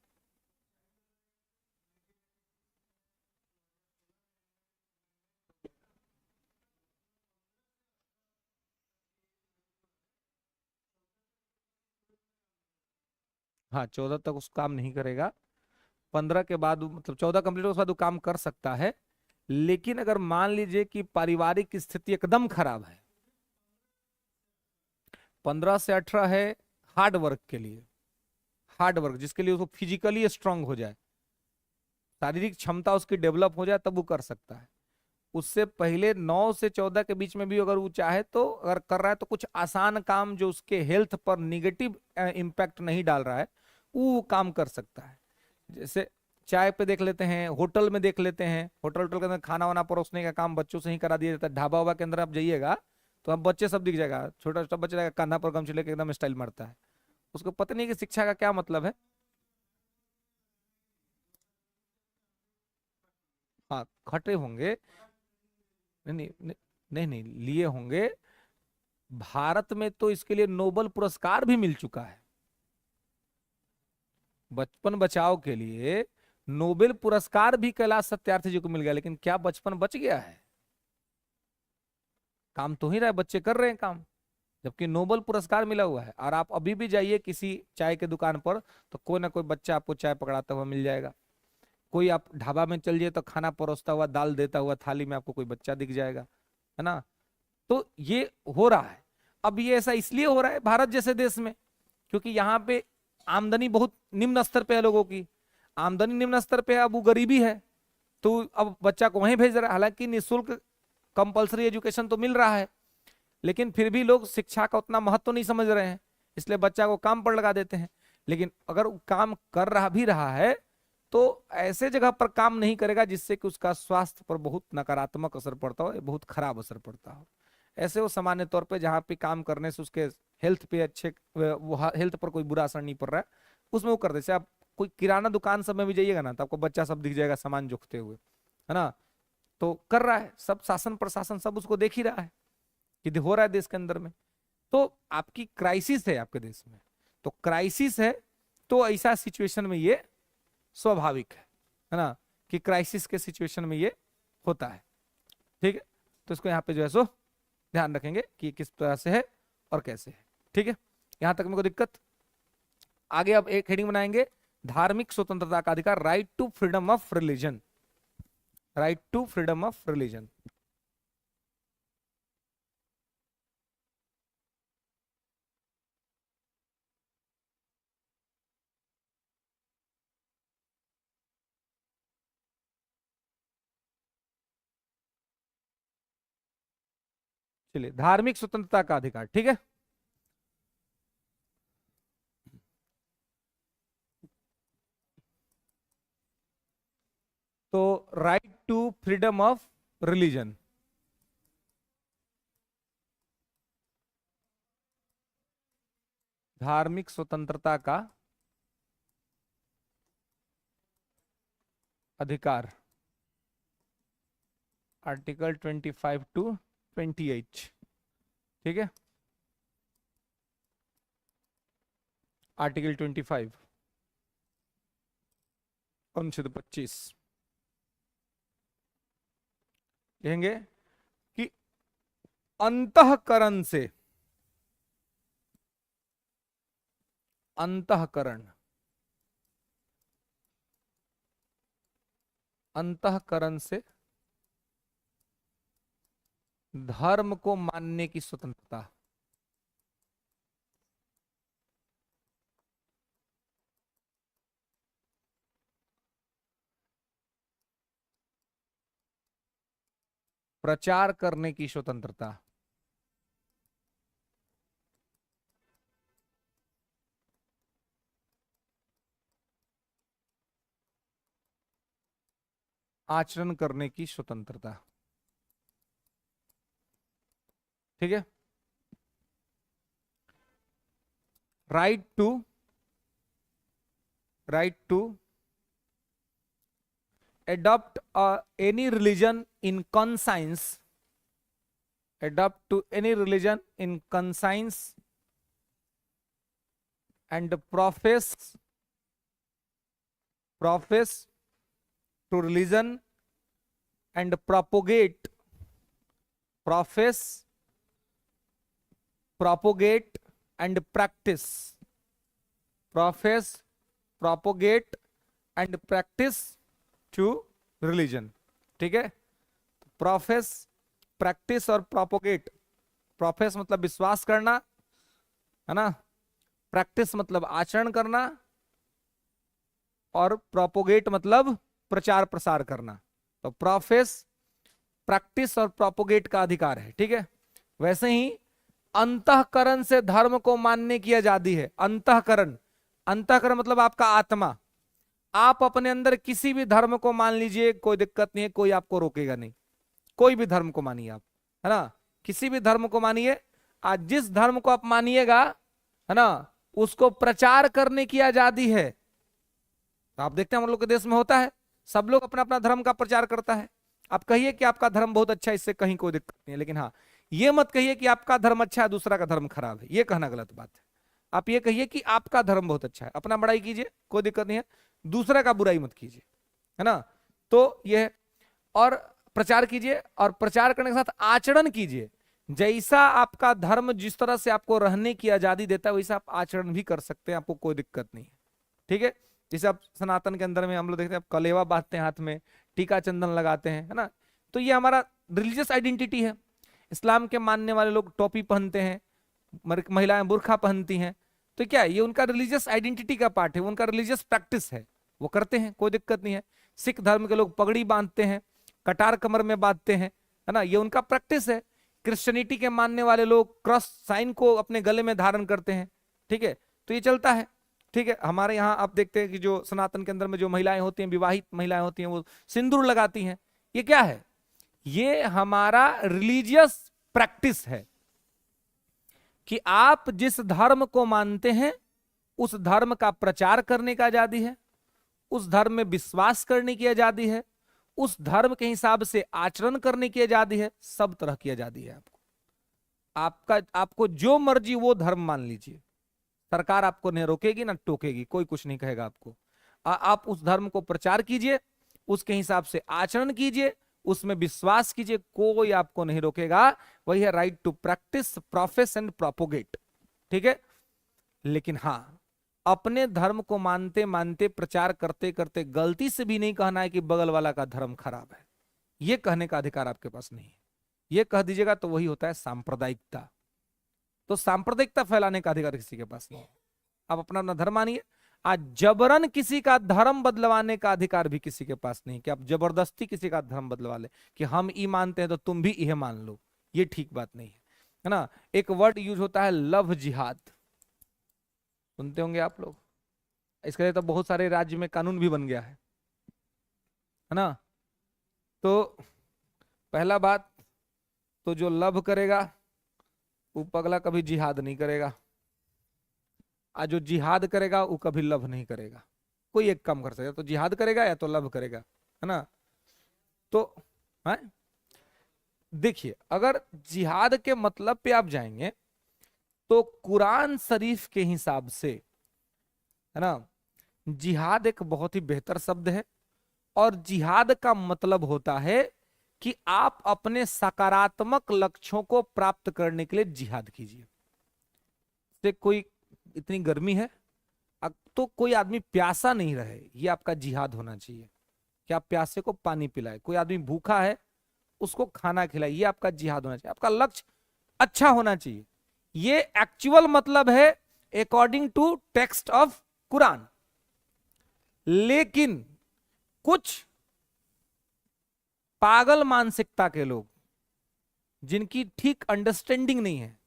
हाँ 14 तक उस काम नहीं करेगा। 15 के बाद मतलब 14 कंप्लीट होने के बाद वो काम कर सकता है। लेकिन अगर मान लीजिए कि पारिवारिक स्थिति एकदम खराब है, 15 से 18 है हार्ड वर्क के लिए, हार्ड वर्क जिसके लिए उसको फिजिकली स्ट्रांग हो जाए, शारीरिक क्षमता उसकी डेवलप हो जाए, तब वो कर सकता है। उससे पहले 9 से 14 के बीच में भी अगर वो चाहे तो अगर कर रहा है तो कुछ आसान काम जो उसके हेल्थ पर निगेटिव इम्पैक्ट नहीं डाल रहा है वो काम कर सकता है। जैसे चाय पे देख लेते हैं, होटल में देख लेते हैं, होटल के अंदर खाना वाना परोसने का काम बच्चों से ही करा दिया जाता है। ढाबा वाबा के अंदर आप जाइएगा तो अब बच्चे सब दिख जाएगा, छोटा छोटा बच्चा रहेगा, कान्हा पर गमछी लेके एकदम स्टाइल मारता है। उसको पता नहीं कि शिक्षा का क्या मतलब है। हाँ खटे होंगे, नहीं नहीं नहीं, नहीं नहीं लिए होंगे। भारत में तो इसके लिए नोबेल पुरस्कार भी मिल चुका है, बचपन बचाओ के लिए नोबेल पुरस्कार भी कैलाश सत्यार्थी जी को मिल गया। लेकिन क्या बचपन बच गया है? काम तो ही रहा है, बच्चे कर रहे हैं काम, जबकि नोबेल पुरस्कार मिला हुआ है। और आप अभी भी जाइए किसी चाय की दुकान पर तो कोई ना कोई बच्चा आपको चाय पकड़ाता हुआ मिल जाएगा। कोई आप ढाबा में चल जाइए तो खाना परोसता हुआ, दाल देता हुआ थाली में आपको कोई बच्चा दिख जाएगा, है ना। तो ये हो रहा है। अब ये ऐसा इसलिए हो रहा है भारत जैसे देश में क्योंकि यहाँ पे आमदनी बहुत निम्न स्तर पे है, लोगों की आमदनी निम्न स्तर पे है, अब वो गरीबी है तो अब बच्चा को वहीं भेज रहा है। हालांकि निःशुल्क कंपलसरी एजुकेशन तो मिल रहा है, लेकिन फिर भी लोग शिक्षा का उतना महत्व नहीं समझ रहे हैं, इसलिए बच्चा को काम पर लगा देते हैं। लेकिन अगर वो काम कर रहा भी रहा है तो ऐसे जगह पर काम नहीं करेगा जिससे कि उसका स्वास्थ्य पर बहुत नकारात्मक असर पड़ता हो, बहुत खराब असर पड़ता हो। ऐसे वो सामान्य तौर पे जहाँ पे काम करने से उसके हेल्थ पे अच्छे, वो हेल्थ पर कोई बुरा असर नहीं पड़ रहा है, उसमें वो कर दे। जैसे आप कोई किराना दुकान सब में भी जाइएगा ना, तो आपको बच्चा सब दिख जाएगा सामान जोखते हुए, है ना। तो कर रहा है सब, शासन प्रशासन सब उसको देख ही रहा है कि हो रहा है देश के अंदर में। तो आपकी क्राइसिस है आपके देश में, तो क्राइसिस है, तो ऐसा सिचुएशन में ये स्वाभाविक है ना, कि क्राइसिस के सिचुएशन में ये होता है। ठीक है, तो इसको यहाँ पे जो है सो ध्यान रखेंगे कि किस तरह से है और कैसे है। ठीक है, यहां तक मेरे को दिक्कत। आगे अब एक हेडिंग बनाएंगे, धार्मिक स्वतंत्रता का अधिकार, right to freedom of religion, right to freedom of religion. चलिए, धार्मिक स्वतंत्रता का अधिकार, ठीक है। तो right to freedom of religion, धार्मिक स्वतंत्रता का अधिकार, आर्टिकल 25 टू 28, ठीक है। आर्टिकल 25 अनुच्छेद 25 कहेंगे कि अंतःकरण से, अंतःकरण, अंतःकरण से धर्म को मानने की स्वतंत्रता, प्रचार करने की स्वतंत्रता, आचरण करने की स्वतंत्रता, ठीक है। Right to adopt any religion in conscience, adopt to any religion in conscience and profess to religion and propagate, profess, propagate and practice, profess, propagate and practice to religion, ठीक है। प्रोफेस, प्रैक्टिस और propagate, profess मतलब विश्वास करना, है ना, practice मतलब आचरण करना, और प्रोपोगेट मतलब प्रचार प्रसार करना। तो प्रोफेस, प्रैक्टिस और प्रोपोगेट का अधिकार है, ठीक है। वैसे ही अंतःकरण से धर्म को मानने की आजादी है। अंतःकरण, अंतःकरण मतलब आपका आत्मा, आप अपने अंदर किसी भी धर्म को मान लीजिए, कोई दिक्कत नहीं है, कोई आपको रोकेगा नहीं। कोई भी धर्म को मानिए आप, है ना, किसी भी धर्म को मानिए। आज जिस धर्म को आप मानिएगा, है ना, उसको प्रचार करने की आजादी है। तो आप देखते हैं हम लोग के देश में होता है, सब लोग अपना अपना धर्म का प्रचार करता है। आप कहिए कि आपका धर्म बहुत अच्छा है, इससे कहीं कोई दिक्कत नहीं है, लेकिन हाँ, ये मत कहिए कि आपका धर्म अच्छा है दूसरा का धर्म खराब है, ये कहना गलत बात है। आप ये कहिए कि आपका धर्म बहुत अच्छा है, अपना बड़ाई कीजिए, कोई दिक्कत नहीं है, दूसरा का बुराई मत कीजिए, है ना। तो यह, और प्रचार कीजिए, और प्रचार करने के साथ आचरण कीजिए। जैसा आपका धर्म जिस तरह से आपको रहने की आजादी देता है, वैसा आप आचरण भी कर सकते हैं, आपको कोई दिक्कत नहीं है, ठीक है। जैसे आप सनातन के अंदर में हम लोग देखते हैं, आप कलेवा बांधते हैं हाथ में, टीका चंदन लगाते हैं, है ना। तो ये हमारा रिलीजियस आइडेंटिटी है। इस्लाम के मानने वाले लोग टोपी पहनते हैं, महिलाएं बुर्खा पहनती हैं, तो क्या है, ये उनका रिलीजियस आइडेंटिटी का पार्ट है, उनका रिलीजियस प्रैक्टिस है, वो करते हैं, कोई दिक्कत नहीं है। सिख धर्म के लोग पगड़ी बांधते हैं, कटार कमर में बांधते हैं, है ना, ये उनका प्रैक्टिस है। क्रिश्चियनिटी के मानने वाले लोग क्रॉस साइन को अपने गले में धारण करते हैं, ठीक है, तो ये चलता है। ठीक है, हमारे यहाँ आप देखते हैं कि जो सनातन के अंदर में जो महिलाएं होती हैं, विवाहित महिलाएं होती हैं, वो सिंदूर लगाती हैं। ये क्या है? ये हमारा रिलीजियस प्रैक्टिस है कि आप जिस धर्म को मानते हैं उस धर्म का प्रचार करने का आजादी है, उस धर्म में विश्वास करने की आजादी है, उस धर्म के हिसाब से आचरण करने की आजादी है, सब तरह की आजादी है आपको। आपको जो मर्जी वो धर्म मान लीजिए, सरकार आपको नहीं रोकेगी ना टोकेगी, कोई कुछ नहीं कहेगा आपको। आप उस धर्म को प्रचार कीजिए, उसके हिसाब से आचरण कीजिए, उसमें विश्वास कीजिए, कोई आपको नहीं रोकेगा। वही है right to practice, profess and propagate. ठीक है, लेकिन हाँ, अपने धर्म को मानते मानते प्रचार करते करते गलती से भी नहीं कहना है कि बगल वाला का धर्म खराब है। यह कहने का अधिकार आपके पास नहीं है। यह कह दीजिएगा तो वही होता है सांप्रदायिकता। तो सांप्रदायिकता फैलाने का अधिकार किसी के पास नहीं है। आप अपना अपना धर्म मानिए। आज जबरन किसी का धर्म बदलवाने का अधिकार भी किसी के पास नहीं कि आप जबरदस्ती किसी का धर्म बदलवा ले कि हम ये मानते हैं तो तुम भी यह मान लो। ये ठीक बात नहीं है ना। एक वर्ड यूज होता है लव जिहाद, सुनते होंगे आप लोग। इसके लिए तो बहुत सारे राज्य में कानून भी बन गया है ना। तो पहला बात, तो जो लव करेगा वो पगला कभी जिहाद नहीं करेगा, और जो जिहाद करेगा वो कभी लव नहीं करेगा। कोई एक काम कर सकता, तो जिहाद करेगा या तो लव करेगा, है ना। तो है देखिए, अगर जिहाद के मतलब पे आप जाएंगे तो कुरान शरीफ के हिसाब से, है ना, जिहाद एक बहुत ही बेहतर शब्द है। और जिहाद का मतलब होता है कि आप अपने सकारात्मक लक्ष्यों को प्राप्त करने के लिए जिहाद कीजिए। से कोई इतनी गर्मी है, अब तो कोई आदमी प्यासा नहीं रहे, ये आपका जिहाद होना चाहिए कि आप प्यासे को पानी पिलाए। कोई आदमी भूखा है, उसको खाना खिलाए, ये आपका जिहाद होना चाहिए। आपका लक्ष्य अच्छा होना चाहिए। ये एक्चुअल मतलब है according to text of Quran. लेकिन कुछ पागल मानसिकता के लोग, जिनकी ठीक अंडरस्टैंडिंग नहीं है,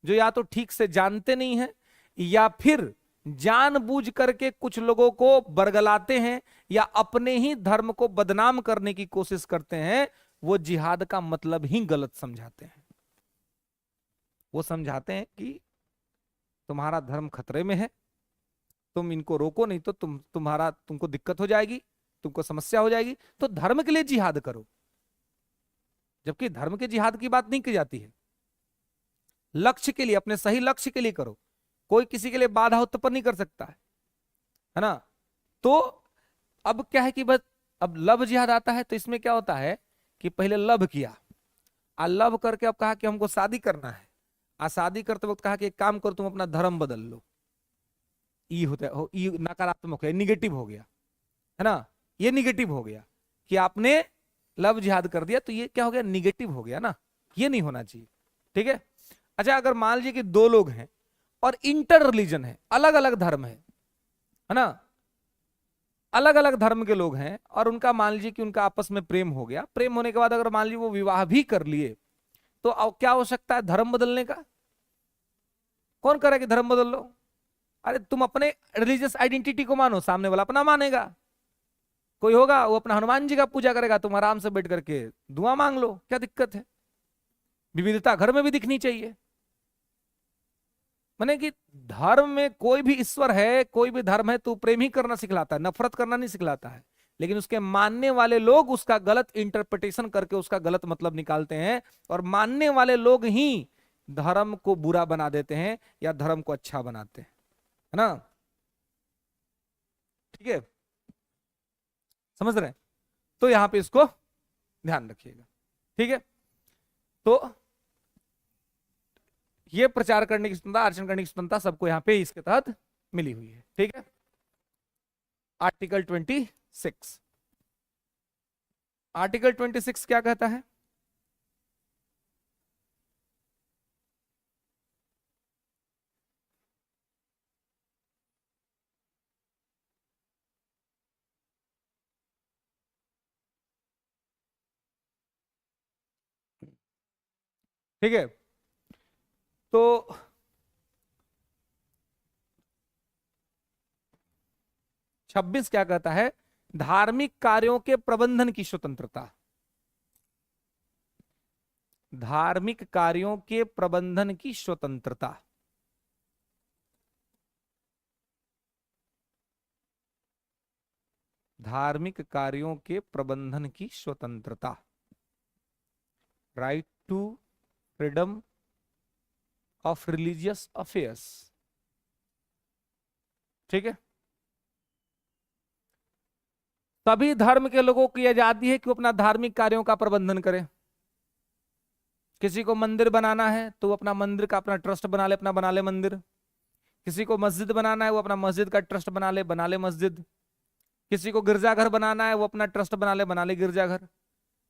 जो या तो ठीक से जानते नहीं है या फिर जानबूझ करके कुछ लोगों को बरगलाते हैं या अपने ही धर्म को बदनाम करने की कोशिश करते हैं, वो जिहाद का मतलब ही गलत समझाते हैं। वो समझाते हैं कि तुम्हारा धर्म खतरे में है, तुम इनको रोको, नहीं तो तुमको दिक्कत हो जाएगी, तुमको समस्या हो जाएगी, तो धर्म के लिए जिहाद करो। जबकि धर्म के जिहाद की बात नहीं की जाती है। लक्ष्य के लिए, अपने सही लक्ष्य के लिए करो। कोई किसी के लिए बाधा उत्पन्न नहीं कर सकता है ना। तो अब क्या है कि बस अब लव जिहाद आता है, तो इसमें क्या होता है कि पहले लव किया, आ लव करके अब कहा कि हमको शादी करना है, आ शादी करते वक्त कहा कि एक काम करो, तुम अपना धर्म बदल लो। ई होता है, ई नकारात्मक है, निगेटिव हो गया, है ना। ये निगेटिव हो गया कि आपने लव जिहाद कर दिया, तो ये क्या हो गया, निगेटिव हो गया ना। ये नहीं होना चाहिए। ठीक है। अच्छा, अगर मान लीजिए कि दो लोग हैं और इंटर रिलीजन है, अलग अलग धर्म है ना, अलग अलग धर्म के लोग हैं, और उनका मान लीजिए कि उनका आपस में प्रेम हो गया। प्रेम होने के बाद अगर मान लीजिए वो विवाह भी कर लिए, तो अब क्या हो सकता है धर्म बदलने का? कौन करे कि धर्म बदल लो? अरे तुम अपने रिलीजियस आइडेंटिटी को मानो, सामने वाला अपना मानेगा। कोई होगा वो अपना हनुमान जी का पूजा करेगा, तुम आराम से बैठ करके दुआ मांग लो, क्या दिक्कत है? विविधता घर में भी दिखनी चाहिए। माने कि धर्म में कोई भी ईश्वर है, कोई भी धर्म है, तो प्रेम ही करना सिखलाता है, नफरत करना नहीं सिखलाता है। लेकिन उसके मानने वाले लोग उसका गलत इंटरप्रिटेशन करके उसका गलत मतलब निकालते हैं, और मानने वाले लोग ही धर्म को बुरा बना देते हैं या धर्म को अच्छा बनाते हैं, है ना। ठीक है, समझ रहे हैं? तो यहां पे इसको ध्यान रखिएगा। ठीक है। तो ये प्रचार करने की स्वतंत्रता, आचरण करने की स्वतंत्रता सबको यहां पे इसके तहत मिली हुई है। ठीक है। आर्टिकल 26, आर्टिकल 26 क्या कहता है? ठीक है। तो 26 क्या कहता है? धार्मिक कार्यों के प्रबंधन की स्वतंत्रता। धार्मिक कार्यों के प्रबंधन की स्वतंत्रता। धार्मिक कार्यों के प्रबंधन की स्वतंत्रता। Right to freedom of religious affairs. ठीक है। सभी धर्म के लोगों की आजादी है कि वो अपना धार्मिक कार्यों का प्रबंधन करें। किसी को मंदिर बनाना है तो वो अपना मंदिर का अपना ट्रस्ट बना ले मंदिर। किसी को मस्जिद बनाना है वो अपना मस्जिद का ट्रस्ट बना ले मस्जिद। किसी को गिरजाघर बनाना है वो अपना ट्रस्ट बना ले गिरजाघर।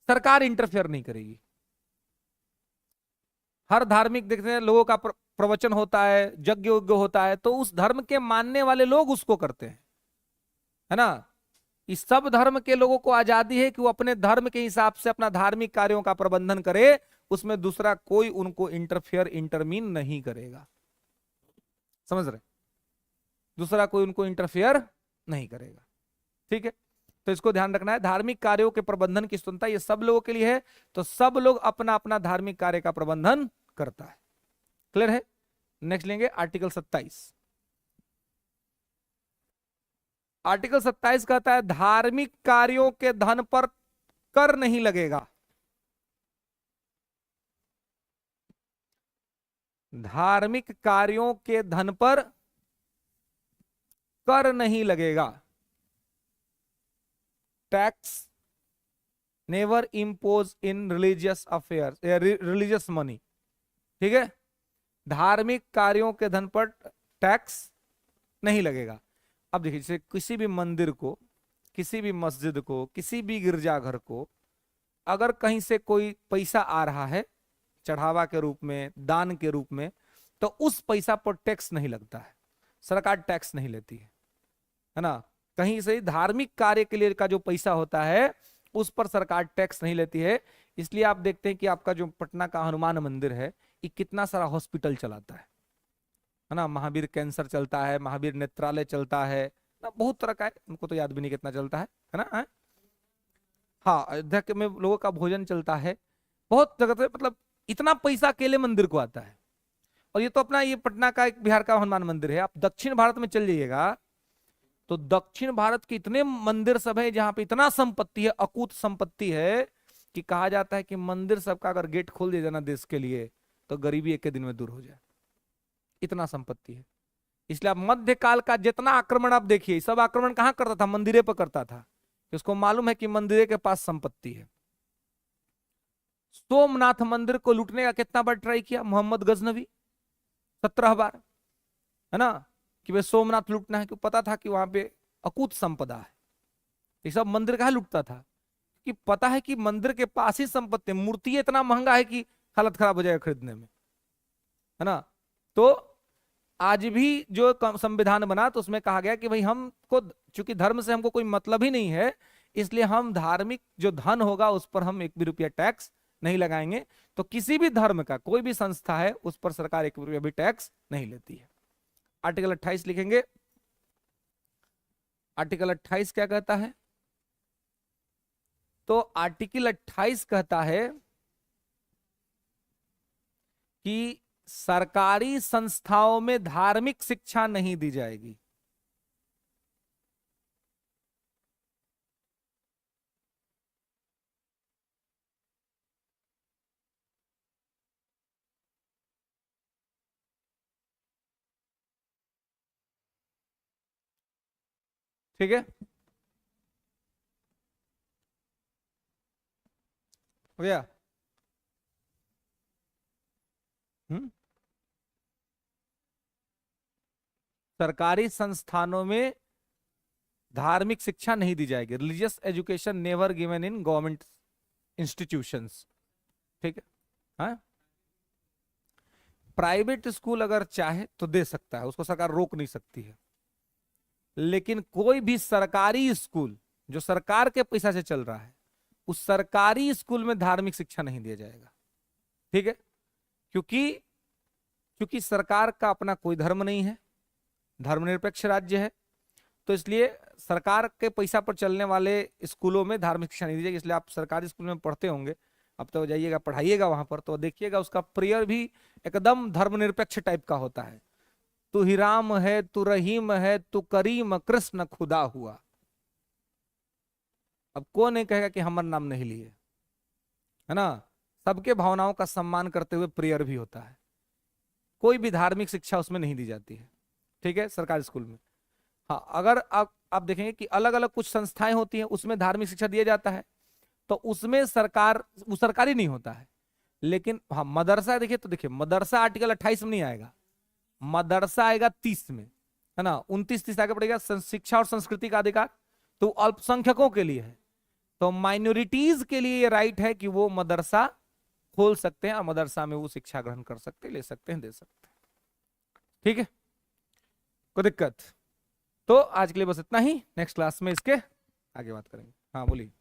सरकार इंटरफेयर नहीं करेगी। हर धार्मिक देखते हैं लोगों का प्रवचन होता है, यज्ञ उज्ञ होता है, तो उस धर्म के मानने वाले लोग उसको करते हैं, है ना। इस सब धर्म के लोगों को आजादी है कि वो अपने धर्म के हिसाब से अपना धार्मिक कार्यों का प्रबंधन करे, उसमें दूसरा कोई उनको इंटरमीन नहीं करेगा। समझ रहे? दूसरा कोई उनको इंटरफेयर नहीं करेगा। ठीक है, तो इसको ध्यान रखना है। धार्मिक कार्यों के प्रबंधन की स्वतंत्रता ये सब लोगों के लिए है, तो सब लोग अपना अपना धार्मिक कार्य का प्रबंधन करता है। क्लियर है? नेक्स्ट लेंगे आर्टिकल 27। आर्टिकल 27 कहता है धार्मिक कार्यों के धन पर कर नहीं लगेगा। धार्मिक कार्यों के धन पर कर नहीं लगेगा। टैक्स नेवर इम्पोज इन रिलीजियस अफेयर्स, रिलीजियस मनी। ठीक है, धार्मिक कार्यों के धन पर टैक्स नहीं लगेगा। अब देखिए, जैसे किसी भी मंदिर को, किसी भी मस्जिद को, किसी भी गिरजाघर को अगर कहीं से कोई पैसा आ रहा है चढ़ावा के रूप में, दान के रूप में, तो उस पैसा पर टैक्स नहीं लगता है, सरकार टैक्स नहीं लेती है ना। कहीं से धार्मिक कार्य के लिए का जो पैसा होता है उस पर सरकार टैक्स नहीं लेती है। इसलिए आप देखते हैं कि आपका जो पटना का हनुमान मंदिर है, ये कितना सारा हॉस्पिटल चलाता है ना। महावीर कैंसर चलता है, महावीर नेत्रालय चलता है ना, बहुत तरह का है, उनको तो याद भी नहीं कितना चलता है ना। हाँ, अयोध्या में लोगों का भोजन चलता है, बहुत जगह से, मतलब इतना पैसा अकेले मंदिर को आता है। और ये तो अपना ये पटना का एक बिहार का हनुमान मंदिर है। आप दक्षिण भारत में चल जाइएगा तो दक्षिण भारत के इतने मंदिर सब है जहां पे इतना संपत्ति है, अकूत संपत्ति है, कि कहा जाता है कि मंदिर सबका अगर गेट खोल दिया जाए ना देश के लिए तो गरीबी एक के दिन में दूर हो जाए, इतना संपत्ति है। इसलिए आप मध्यकाल का जितना आक्रमण आप देखिए, सब आक्रमण कहां करता था? मंदिरे पर करता था। उसको मालूम है कि मंदिरे के पास संपत्ति है। सोमनाथ मंदिर को लूटने का कितना बार ट्राई किया मोहम्मद गजनवी? 17 बार, है ना, कि भाई सोमनाथ लूटना है, क्यों? पता था कि वहां पे अकूत संपदा है। ये सब मंदिर कहाँ लूटता था? कि पता है कि मंदिर के पास ही संपत्ति, मूर्ति इतना महंगा है कि हालत खराब हो जाएगा खरीदने में, है ना। तो आज भी जो संविधान बना तो उसमें कहा गया कि भाई हमको, चूंकि धर्म से हमको कोई मतलब ही नहीं है, इसलिए हम धार्मिक जो धन होगा उस पर हम 1 भी रुपया टैक्स नहीं लगाएंगे। तो किसी भी धर्म का कोई भी संस्था है उस पर सरकार 1 रुपया भी टैक्स नहीं लेती है। आर्टिकल 28 लिखेंगे। आर्टिकल 28 क्या कहता है? तो आर्टिकल 28 कहता है कि सरकारी संस्थाओं में धार्मिक शिक्षा नहीं दी जाएगी। ठीक है, हो गया? सरकारी संस्थानों में धार्मिक शिक्षा नहीं दी जाएगी। Religious education never given in government institutions. ठीक है, हाँ, प्राइवेट स्कूल अगर चाहे तो दे सकता है, उसको सरकार रोक नहीं सकती है। लेकिन कोई भी सरकारी स्कूल जो सरकार के पैसा से चल रहा है, उस सरकारी स्कूल में धार्मिक शिक्षा नहीं दिया जाएगा। ठीक है, क्योंकि क्योंकि सरकार का अपना कोई धर्म नहीं है, धर्मनिरपेक्ष राज्य है, तो इसलिए सरकार के पैसा पर चलने वाले स्कूलों में धार्मिक शिक्षा नहीं दी जाएगी। इसलिए आप सरकारी स्कूल में पढ़ते होंगे, अब तो जाइएगा पढ़ाइएगा वहां पर, तो देखिएगा उसका प्रेयर भी एकदम धर्मनिरपेक्ष टाइप का होता है। तू ही राम है, तू रहीम है, तू करीम कृष्ण खुदा हुआ। अब कौन नहीं कहेगा कि हमारा नाम नहीं लिए, है ना। सबके भावनाओं का सम्मान करते हुए प्रेयर भी होता है। कोई भी धार्मिक शिक्षा उसमें नहीं दी जाती है, ठीक है, सरकारी स्कूल में। हाँ, अगर आप देखेंगे कि अलग अलग कुछ संस्थाएं होती हैं, उसमें धार्मिक शिक्षा दिया जाता है, तो उसमें वो सरकारी नहीं होता है। लेकिन हाँ, मदरसा देखिए, तो देखिए मदरसा आर्टिकल 28 में नहीं आएगा, मदरसा आएगा 30 में, है ना। 29-30 आगे पड़ेगा शिक्षा और संस्कृति का अधिकार, तो अल्पसंख्यकों के लिए है। तो माइनॉरिटीज के लिए ये राइट है कि वो मदरसा खोल सकते हैं और मदरसा में वो शिक्षा ग्रहण कर सकते हैं, ले सकते हैं, दे सकते हैं, ठीक है, कोई दिक्कत। तो आज के लिए बस इतना ही, नेक्स्ट क्लास में इसके आगे बात करेंगे। हाँ बोलिए।